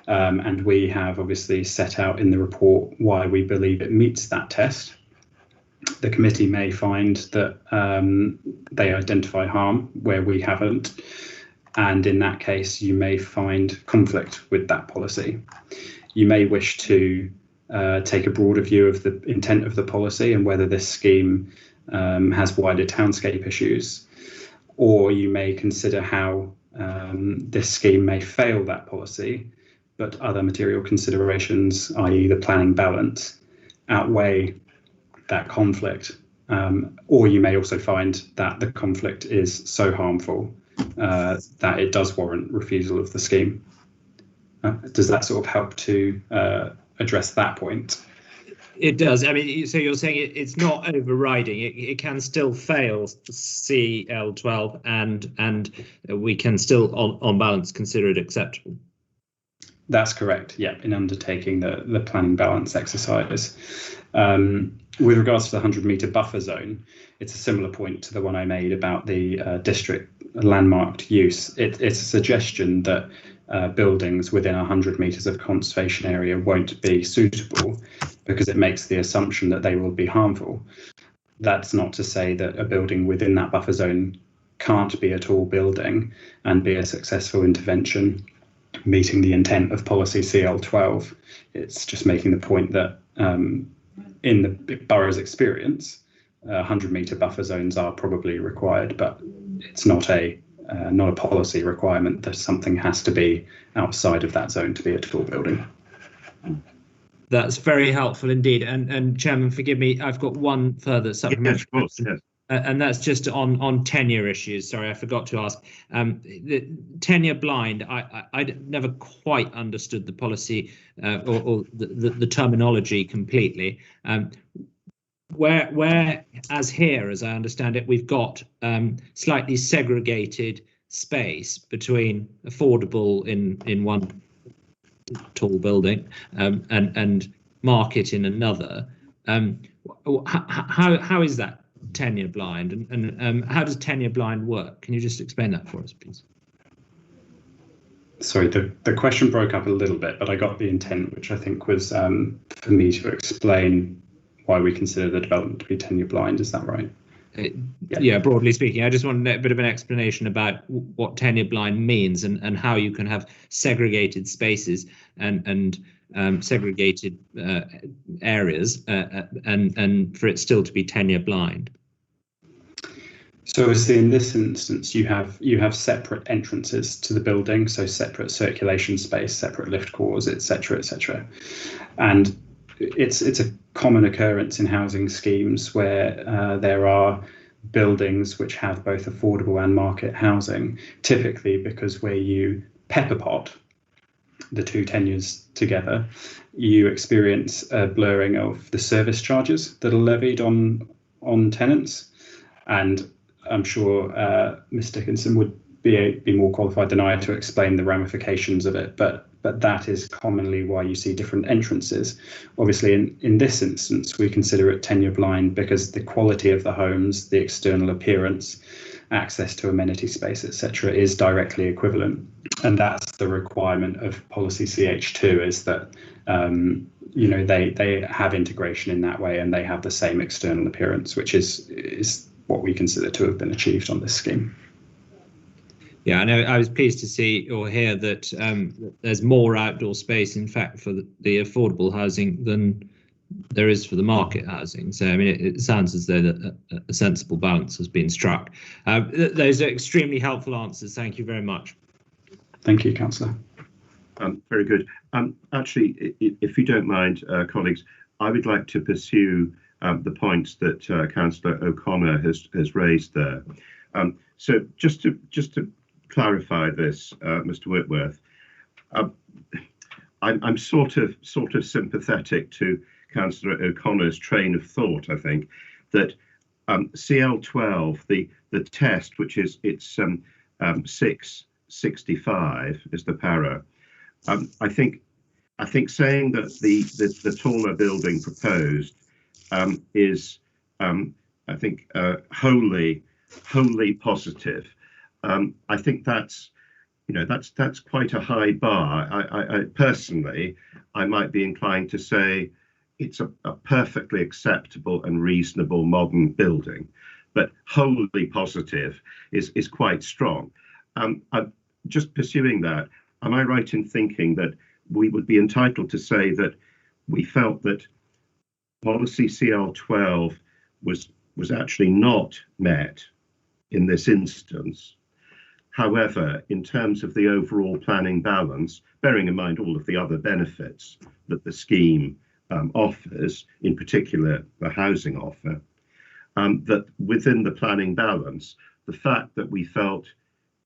And we have obviously set out in the report why we believe it meets that test. The committee may find that they identify harm where we haven't. And in that case, you may find conflict with that policy. You may wish to take a broader view of the intent of the policy and whether this scheme has wider townscape issues, or you may consider how this scheme may fail that policy, but other material considerations, i.e. the planning balance, outweigh that conflict. Or you may also find that the conflict is so harmful that it does warrant refusal of the scheme. Does that sort of help to address that point? It does. I mean, so you're saying it's not overriding. It can still fail CL12, and we can still, on balance, consider it acceptable. That's correct. Yeah, in undertaking the planning balance exercise. With regards to the 100-metre buffer zone, it's a similar point to the one I made about the district landmarked use. It's a suggestion that buildings within 100 metres of conservation area won't be suitable because it makes the assumption that they will be harmful. That's not to say that a building within that buffer zone can't be a tall building and be a successful intervention meeting the intent of policy CL12. It's just making the point that in the borough's experience, 100-metre buffer zones are probably required, but it's not a policy requirement that something has to be outside of that zone to be a tall building. That's very helpful indeed. And Chairman, forgive me, I've got one further supplementary question. Yes. And that's just on tenure issues. Sorry, I forgot to ask. The tenure blind, I never quite understood the policy or the terminology completely. Where, as here, as I understand it, we've got slightly segregated space between affordable in one tall building and market in another. How is that tenure blind, and how does tenure blind work? Can you just explain that for us, please? Sorry, the question broke up a little bit, but I got the intent, which I think was for me to explain why we consider the development to be tenure blind. Is that right? Yeah, broadly speaking, I just want a bit of an explanation about what tenure blind means and how you can have segregated spaces and segregated areas and for it still to be tenure blind. So obviously in this instance, you have separate entrances to the building, so separate circulation space, separate lift cores, etc., etc. And it's a common occurrence in housing schemes where there are buildings which have both affordable and market housing, typically because where you pepper pot the two tenures together, you experience a blurring of the service charges that are levied on tenants. And I'm sure Ms. Dickinson would be more qualified than I to explain the ramifications of it, but that is commonly why you see different entrances. Obviously, in this instance, we consider it tenure blind because the quality of the homes, the external appearance, access to amenity space, etc., is directly equivalent, and that's the requirement of policy CH2 is that they have integration in that way and they have the same external appearance, which is what we consider to have been achieved on this scheme. Yeah, I know. I was pleased to see or hear that there's more outdoor space, in fact, for the affordable housing than there is for the market housing. So, I mean, it sounds as though a sensible balance has been struck. Those are extremely helpful answers. Thank you very much. Thank you, Councillor. Very good. Actually, if you don't mind, colleagues, I would like to pursue the points that Councillor O'Connor has raised there. So just to clarify this, Mr. Whitworth, I'm sort of sympathetic to Councillor O'Connor's train of thought. I think that CL12, the test, which is it's 665 is the para. I think saying that the taller building proposed is I think wholly positive. I think that's quite a high bar. I personally, I might be inclined to say it's a perfectly acceptable and reasonable modern building, but wholly positive is quite strong. Just pursuing that, am I right in thinking that we would be entitled to say that we felt that policy CL12 was actually not met in this instance? However, in terms of the overall planning balance, bearing in mind all of the other benefits that the scheme offers, in particular the housing offer, that within the planning balance, the fact that we felt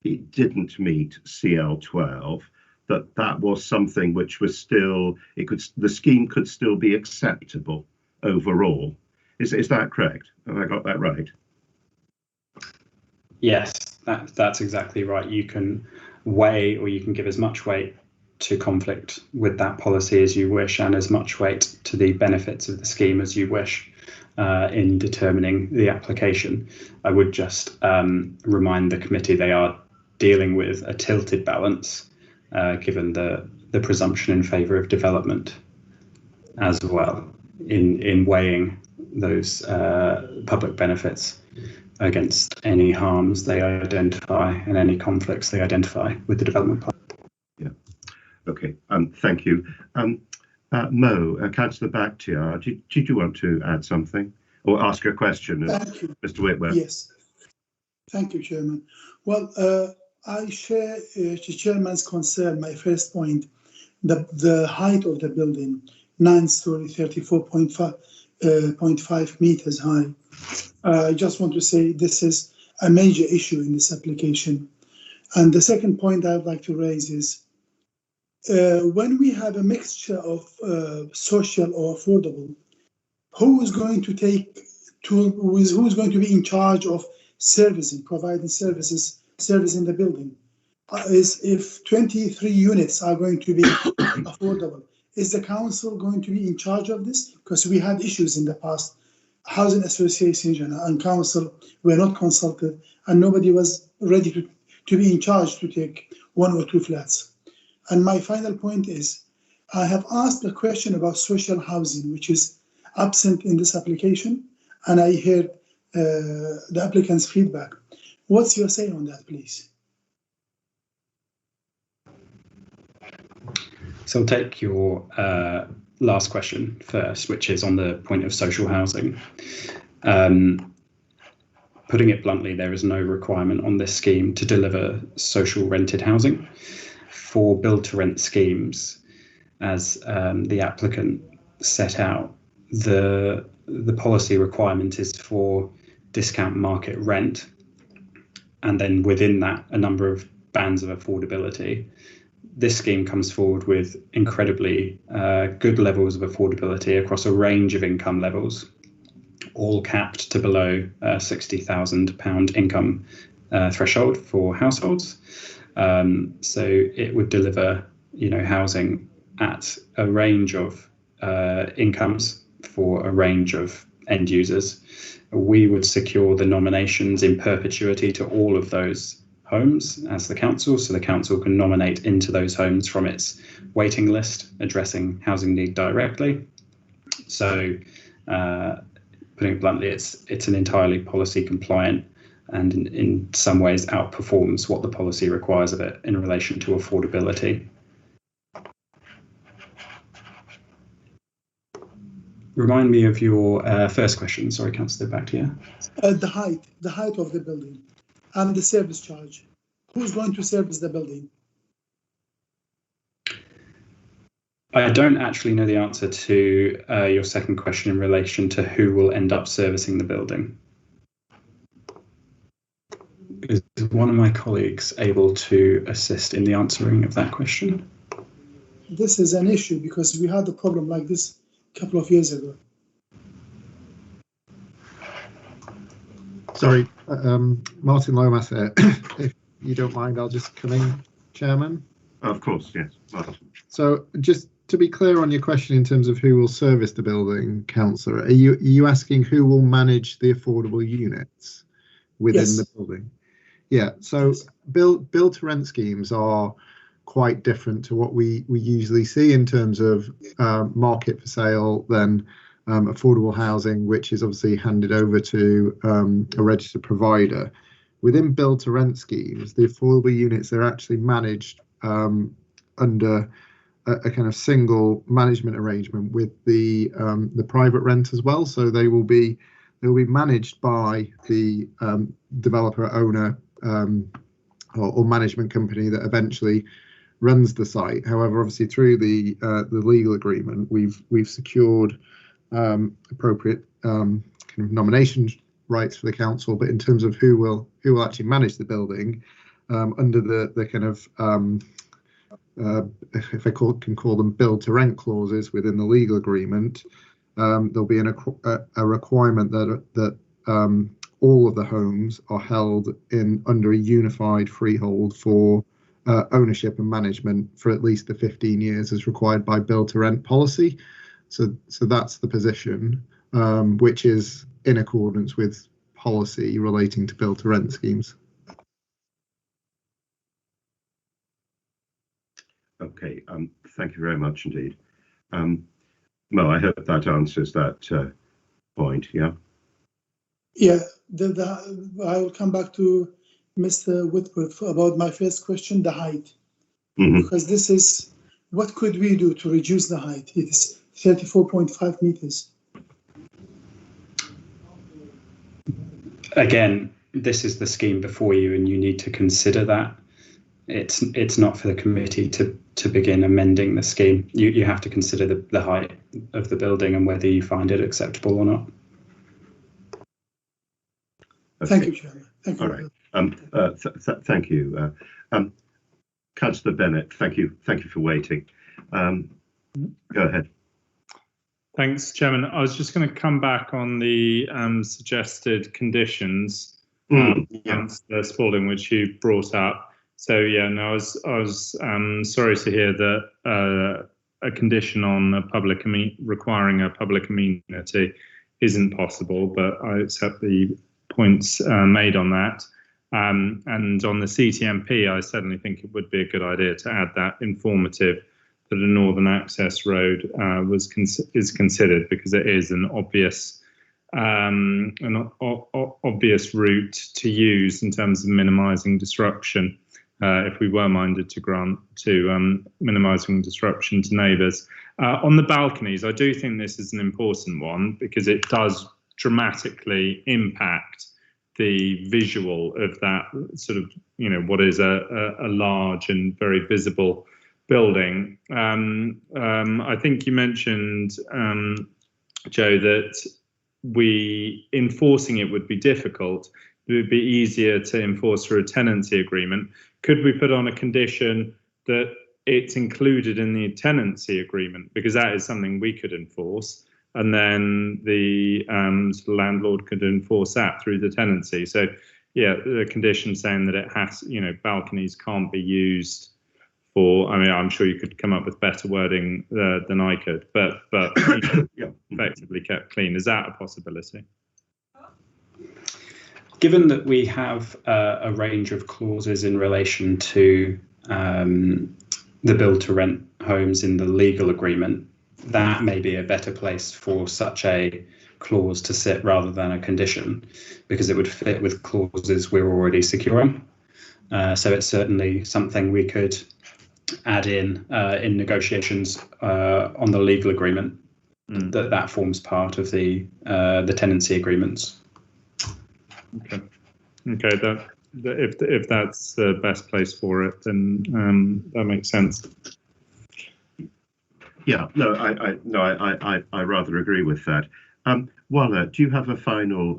it didn't meet CL12, that was something which was still, the scheme could still be acceptable overall. Is that correct? Have I got that right? Yes, that's exactly right. You can weigh, or you can give as much weight to conflict with that policy as you wish, and as much weight to the benefits of the scheme as you wish in determining the application. I would just remind the committee they are dealing with a tilted balance, given the presumption in favour of development as well, in weighing those public benefits against any harms they identify and any conflicts they identify with the development plan. Yeah. Okay. Thank you. Mo, Councillor Bakhtiar, did you want to add something or ask a question, Mr. Whitworth? Yes. Thank you, Chairman. Well, I share the Chairman's concern. My first point, the height of the building, 9-story, 34.5 meters high. I just want to say this is a major issue in this application. And the second point I would like to raise is when we have a mixture of social or affordable, who's going to be in charge of providing servicing the building? If 23 units are going to be affordable, is the council going to be in charge of this? Because we had issues in the past. Housing associations and council were not consulted, and nobody was ready to be in charge to take 1 or 2 flats. And my final point is, I have asked a question about social housing, which is absent in this application, and I heard the applicant's feedback. What's your say on that, please? So I'll take your last question first, which is on the point of social housing. Putting it bluntly, there is no requirement on this scheme to deliver social rented housing. For build-to-rent schemes, as the applicant set out, the policy requirement is for discount market rent, and then within that, a number of bands of affordability. This scheme comes forward with incredibly good levels of affordability across a range of income levels, all capped to below £60,000 income threshold for households. So it would deliver, housing at a range of incomes for a range of end users. We would secure the nominations in perpetuity to all of those homes as the council, so the council can nominate into those homes from its waiting list, addressing housing need directly. So putting it bluntly, it's an entirely policy compliant and in some ways outperforms what the policy requires of it in relation to affordability. Remind me of your first question. Sorry, Councillor, back to you. The height of the building and the service charge. Who's going to service the building? I don't actually know the answer to your second question in relation to who will end up servicing the building. Is one of my colleagues able to assist in the answering of that question? This is an issue because we had a problem like this a couple of years ago. Sorry, Martin Lomas here. If you don't mind, I'll just come in, Chairman. Of course, yes. Martin. So just to be clear on your question in terms of who will service the building, Councillor, are you asking who will manage the affordable units within the building? Yeah, so build to rent schemes are quite different to what we usually see in terms of market for sale than affordable housing, which is obviously handed over to a registered provider. Within build to rent schemes, the affordable units are actually managed under a kind of single management arrangement with the private rent as well. So they will be managed by the developer, owner, or management company that eventually runs the site. However, obviously through the legal agreement, we've secured appropriate kind of nomination rights for the council. But in terms of who will actually manage the building, under the kind of if I can call them build to rent clauses within the legal agreement, there'll be a requirement that all of the homes are held under a unified freehold for ownership and management for at least the 15 years as required by build to rent policy. So that's the position, which is in accordance with policy relating to build to rent schemes. Okay, thank you very much indeed. Mo, I hope that answers that point, yeah? Yeah, I will come back to Mr. Whitworth about my first question, the height. Because this is, what could we do to reduce the height? It is 34.5 meters. Again, this is the scheme before you, and you need to consider that. It's not for the committee to begin amending the scheme. You have to consider the height of the building and whether you find it acceptable or not. Okay. Thank you, Chairman. Thank you. All right. Thank you, Councillor Bennett. Thank you for waiting. Go ahead. Thanks, Chairman. I was just going to come back on the suggested conditions, Councillor Spalding, which you brought up. So yeah, no, I was sorry to hear that a condition on requiring a public amenity isn't possible, but I accept the points made on that. And on the CTMP, I certainly think it would be a good idea to add that informative that a northern access road is considered, because it is an obvious an obvious route to use in terms of minimising disruption. If we were minded to grant to minimising disruption to neighbours. On the balconies, I do think this is an important one because it does dramatically impact the visual of that sort of, what is a large and very visible building. I think you mentioned, Joe, that enforcing it would be difficult. It would be easier to enforce through a tenancy agreement. Could we put on a condition that it's included in the tenancy agreement? Because that is something we could enforce, and then the landlord could enforce that through the tenancy. So, yeah, the condition saying that it has, balconies can't be used for. I mean, I'm sure you could come up with better wording than I could, but effectively kept clean. Is that a possibility? Given that we have a range of clauses in relation to the build-to-rent homes in the legal agreement, that may be a better place for such a clause to sit rather than a condition, because it would fit with clauses we're already securing. So it's certainly something we could add in negotiations on the legal agreement, that forms part of the tenancy agreements. Okay. If that's the best place for it, then that makes sense. Yeah. No, I rather agree with that. Wala, do you have a final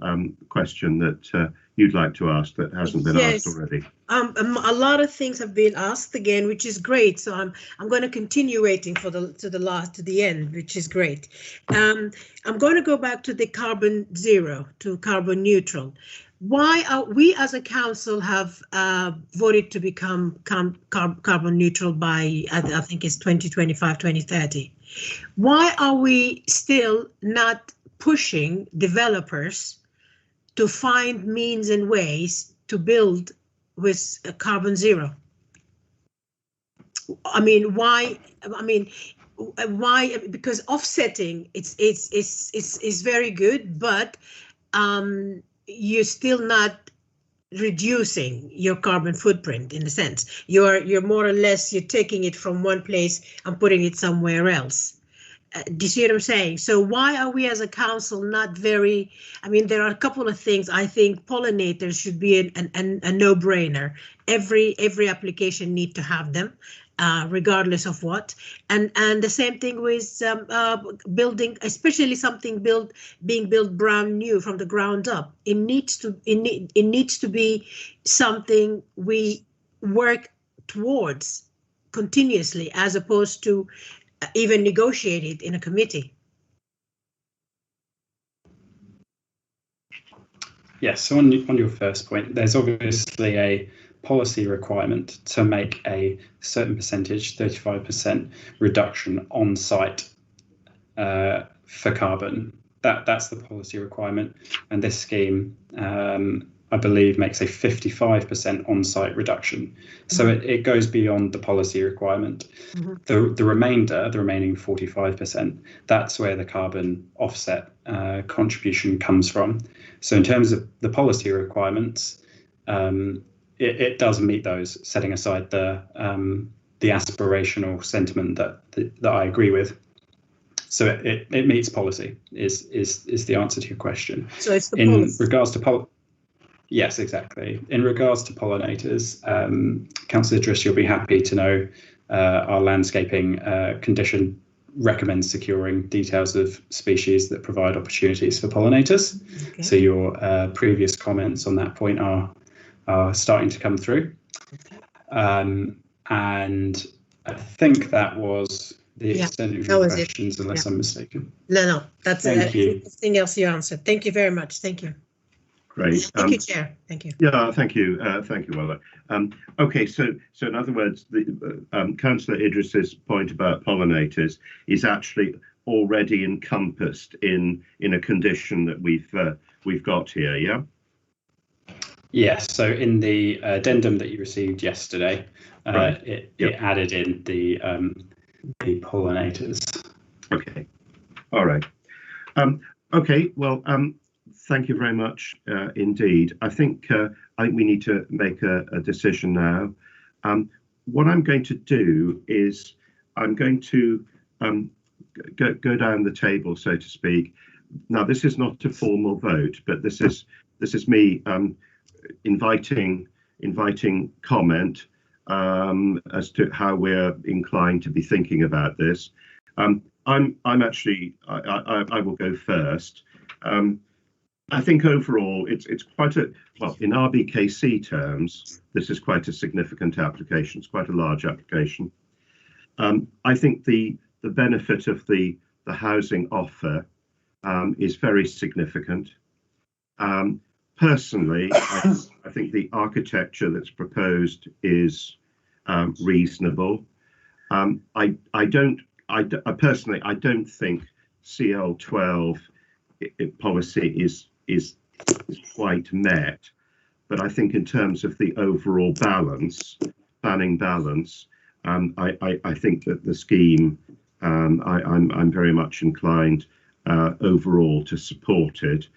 question that you'd like to ask that hasn't been asked already? A lot of things have been asked again, which is great. So I'm going to continue waiting to the end, which is great. I'm going to go back to the carbon zero, to carbon neutral. Why are we as a council have voted to become carbon neutral by, I think it's 2025, 2030. Why are we still not pushing developers to find means and ways to build with carbon zero? I mean, why? Why? Because offsetting it's very good, but you're still not reducing your carbon footprint in a sense. You're more or less, you're taking it from one place and putting it somewhere else. Do you see what I'm saying? So why are we as a council not very, there are a couple of things. I think pollinators should be a no-brainer. Every application need to have them. Regardless of what, and the same thing with building, especially something being built brand new from the ground up. It needs to be something we work towards continuously, as opposed to even negotiate it in a committee. Yes. So on your first point, there's obviously a policy requirement to make a certain percentage, 35% reduction on site for carbon. That's the policy requirement, and this scheme, I believe, makes a 55% on-site reduction. So it goes beyond the policy requirement. The remaining 45%, that's where the carbon offset contribution comes from. So in terms of the policy requirements, it does meet those, setting aside the aspirational sentiment that I agree with. So it meets policy is the answer to your question. So it's the policy. Regards to yes, exactly. In regards to pollinators, Councillor Idris, you'll be happy to know our landscaping condition recommends securing details of species that provide opportunities for pollinators. Okay. So your previous comments on that point are starting to come through. And I think that was the extent of your questions, unless I'm mistaken. No, that's it. Everything else you answered. Thank you very much. Thank you. Great. Thank you, Chair. Thank you. Yeah, thank you. Thank you, Wala. Okay, so in other words, Councillor Idris's point about pollinators is actually already encompassed in a condition that we've got here, yeah? Yes, so in the addendum that you received yesterday, it added in the pollinators. Okay, all right. Okay, well, Thank you very much indeed. I think we need to make a decision now. What I'm going to do is I'm going to go down the table, so to speak. Now, this is not a formal vote, but this is me inviting comment as to how we're inclined to be thinking about this. I will go first. I think overall it's quite a, well, in RBKC terms, this is quite a significant application. It's quite a large application. I think the benefit of the housing offer is very significant. Personally, I think the architecture that's proposed is reasonable. Personally, I don't think CL12 policy is quite met, but I think in terms of the overall planning balance, I think that the scheme, I'm very much inclined overall to support it.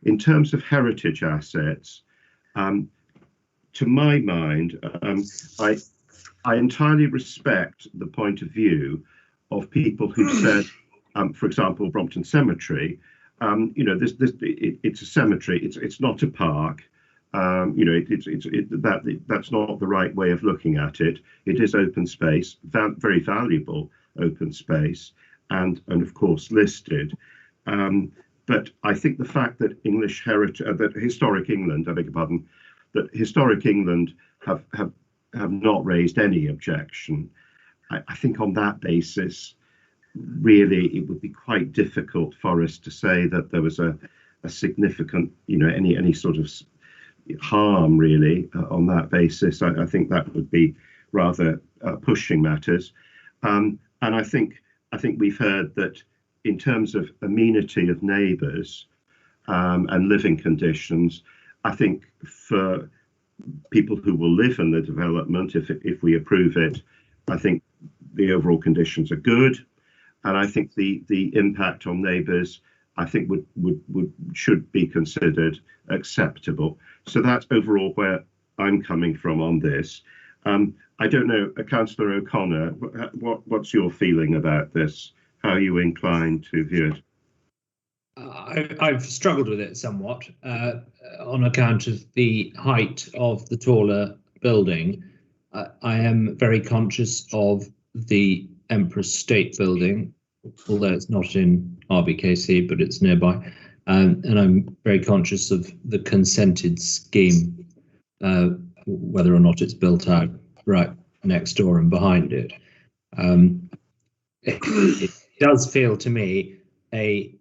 In terms of heritage assets, to my mind, I entirely respect the point of view of people who said, for example, Brompton Cemetery, it's a cemetery. It's not a park. That's not the right way of looking at it. It is open space, very valuable open space, and of course listed. But I think the fact that Historic England, I beg your pardon, that Historic England have not raised any objection. I think on that basis, really, it would be quite difficult for us to say that there was a significant, any sort of harm really on that basis. I think that would be rather pushing matters. And I think we've heard that in terms of amenity of neighbours and living conditions, I think for people who will live in the development, if we approve it, I think the overall conditions are good. And I think the impact on neighbours, I think should be considered acceptable. So that's overall where I'm coming from on this. I don't know, Councillor O'Connor, what's your feeling about this? How are you inclined to view it? I've struggled with it somewhat on account of the height of the taller building. I am very conscious of the Empress State Building, although it's not in RBKC, but it's nearby. And I'm very conscious of the consented scheme, whether or not it's built out right next door and behind it. It does feel to me a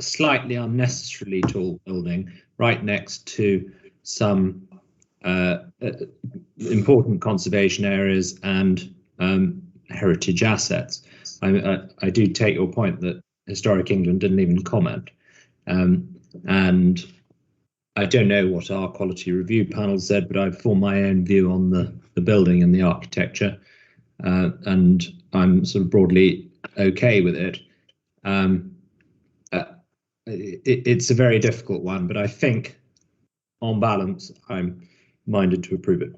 slightly unnecessarily tall building right next to some important conservation areas and heritage assets. I do take your point that Historic England didn't even comment, and I don't know what our quality review panel said, but I've formed my own view on the building and the architecture, and I'm sort of broadly okay with it. It's a very difficult one, but I think on balance, I'm minded to approve it.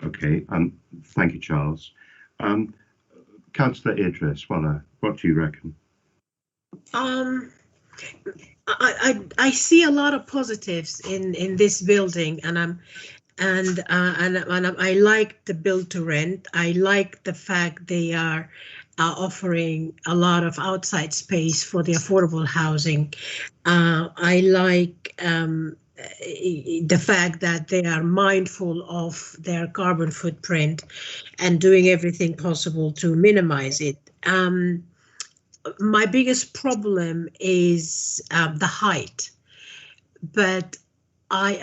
Okay, thank you, Charles. Councillor Idris, what do you reckon? I see a lot of positives in this building, and I like the build to rent. I like the fact they are offering a lot of outside space for the affordable housing. I like the fact that they are mindful of their carbon footprint and doing everything possible to minimize it. My biggest problem is the height, but I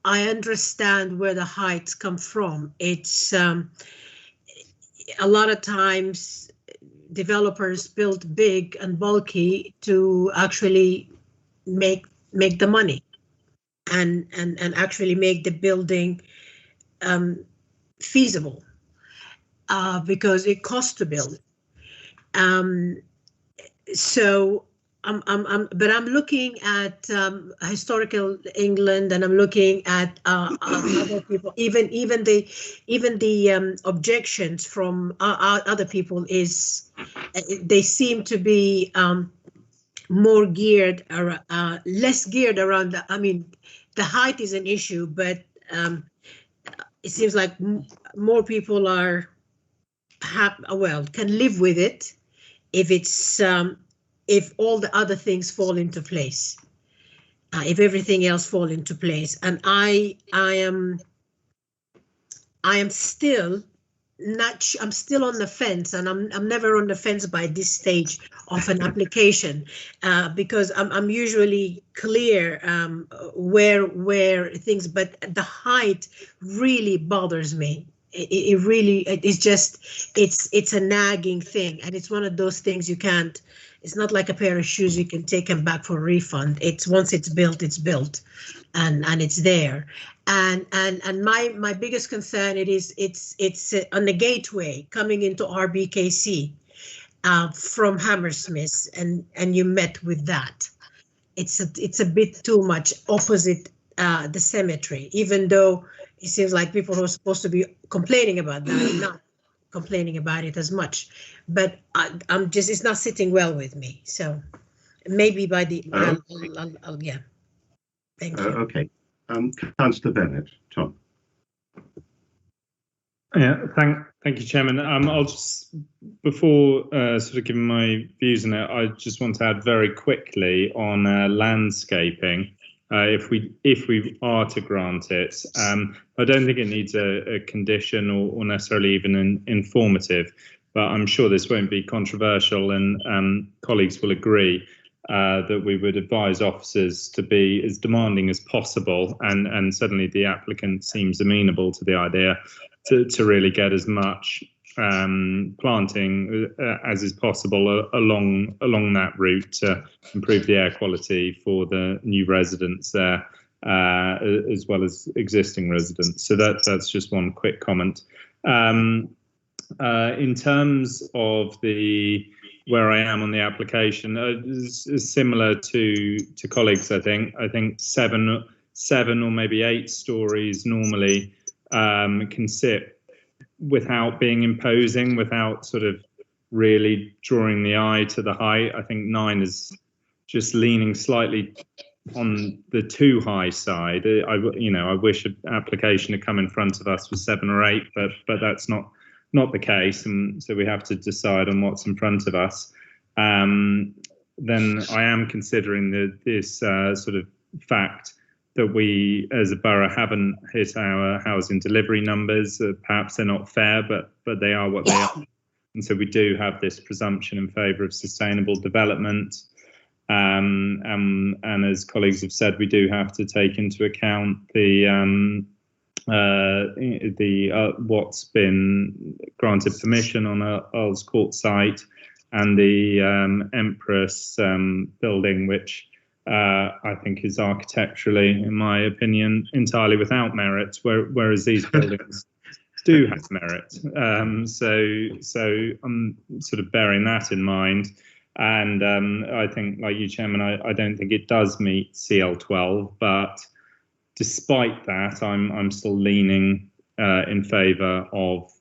understand where the heights come from. It's a lot of times developers build big and bulky to actually make the money and actually make the building feasible because it costs to build. So I'm looking at historical England, and I'm looking at other people. Even the objections from other people they seem to be more geared or less geared around the. I mean, the height is an issue, but it seems like more people can live with it if it's if all the other things fall into place, if everything else fall into place. And I am still not. I'm still on the fence, and I'm never on the fence by this stage of an application, because I'm usually clear where things, but the height really bothers me. It really, it's a nagging thing, and it's one of those things you can't. It's not like a pair of shoes you can take them back for a refund. It's once it's built, and it's there. And my biggest concern it's on the gateway coming into RBKC from Hammersmith, and you met with that. It's a bit too much opposite the cemetery, even though it seems like people who are supposed to be complaining about that are not complaining about it as much. But it's not sitting well with me. So maybe by the yeah. Thank you. Okay. Councillor Bennett, Tom. Yeah, thank you, Chairman. I'll just, before sort of giving my views on it, I just want to add very quickly on landscaping. If we are to grant it, I don't think it needs a condition or necessarily even an informative, but I'm sure this won't be controversial, and colleagues will agree that we would advise officers to be as demanding as possible, and certainly the applicant seems amenable to the idea to really get as much planting as is possible along that route to improve the air quality for the new residents there, as well as existing residents. So that's just one quick comment. In terms of where I am on the application, is similar to colleagues. I think seven or maybe 8 stories normally can sit without being imposing, without sort of really drawing the eye to the height. I think 9 is just leaning slightly on the too high side. I wish an application had come in front of us with 7 or 8, but that's not the case, and so we have to decide on what's in front of us. Then I am considering this sort of fact that we as a borough haven't hit our housing delivery numbers. Perhaps they're not fair, but they are what they are. And so we do have this presumption in favour of sustainable development. And as colleagues have said, we do have to take into account the what's been granted permission on Earl's Court site, and the Empress building, which I think is architecturally, in my opinion, entirely without merit, whereas these buildings do have merit. So I'm sort of bearing that in mind. And I think, like you, Chairman, I don't think it does meet CL12, but despite that, I'm still leaning in favour of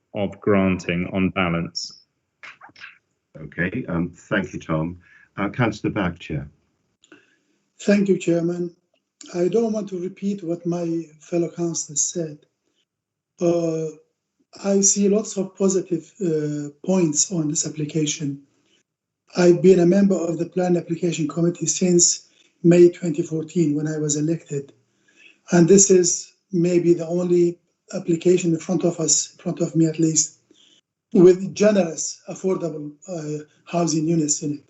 granting on balance. Okay, thank you, Tom. Councillor Bagchair. Thank you, Chairman. I don't want to repeat what my fellow councillors said. I see lots of positive points on this application. I've been a member of the Plan Application Committee since May 2014 when I was elected. And this is maybe the only application in front of us, in front of me at least, with generous, affordable housing units in it.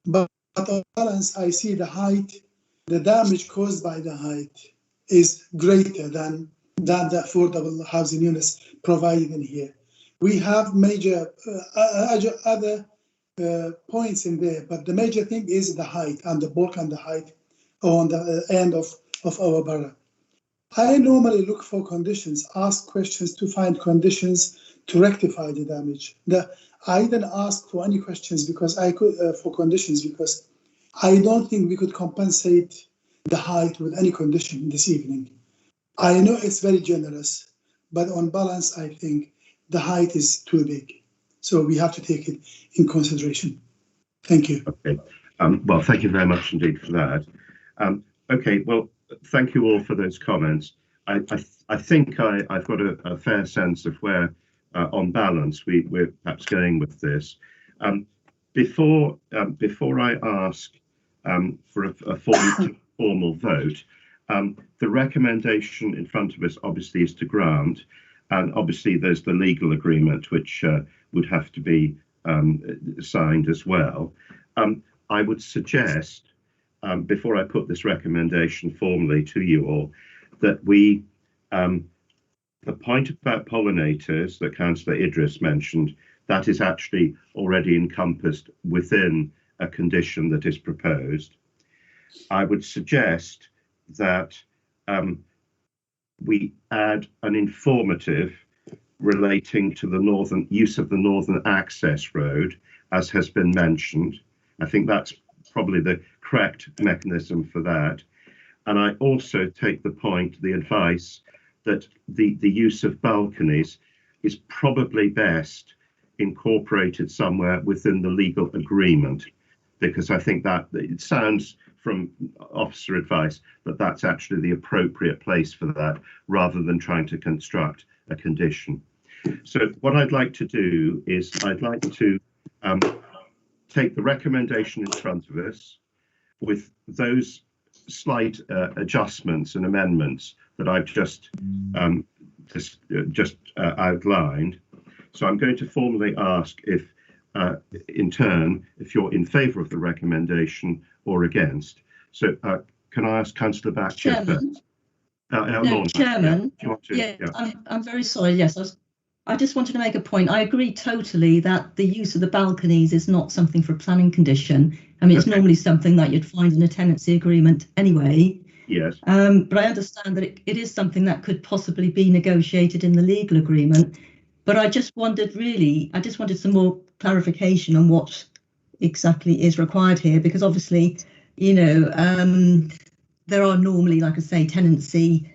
But on balance, I see the height, the damage caused by the height is greater than the affordable housing units provided in here. We have major other points in there, but the major thing is the height and the bulk and the height on the end of our borough. I normally look for conditions, ask questions to find conditions to rectify the damage. I didn't ask for any questions because I could for conditions because I don't think we could compensate the height with any condition this evening. I know it's very generous, but on balance, I think the height is too big. So we have to take it in consideration. Thank you. Okay. Well, thank you very much indeed for that. Okay, well, thank you all for those comments. I think I've got a fair sense of where, on balance, we're perhaps going with this. Before I ask for a formal vote, the recommendation in front of us obviously is to grant, and obviously there's the legal agreement which would have to be signed as well. I would suggest, before I put this recommendation formally to you all, that we, the point about pollinators that Councillor Idris mentioned, that is actually already encompassed within a condition that is proposed. I would suggest that we add an informative relating to the use of the northern access road, as has been mentioned. I think that's probably the correct mechanism for that. And I also take the advice that the use of balconies is probably best incorporated somewhere within the legal agreement, because I think that it sounds from officer advice that that's actually the appropriate place for that, rather than trying to construct a condition. So what I'd like to do is I'd like to take the recommendation in front of us with those slight adjustments and amendments that I've just outlined. So I'm going to formally ask if, in turn, if you're in favour of the recommendation or against. So can I ask Councillor Batcher first? No, Chairman, I'm very sorry. Yes, I just wanted to make a point. I agree totally that the use of the balconies is not something for a planning condition. I mean, it's normally something that you'd find in a tenancy agreement anyway. Yes. But I understand that it is something that could possibly be negotiated in the legal agreement. But I just wanted some more clarification on what exactly is required here, because obviously, you know, there are normally, like I say, tenancy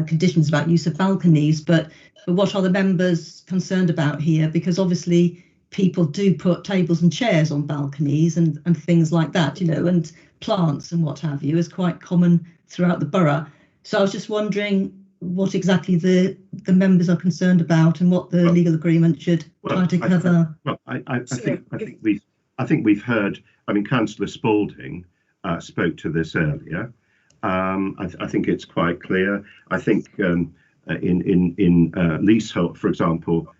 conditions about use of balconies, but what are the members concerned about here? Because obviously people do put tables and chairs on balconies and things like that, you know, and plants and what have you is quite common throughout the borough. So I was just wondering what exactly the members are concerned about and what the legal agreement should try to cover. I think we've heard. I mean, Councillor Spalding spoke to this earlier. I think it's quite clear. I think in leasehold, for example,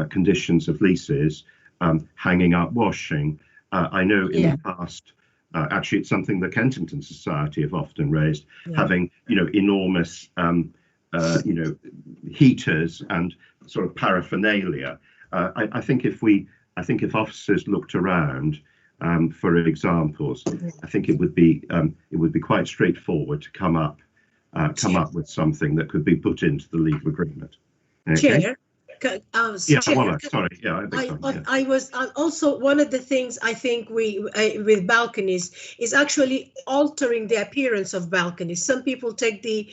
conditions of leases, hanging up washing. I know in the past, actually, it's something the Kensington Society have often raised, having enormous heaters and sort of paraphernalia. I think if officers looked around for examples, I think it would be quite straightforward to come up with something that could be put into the legal agreement. Okay? Chair. I was also, one of the things I think with balconies is actually altering the appearance of balconies. Some people take the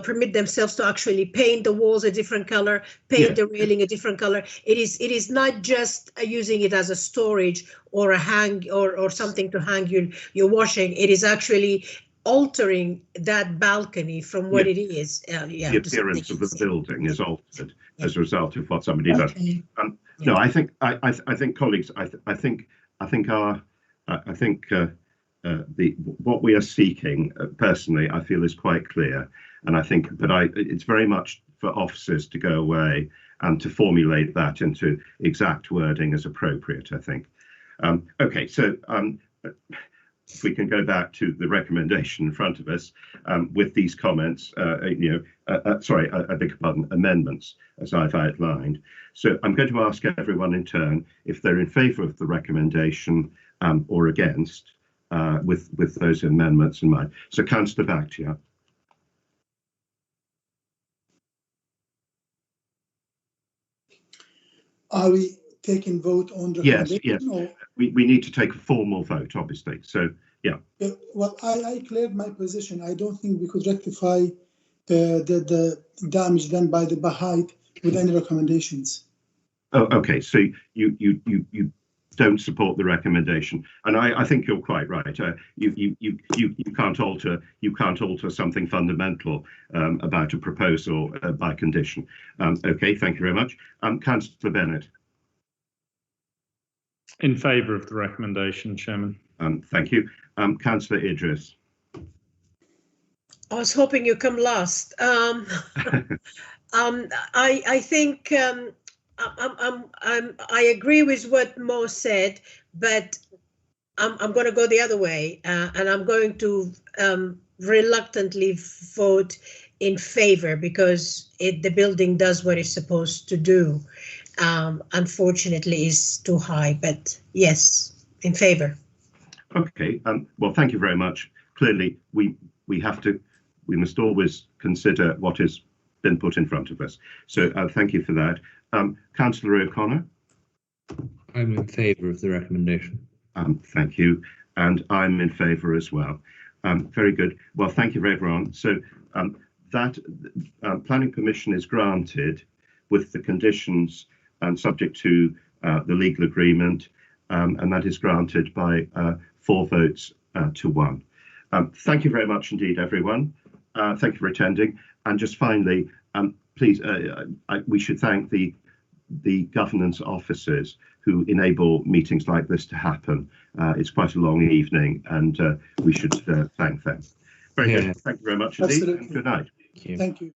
permit themselves to actually paint the walls a different color, paint the railing a different color. It is not just using it as a storage or a hang or something to hang your washing. It is actually altering that balcony from what it is. The appearance of the building is altered as a result of what somebody does. No, I think colleagues, I think what we are seeking personally, I feel is quite clear, and I think, but it's very much for officers to go away and to formulate that into exact wording as appropriate. I think. Okay, so. If we can go back to the recommendation in front of us with these comments, I beg your pardon, amendments, as I've outlined. So I'm going to ask everyone in turn if they're in favour of the recommendation or against with those amendments in mind. So Councillor Bakhtiar. taking vote on Yes, recommendation? yes. Or? We need to take a formal vote, obviously. So, yeah. Well, I cleared my position. I don't think we could rectify the damage done by the Baha'i with any recommendations. Oh, okay. So you don't support the recommendation, and I think you're quite right. You can't alter something fundamental about a proposal by condition. Okay, thank you very much. Councillor Bennett. In favour of the recommendation, Chairman. Thank you. Councillor Idris. I was hoping you come last. I think I agree with what Mo said, but I'm going to go the other way, and I'm going to reluctantly vote in favor because the building does what it's supposed to do. Unfortunately, it's too high, but yes, in favor. Okay. Well, thank you very much. Clearly, we must always consider what has been put in front of us. So thank you for that. Councillor O'Connor. I'm in favour of the recommendation. Thank you. And I'm in favour as well. Very good. Well, thank you, everyone. So that planning permission is granted with the conditions and subject to the legal agreement, and that is granted by 4 votes to 1. Thank you very much indeed, everyone. Thank you for attending. And just finally, please, we should thank the governance officers who enable meetings like this to happen. It's quite a long evening, and we should thank them. Very good. Thank you very much indeed. Absolutely. Good night. Thank you.